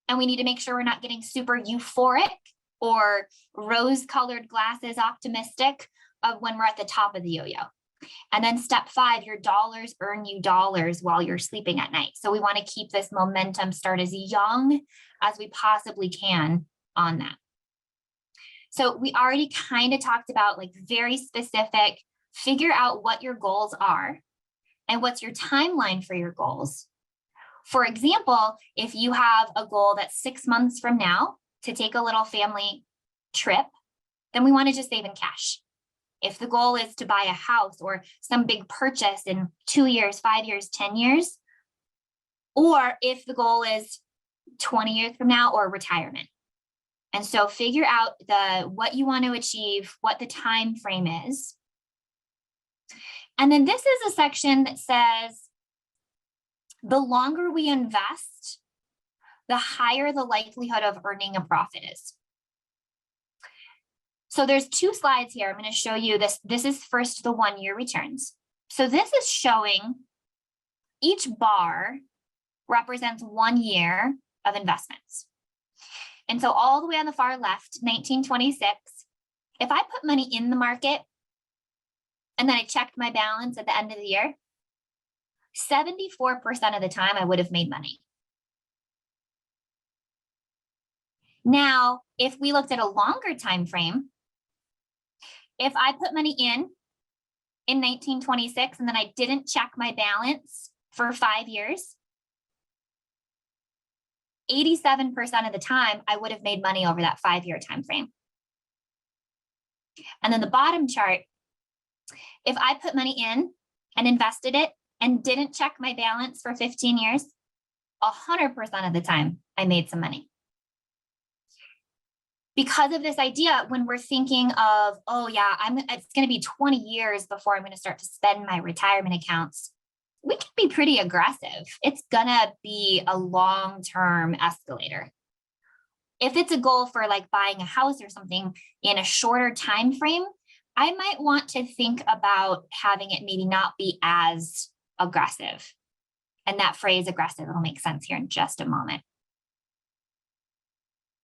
and we need to make sure we're not getting super euphoric or rose-colored glasses optimistic of when we're at the top of the yo-yo. And then step five, your dollars earn you dollars while you're sleeping at night. So we want to keep this momentum start as young as we possibly can on that. So we already kind of talked about like very specific, figure out what your goals are and what's your timeline for your goals. For example, if you have a goal that's 6 months from now to take a little family trip, then we want to just save in cash. If the goal is to buy a house or some big purchase in 2 years, 5 years, 10 years, or if the goal is 20 years from now or retirement. And so figure out what you want to achieve, what the time frame is. And then this is a section that says, the longer we invest, the higher the likelihood of earning a profit is. So there's two slides here. I'm going to show you this. This is first the 1 year returns. So this is showing each bar represents 1 year of investments. And so all the way on the far left, 1926, if I put money in the market and then I checked my balance at the end of the year, 74% of the time I would have made money. Now, if we looked at a longer time frame, if I put money in 1926 and then I didn't check my balance for 5 years, 87% of the time I would have made money over that 5-year time frame. And then the bottom chart, if I put money in and invested it and didn't check my balance for 15 years, 100% of the time I made some money. Because of this idea, when we're thinking of, oh yeah, it's going to be 20 years before I'm going to start to spend my retirement accounts, we can be pretty aggressive. It's going to be a long-term escalator. If it's a goal for like buying a house or something in a shorter time frame, I might want to think about having it maybe not be as aggressive. And that phrase aggressive will make sense here in just a moment.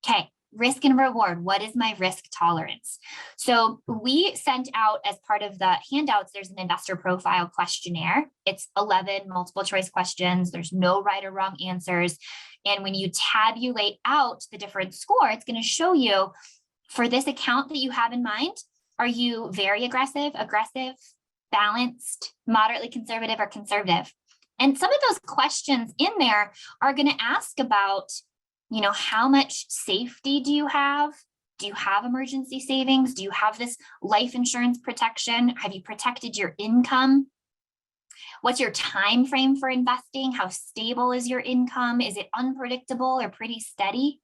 Okay, risk and reward. What is my risk tolerance? So we sent out, as part of the handouts, there's an investor profile questionnaire. It's 11 multiple choice questions. There's no right or wrong answers. And when you tabulate out the different score, it's going to show you, for this account that you have in mind, are you very aggressive, balanced, moderately conservative, or conservative? And some of those questions in there are going to ask about, you know, how much safety do you have? Do you have emergency savings? Do you have this life insurance protection? Have you protected your income? What's your time frame for investing? How stable is your income? Is it unpredictable or pretty steady?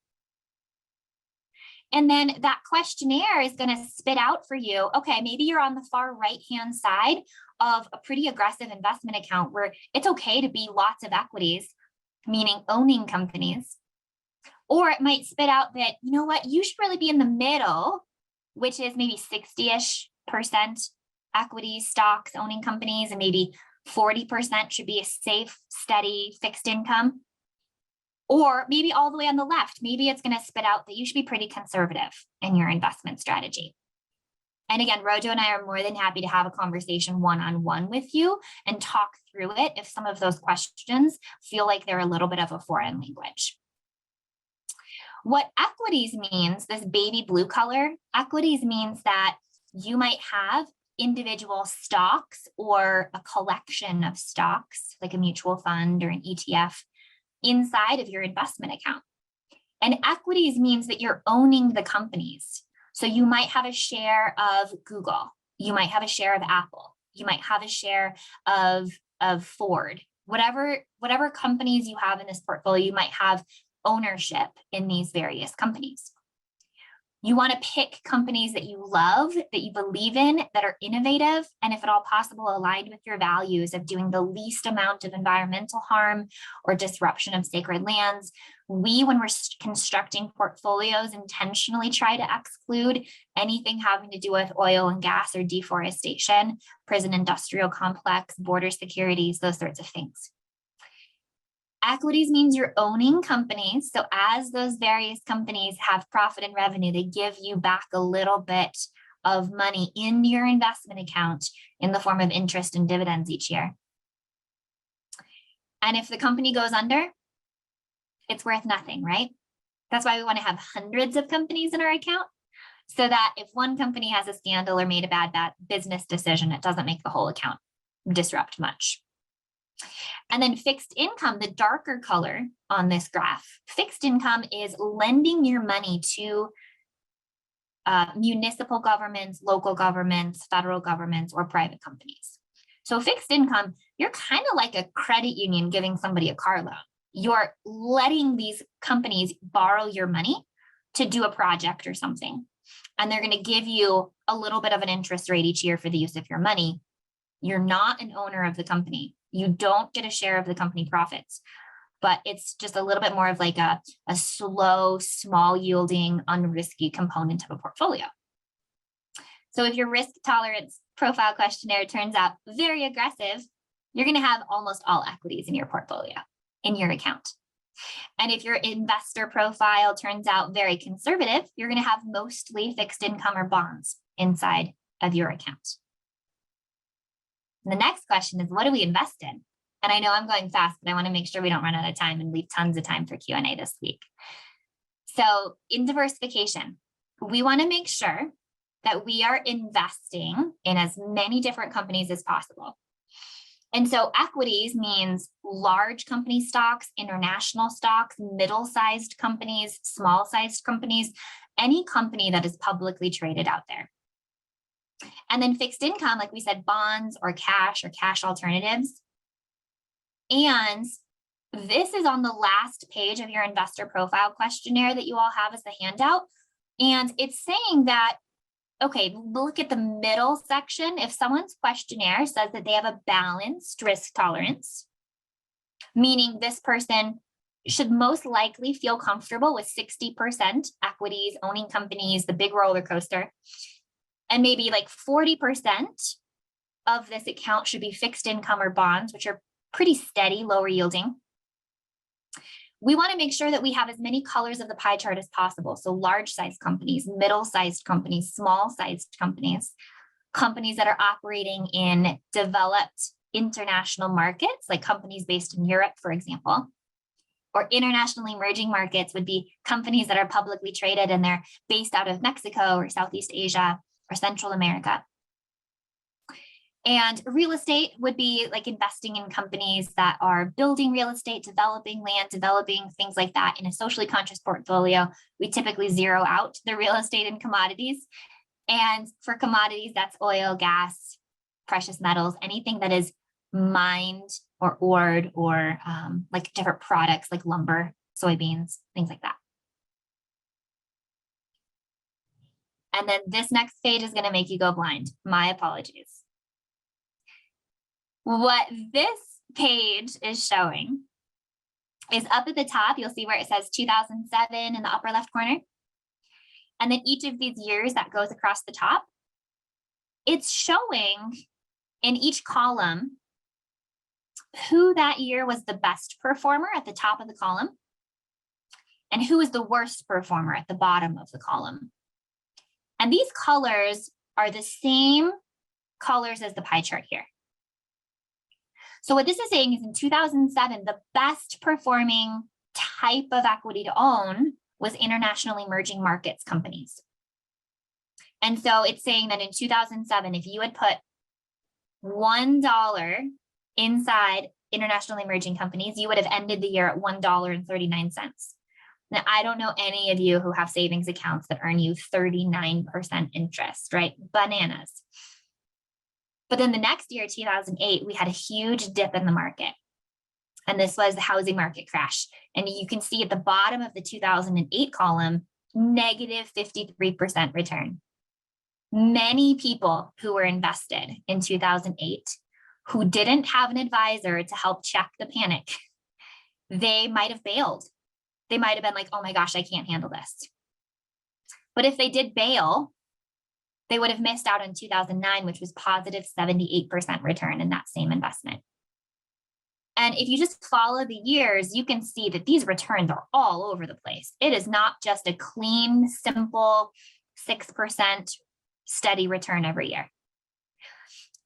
And then that questionnaire is going to spit out for you, okay, maybe you're on the far right-hand side of a pretty aggressive investment account where it's okay to be lots of equities, meaning owning companies. Or it might spit out that, you know what, you should really be in the middle, which is maybe 60-ish% equities, stocks, owning companies, and maybe 40% should be a safe, steady, fixed income. Or maybe all the way on the left, maybe it's going to spit out that you should be pretty conservative in your investment strategy. And again, Rojo and I are more than happy to have a conversation one-on-one with you and talk through it if some of those questions feel like they're a little bit of a foreign language. What equities means, this baby blue color, equities means that you might have individual stocks or a collection of stocks, like a mutual fund or an ETF, inside of your investment account. And equities means that you're owning the companies. So you might have a share of Google, you might have a share of Apple, you might have a share of Ford, whatever companies you have in this portfolio, you might have ownership in these various companies. You want to pick companies that you love, that you believe in, that are innovative, and if at all possible, aligned with your values of doing the least amount of environmental harm or disruption of sacred lands. We, when we're constructing portfolios, intentionally try to exclude anything having to do with oil and gas or deforestation, prison industrial complex, border securities, those sorts of things. Equities means you're owning companies. So as those various companies have profit and revenue, they give you back a little bit of money in your investment account in the form of interest and dividends each year. And if the company goes under, it's worth nothing, right? That's why we want to have hundreds of companies in our account, so that if one company has a scandal or made a bad business decision, it doesn't make the whole account disrupt much. And then fixed income, the darker color on this graph, fixed income is lending your money to municipal governments, local governments, federal governments, or private companies. So fixed income, you're kind of like a credit union giving somebody a car loan. You're letting these companies borrow your money to do a project or something. And they're going to give you a little bit of an interest rate each year for the use of your money. You're not an owner of the company. You don't get a share of the company profits, but it's just a little bit more of like a slow, small yielding, unrisky component of a portfolio. So if your risk tolerance profile questionnaire turns out very aggressive, you're going to have almost all equities in your portfolio, in your account. And if your investor profile turns out very conservative, you're going to have mostly fixed income or bonds inside of your account. The next question is, what do we invest in? And I know I'm going fast, but I want to make sure we don't run out of time and leave tons of time for Q&A this week. So in diversification, we want to make sure that we are investing in as many different companies as possible. And so equities means large company stocks, international stocks, middle-sized companies, small-sized companies, any company that is publicly traded out there. And then fixed income, like we said, bonds or cash alternatives. And this is on the last page of your investor profile questionnaire that you all have as a handout. And it's saying that, okay, look at the middle section. If someone's questionnaire says that they have a balanced risk tolerance, meaning this person should most likely feel comfortable with 60% equities, owning companies, the big roller coaster, and maybe like 40% of this account should be fixed income or bonds, which are pretty steady, lower yielding. We want to make sure that we have as many colors of the pie chart as possible. So large-sized companies, middle-sized companies, small-sized companies, companies that are operating in developed international markets, like companies based in Europe, for example, or internationally emerging markets would be companies that are publicly traded and they're based out of Mexico or Southeast Asia or Central America. And real estate would be like investing in companies that are building real estate, developing land, developing things like that in a socially conscious portfolio. We typically zero out the real estate and commodities. And for commodities, that's oil, gas, precious metals, anything that is mined or ored or like different products like lumber, soybeans, things like that. And then this next page is going to make you go blind. My apologies. What this page is showing is up at the top, you'll see where it says 2007 in the upper left corner. And then each of these years that goes across the top, it's showing in each column who that year was the best performer at the top of the column and who is the worst performer at the bottom of the column. And these colors are the same colors as the pie chart here. So what this is saying is in 2007, the best performing type of equity to own was international emerging markets companies. And so it's saying that in 2007, if you had put $1 inside international emerging companies, you would have ended the year at $1.39. Now, I don't know any of you who have savings accounts that earn you 39% interest, right? Bananas. But then the next year, 2008, we had a huge dip in the market. And this was the housing market crash. And you can see at the bottom of the 2008 column, negative 53% return. Many people who were invested in 2008 who didn't have an advisor to help check the panic, they might have bailed. They might have been like, oh my gosh, I can't handle this. But if they did bail, they would have missed out on 2009, which was positive 78% return in that same investment. And if you just follow the years, you can see that these returns are all over the place. It is not just a clean, simple 6% steady return every year.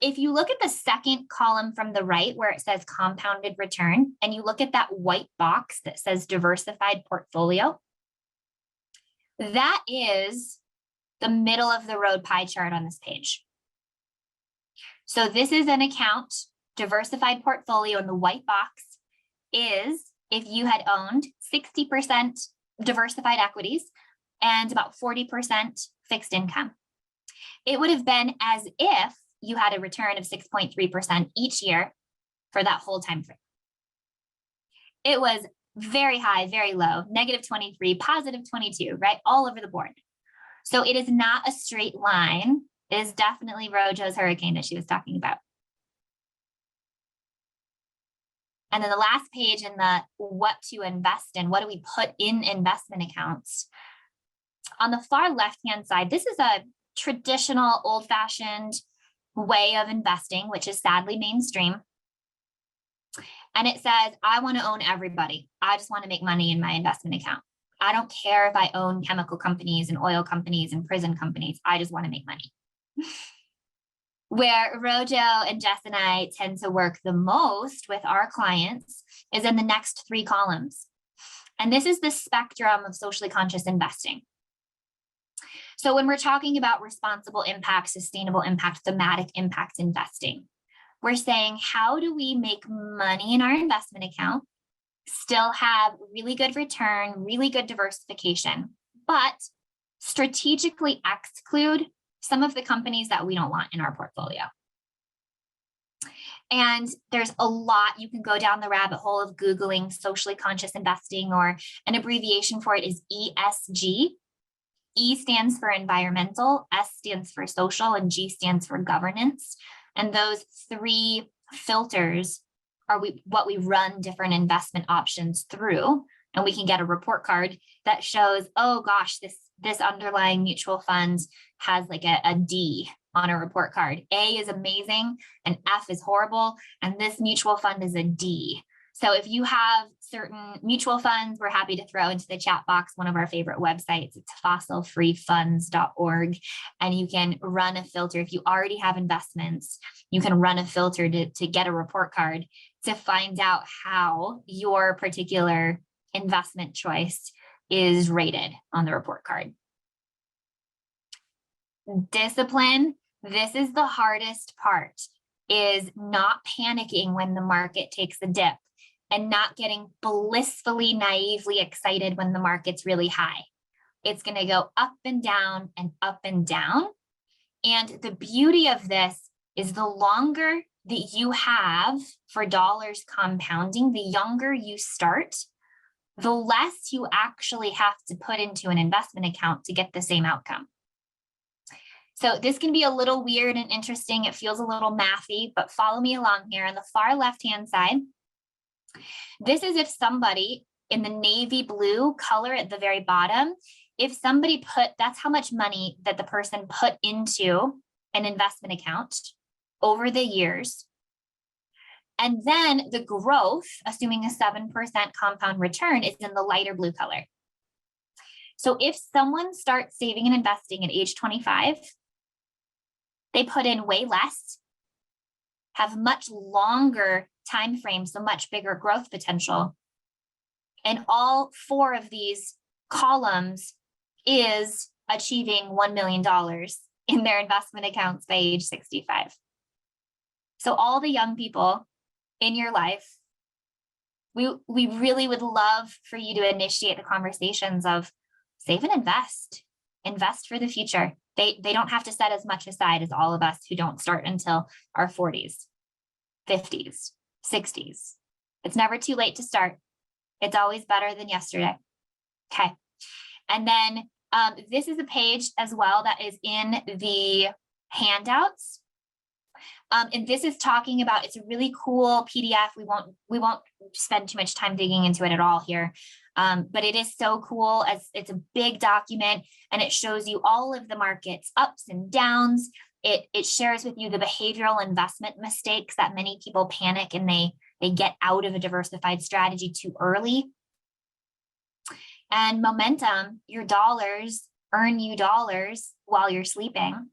If you look at the second column from the right where it says compounded return, and you look at that white box that says diversified portfolio, that is the middle of the road pie chart on this page. So this is an account, diversified portfolio in the white box is if you had owned 60% diversified equities and about 40% fixed income. It would have been as if you had a return of 6.3% each year for that whole time frame. It was very high, very low, negative 23, positive 22, right? All over the board. So it is not a straight line. It is definitely Rojo's hurricane that she was talking about. And then the last page in the what to invest in, what do we put in investment accounts? On the far left-hand side, this is a traditional old-fashioned way of investing, which is sadly mainstream. And it says, I want to own everybody. I just want to make money in my investment account. I don't care if I own chemical companies and oil companies and prison companies. I just want to make money. Where Rojo and Jess and I tend to work the most with our clients is in the next three columns. And this is the spectrum of socially conscious investing. So when we're talking about responsible impact, sustainable impact, thematic impact investing, we're saying, how do we make money in our investment account, still have really good return, really good diversification, but strategically exclude some of the companies that we don't want in our portfolio? And there's a lot, you can go down the rabbit hole of Googling socially conscious investing, or an abbreviation for it is ESG. E stands for environmental, S stands for social, and G stands for governance. And those three filters are what we run different investment options through. And we can get a report card that shows, oh gosh, this underlying mutual fund has like a D on a report card. A is amazing and F is horrible, and this mutual fund is a D. So if you have certain mutual funds, we're happy to throw into the chat box one of our favorite websites. It's fossilfreefunds.org. And you can run a filter. If you already have investments, you can run a filter to get a report card to find out how your particular investment choice is rated on the report card. Discipline. This is the hardest part, is not panicking when the market takes a dip and not getting blissfully, naively excited when the market's really high. It's going to go up and down and up and down. And the beauty of this is the longer that you have for dollars compounding, the younger you start, the less you actually have to put into an investment account to get the same outcome. So this can be a little weird and interesting. It feels a little mathy, but follow me along here. On the far left-hand side, this is if somebody in the navy blue color at the very bottom, if somebody put, that's how much money that the person put into an investment account over the years. And then the growth, assuming a 7% compound return, is in the lighter blue color. So if someone starts saving and investing at age 25, they put in way less, have much longer time frames, so much bigger growth potential. And all four of these columns is achieving $1 million in their investment accounts by age 65. So all the young people in your life, we really would love for you to initiate the conversations of save and invest for the future. They don't have to set as much aside as all of us who don't start until our 40s, 50s, 60s. It's never too late to start. It's always better than yesterday. Okay. And then this is a page as well that is in the handouts. And this is talking about, it's a really cool PDF. We won't spend too much time digging into it at all here. But it is so cool, as it's a big document, and it shows you all of the market's ups and downs. It shares with you the behavioral investment mistakes that many people panic and they get out of a diversified strategy too early. And momentum, your dollars earn you dollars while you're sleeping.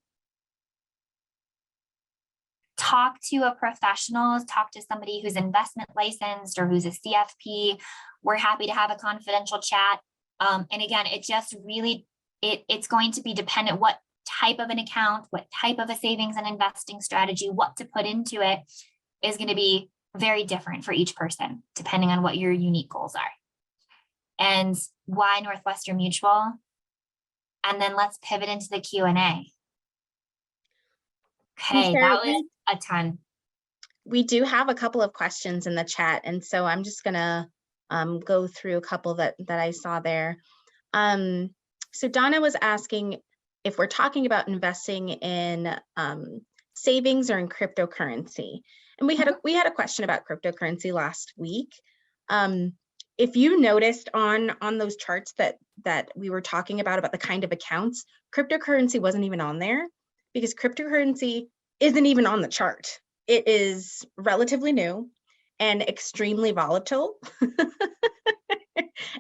Talk to a professional, talk to somebody who's investment licensed or who's a CFP. We're happy to have a confidential chat. And again, it just really, it's going to be dependent what type of an account, what type of a savings and investing strategy, what to put into it is going to be very different for each person, depending on what your unique goals are. And why Northwestern Mutual? And then let's pivot into the Q&A. Okay, that was a ton. We do have a couple of questions in the chat, and so I'm just gonna go through a couple that I saw there. So Donna was asking if we're talking about investing in savings or in cryptocurrency, and we had a question about cryptocurrency last week. If you noticed on those charts that we were talking about the kind of accounts, cryptocurrency wasn't even on there, because cryptocurrency isn't even on the chart. It is relatively new and extremely volatile.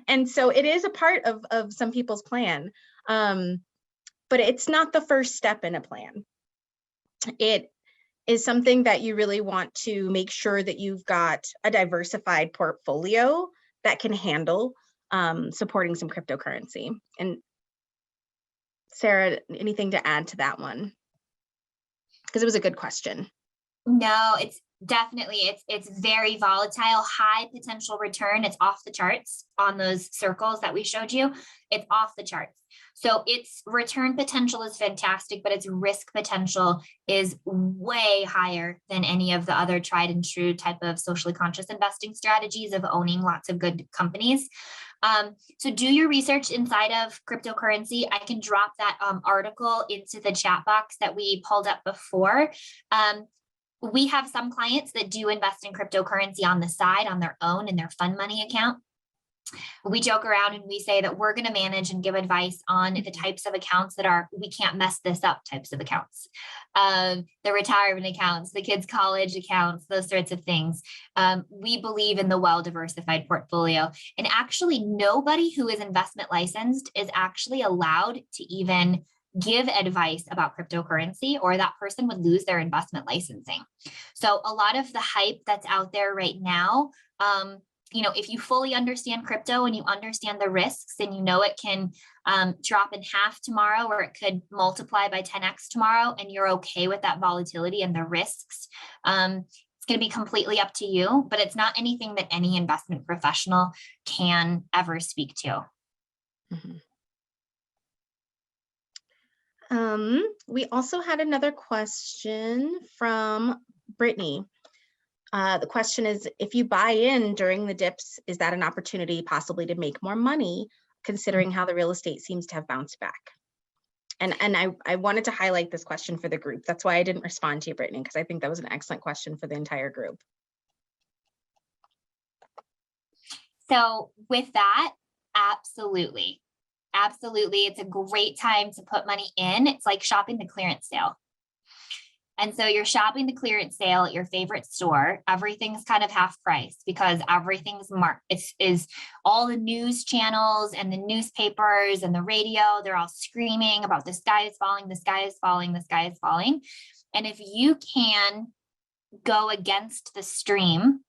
And so it is a part of some people's plan, but it's not the first step in a plan. It is something that you really want to make sure that you've got a diversified portfolio that can handle supporting some cryptocurrency. And Sarah, anything to add to that one? Because it was a good question. No, it's definitely, it's very volatile, high potential return. It's off the charts on those circles that we showed you. It's off the charts. So its return potential is fantastic, but its risk potential is way higher than any of the other tried and true type of socially conscious investing strategies of owning lots of good companies. So do your research inside of cryptocurrency. I can drop that article into the chat box that we pulled up before. We have some clients that do invest in cryptocurrency on the side, on their own, in their fund money account. We joke around and we say that we're going to manage and give advice on the types of accounts that are, we can't mess this up types of accounts, the retirement accounts, the kids' college accounts, those sorts of things. We believe in the well-diversified portfolio, and actually nobody who is investment licensed is actually allowed to even give advice about cryptocurrency, or that person would lose their investment licensing. So a lot of the hype that's out there right now, if you fully understand crypto and you understand the risks, and it can drop in half tomorrow, or it could multiply by 10x tomorrow, and you're okay with that volatility and the risks, it's going to be completely up to you, but it's not anything that any investment professional can ever speak to. Mm-hmm. We also had another question from Brittany. The question is, if you buy in during the dips, is that an opportunity possibly to make more money, considering how the real estate seems to have bounced back? And I wanted to highlight this question for the group. That's why I didn't respond to you, Brittany, because I think that was an excellent question for the entire group. So with that, absolutely. Absolutely. It's a great time to put money in. It's like shopping the clearance sale. And so you're shopping the clearance sale at your favorite store. Everything's kind of half price because everything's marked. It's all the news channels and the newspapers and the radio. They're all screaming about the sky is falling, the sky is falling, the sky is falling. And if you can go against the stream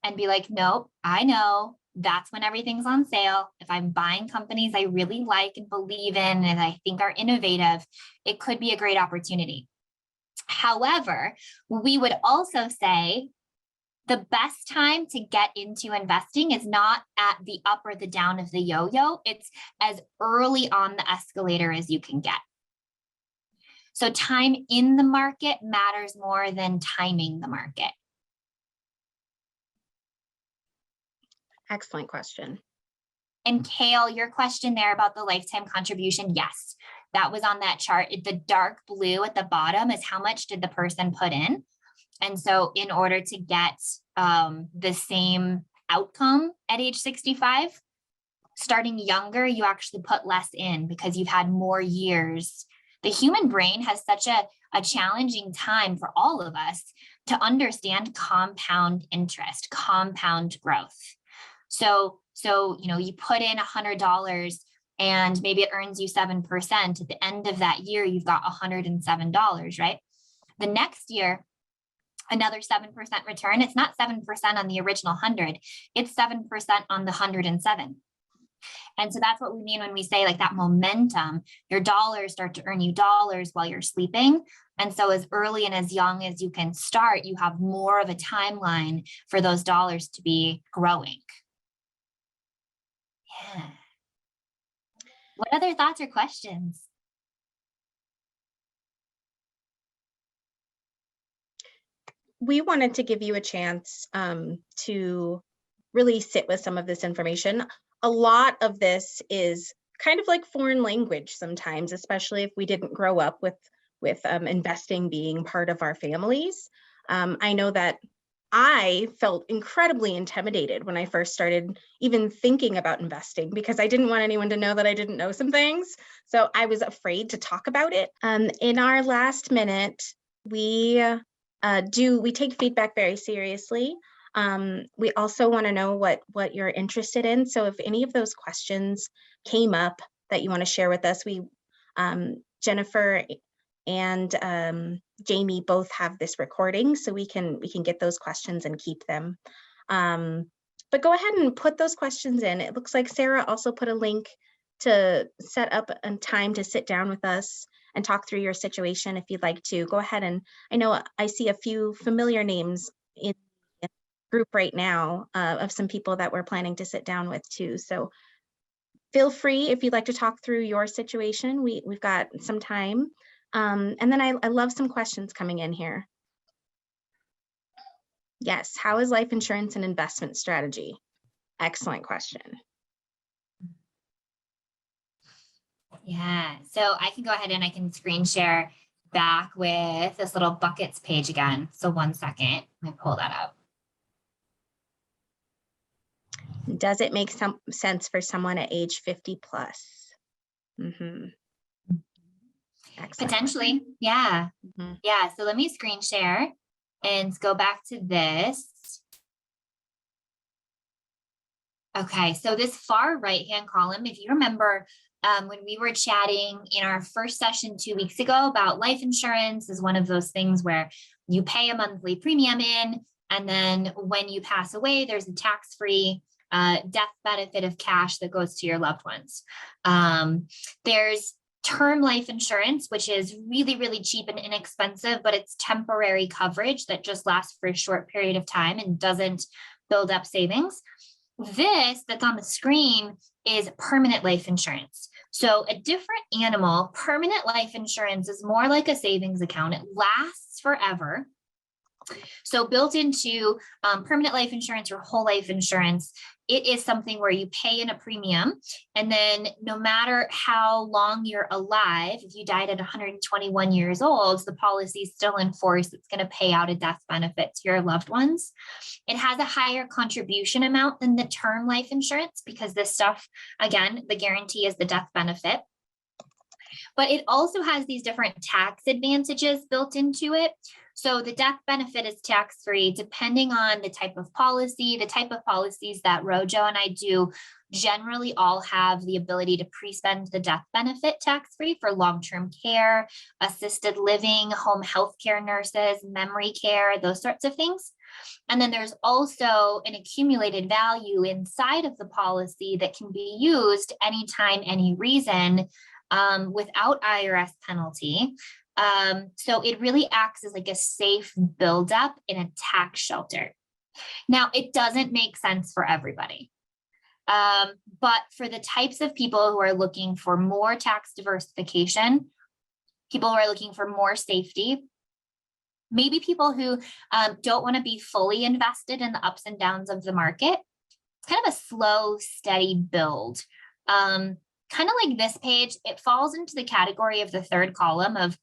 and be like, nope, I know that's when everything's on sale. If I'm buying companies I really like and believe in and I think are innovative, it could be a great opportunity. However, we would also say the best time to get into investing is not at the up or the down of the yo-yo. It's as early on the escalator as you can get. So time in the market matters more than timing the market. Excellent question. And Kale, your question there about the lifetime contribution, yes, that was on that chart. The dark blue at the bottom is how much did the person put in. And so in order to get the same outcome at age 65, starting younger, you actually put less in because you've had more years. The human brain has such a challenging time for all of us to understand compound interest, compound growth. So you put in $100 and maybe it earns you 7%. At the end of that year, you've got $107, right? The next year, another 7% return. It's not 7% on the original 100. It's 7% on the 107. And so that's what we mean when we say like that momentum, your dollars start to earn you dollars while you're sleeping. And so as early and as young as you can start, you have more of a timeline for those dollars to be growing. Yeah. What other thoughts or questions? We wanted to give you a chance to really sit with some of this information. A lot of this is kind of like foreign language sometimes, especially if we didn't grow up with investing being part of our families. I know that I felt incredibly intimidated when I first started even thinking about investing because I didn't want anyone to know that I didn't know some things. So I was afraid to talk about it. In our last minute, we take feedback very seriously. We also want to know what you're interested in. So if any of those questions came up that you want to share with us, Jennifer and Jamie both have this recording, so we can get those questions and keep them. But go ahead and put those questions in. It looks like Sarah also put a link to set up a time to sit down with us and talk through your situation. If you'd like to go ahead, and I know I see a few familiar names in the group right now of some people that we're planning to sit down with too. So feel free if you'd like to talk through your situation. We've got some time. And then I love some questions coming in here. Yes, how is life insurance an investment strategy? Excellent question. Yeah, so I can go ahead and I can screen share back with this little buckets page again. So 1 second, let me pull that up. Does it make some sense for someone at age 50 plus? Excellent. Potentially, yeah. Yeah, so let me screen share and go back to this. Okay, so this far right-hand column, if you remember, when we were chatting in our first session 2 weeks ago about life insurance is one of those things where you pay a monthly premium in, and then when you pass away, there's a tax-free death benefit of cash that goes to your loved ones. There's term life insurance, which is really, really cheap and inexpensive, but it's temporary coverage that just lasts for a short period of time and doesn't build up savings. This that's on the screen is permanent life insurance. So a different animal. Permanent life insurance is more like a savings account. It lasts forever. So built into permanent life insurance or whole life insurance, it is something where you pay in a premium, and then no matter how long you're alive, if you died at 121 years old, the policy is still in force. It's going to pay out a death benefit to your loved ones. It has a higher contribution amount than the term life insurance because this stuff, again, the guarantee is the death benefit. But it also has these different tax advantages built into it. So the death benefit is tax-free depending on the type of policy. The type of policies that Rojo and I do generally all have the ability to pre-spend the death benefit tax-free for long-term care, assisted living, home health care nurses, memory care, those sorts of things. And then there's also an accumulated value inside of the policy that can be used anytime, any reason, without IRS penalty. So it really acts as like a safe buildup in a tax shelter. Now, it doesn't make sense for everybody. But for the types of people who are looking for more tax diversification, people who are looking for more safety, maybe people who don't want to be fully invested in the ups and downs of the market, it's kind of a slow, steady build. Kind of like this page, it falls into the category of the third column of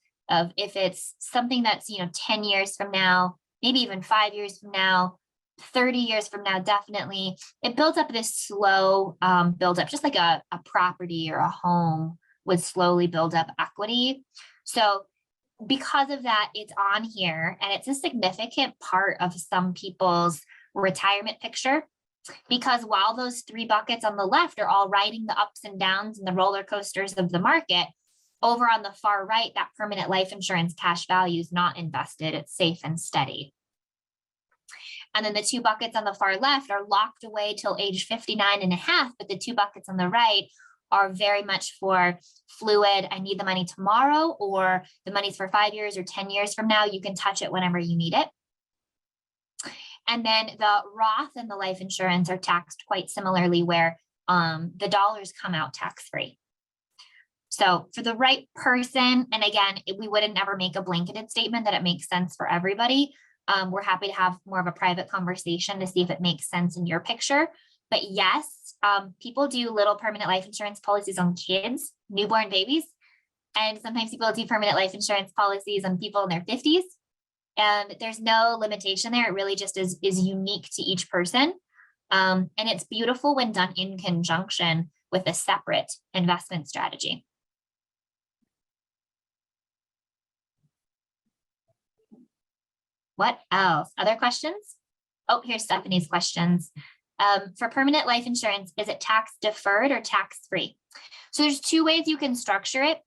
if it's something that's, 10 years from now, maybe even 5 years from now, 30 years from now, definitely, it builds up this slow buildup, just like a property or a home would slowly build up equity. So because of that, it's on here, and it's a significant part of some people's retirement picture. Because while those three buckets on the left are all riding the ups and downs and the roller coasters of the market, over on the far right, that permanent life insurance cash value is not invested. It's safe and steady. And then the two buckets on the far left are locked away till age 59 and a half, but the two buckets on the right are very much for fluid. I need the money tomorrow, or the money's for 5 years or 10 years from now. You can touch it whenever you need it. And then the Roth and the life insurance are taxed quite similarly, where the dollars come out tax-free. So for the right person, and again, we wouldn't ever make a blanketed statement that it makes sense for everybody. We're happy to have more of a private conversation to see if it makes sense in your picture. But yes, people do little permanent life insurance policies on kids, newborn babies, and sometimes people do permanent life insurance policies on people in their 50s. And there's no limitation there. It really just is unique to each person. And it's beautiful when done in conjunction with a separate investment strategy. What else? Other questions? Oh, here's Stephanie's questions. For permanent life insurance, is it tax deferred or tax free? So there's two ways you can structure it.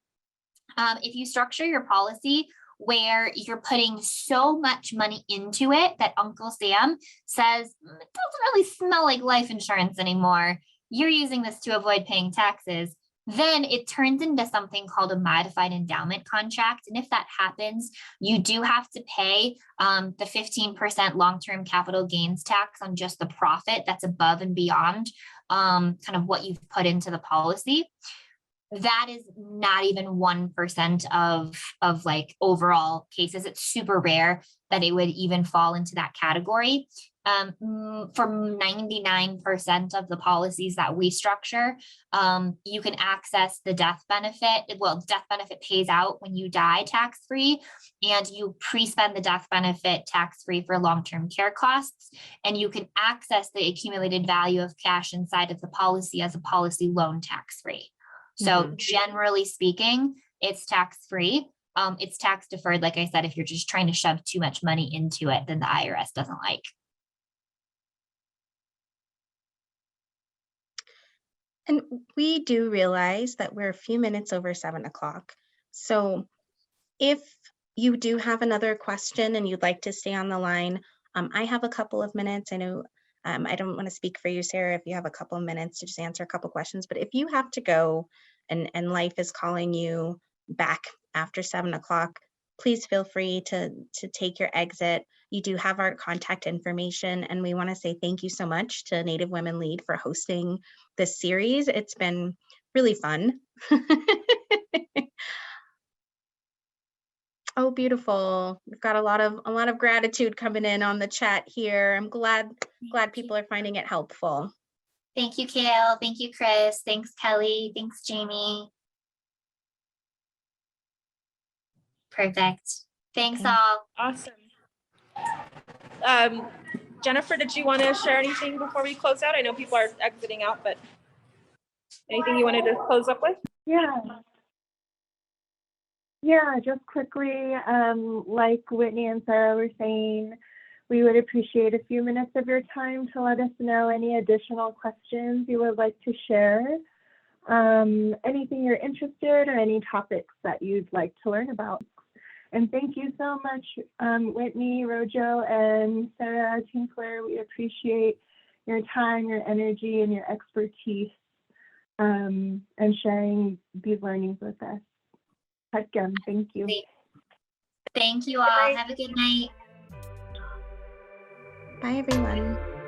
If you structure your policy where you're putting so much money into it that Uncle Sam says, it doesn't really smell like life insurance anymore, you're using this to avoid paying taxes, then it turns into something called a modified endowment contract. And if that happens, you do have to pay the 15% long-term capital gains tax on just the profit that's above and beyond kind of what you've put into the policy. that is not even 1% of like overall cases. It's super rare that it would even fall into that category. For 99% of the policies that we structure, you can access the death benefit. Well, death benefit pays out when you die tax-free, and you pre-spend the death benefit tax-free for long-term care costs. And you can access the accumulated value of cash inside of the policy as a policy loan tax-free. So generally speaking, it's tax-free. It's tax deferred. Like I said, if you're just trying to shove too much money into it, then the IRS doesn't like. And we do realize that we're a few minutes over 7 o'clock. So if you do have another question and you'd like to stay on the line, I have a couple of minutes. I know I don't want to speak for you, Sarah, if you have a couple of minutes to just answer a couple of questions, but if you have to go and life is calling you back after 7 o'clock, please feel free to take your exit. You do have our contact information, and we want to say thank you so much to Native Women Lead for hosting this series. It's been really fun. Oh, beautiful. We've got a lot of gratitude coming in on the chat here. I'm glad people are finding it helpful. Thank you, Kale. Thank you, Chris. Thanks, Kelly. Thanks, Jamie. Perfect. Thanks all. Awesome. Jennifer, did you want to share anything before we close out? I know people are exiting out, but anything you wanted to close up with? Yeah, just quickly, like Whitney and Sarah were saying, we would appreciate a few minutes of your time to let us know any additional questions you would like to share, anything you're interested or any topics that you'd like to learn about. And thank you so much, Whitney, Rojo, and Sarah, Tinkler. We appreciate your time, your energy, and your expertise, and sharing these learnings with us. Again, thank you. Thank you all. Have a good night. Bye, everyone.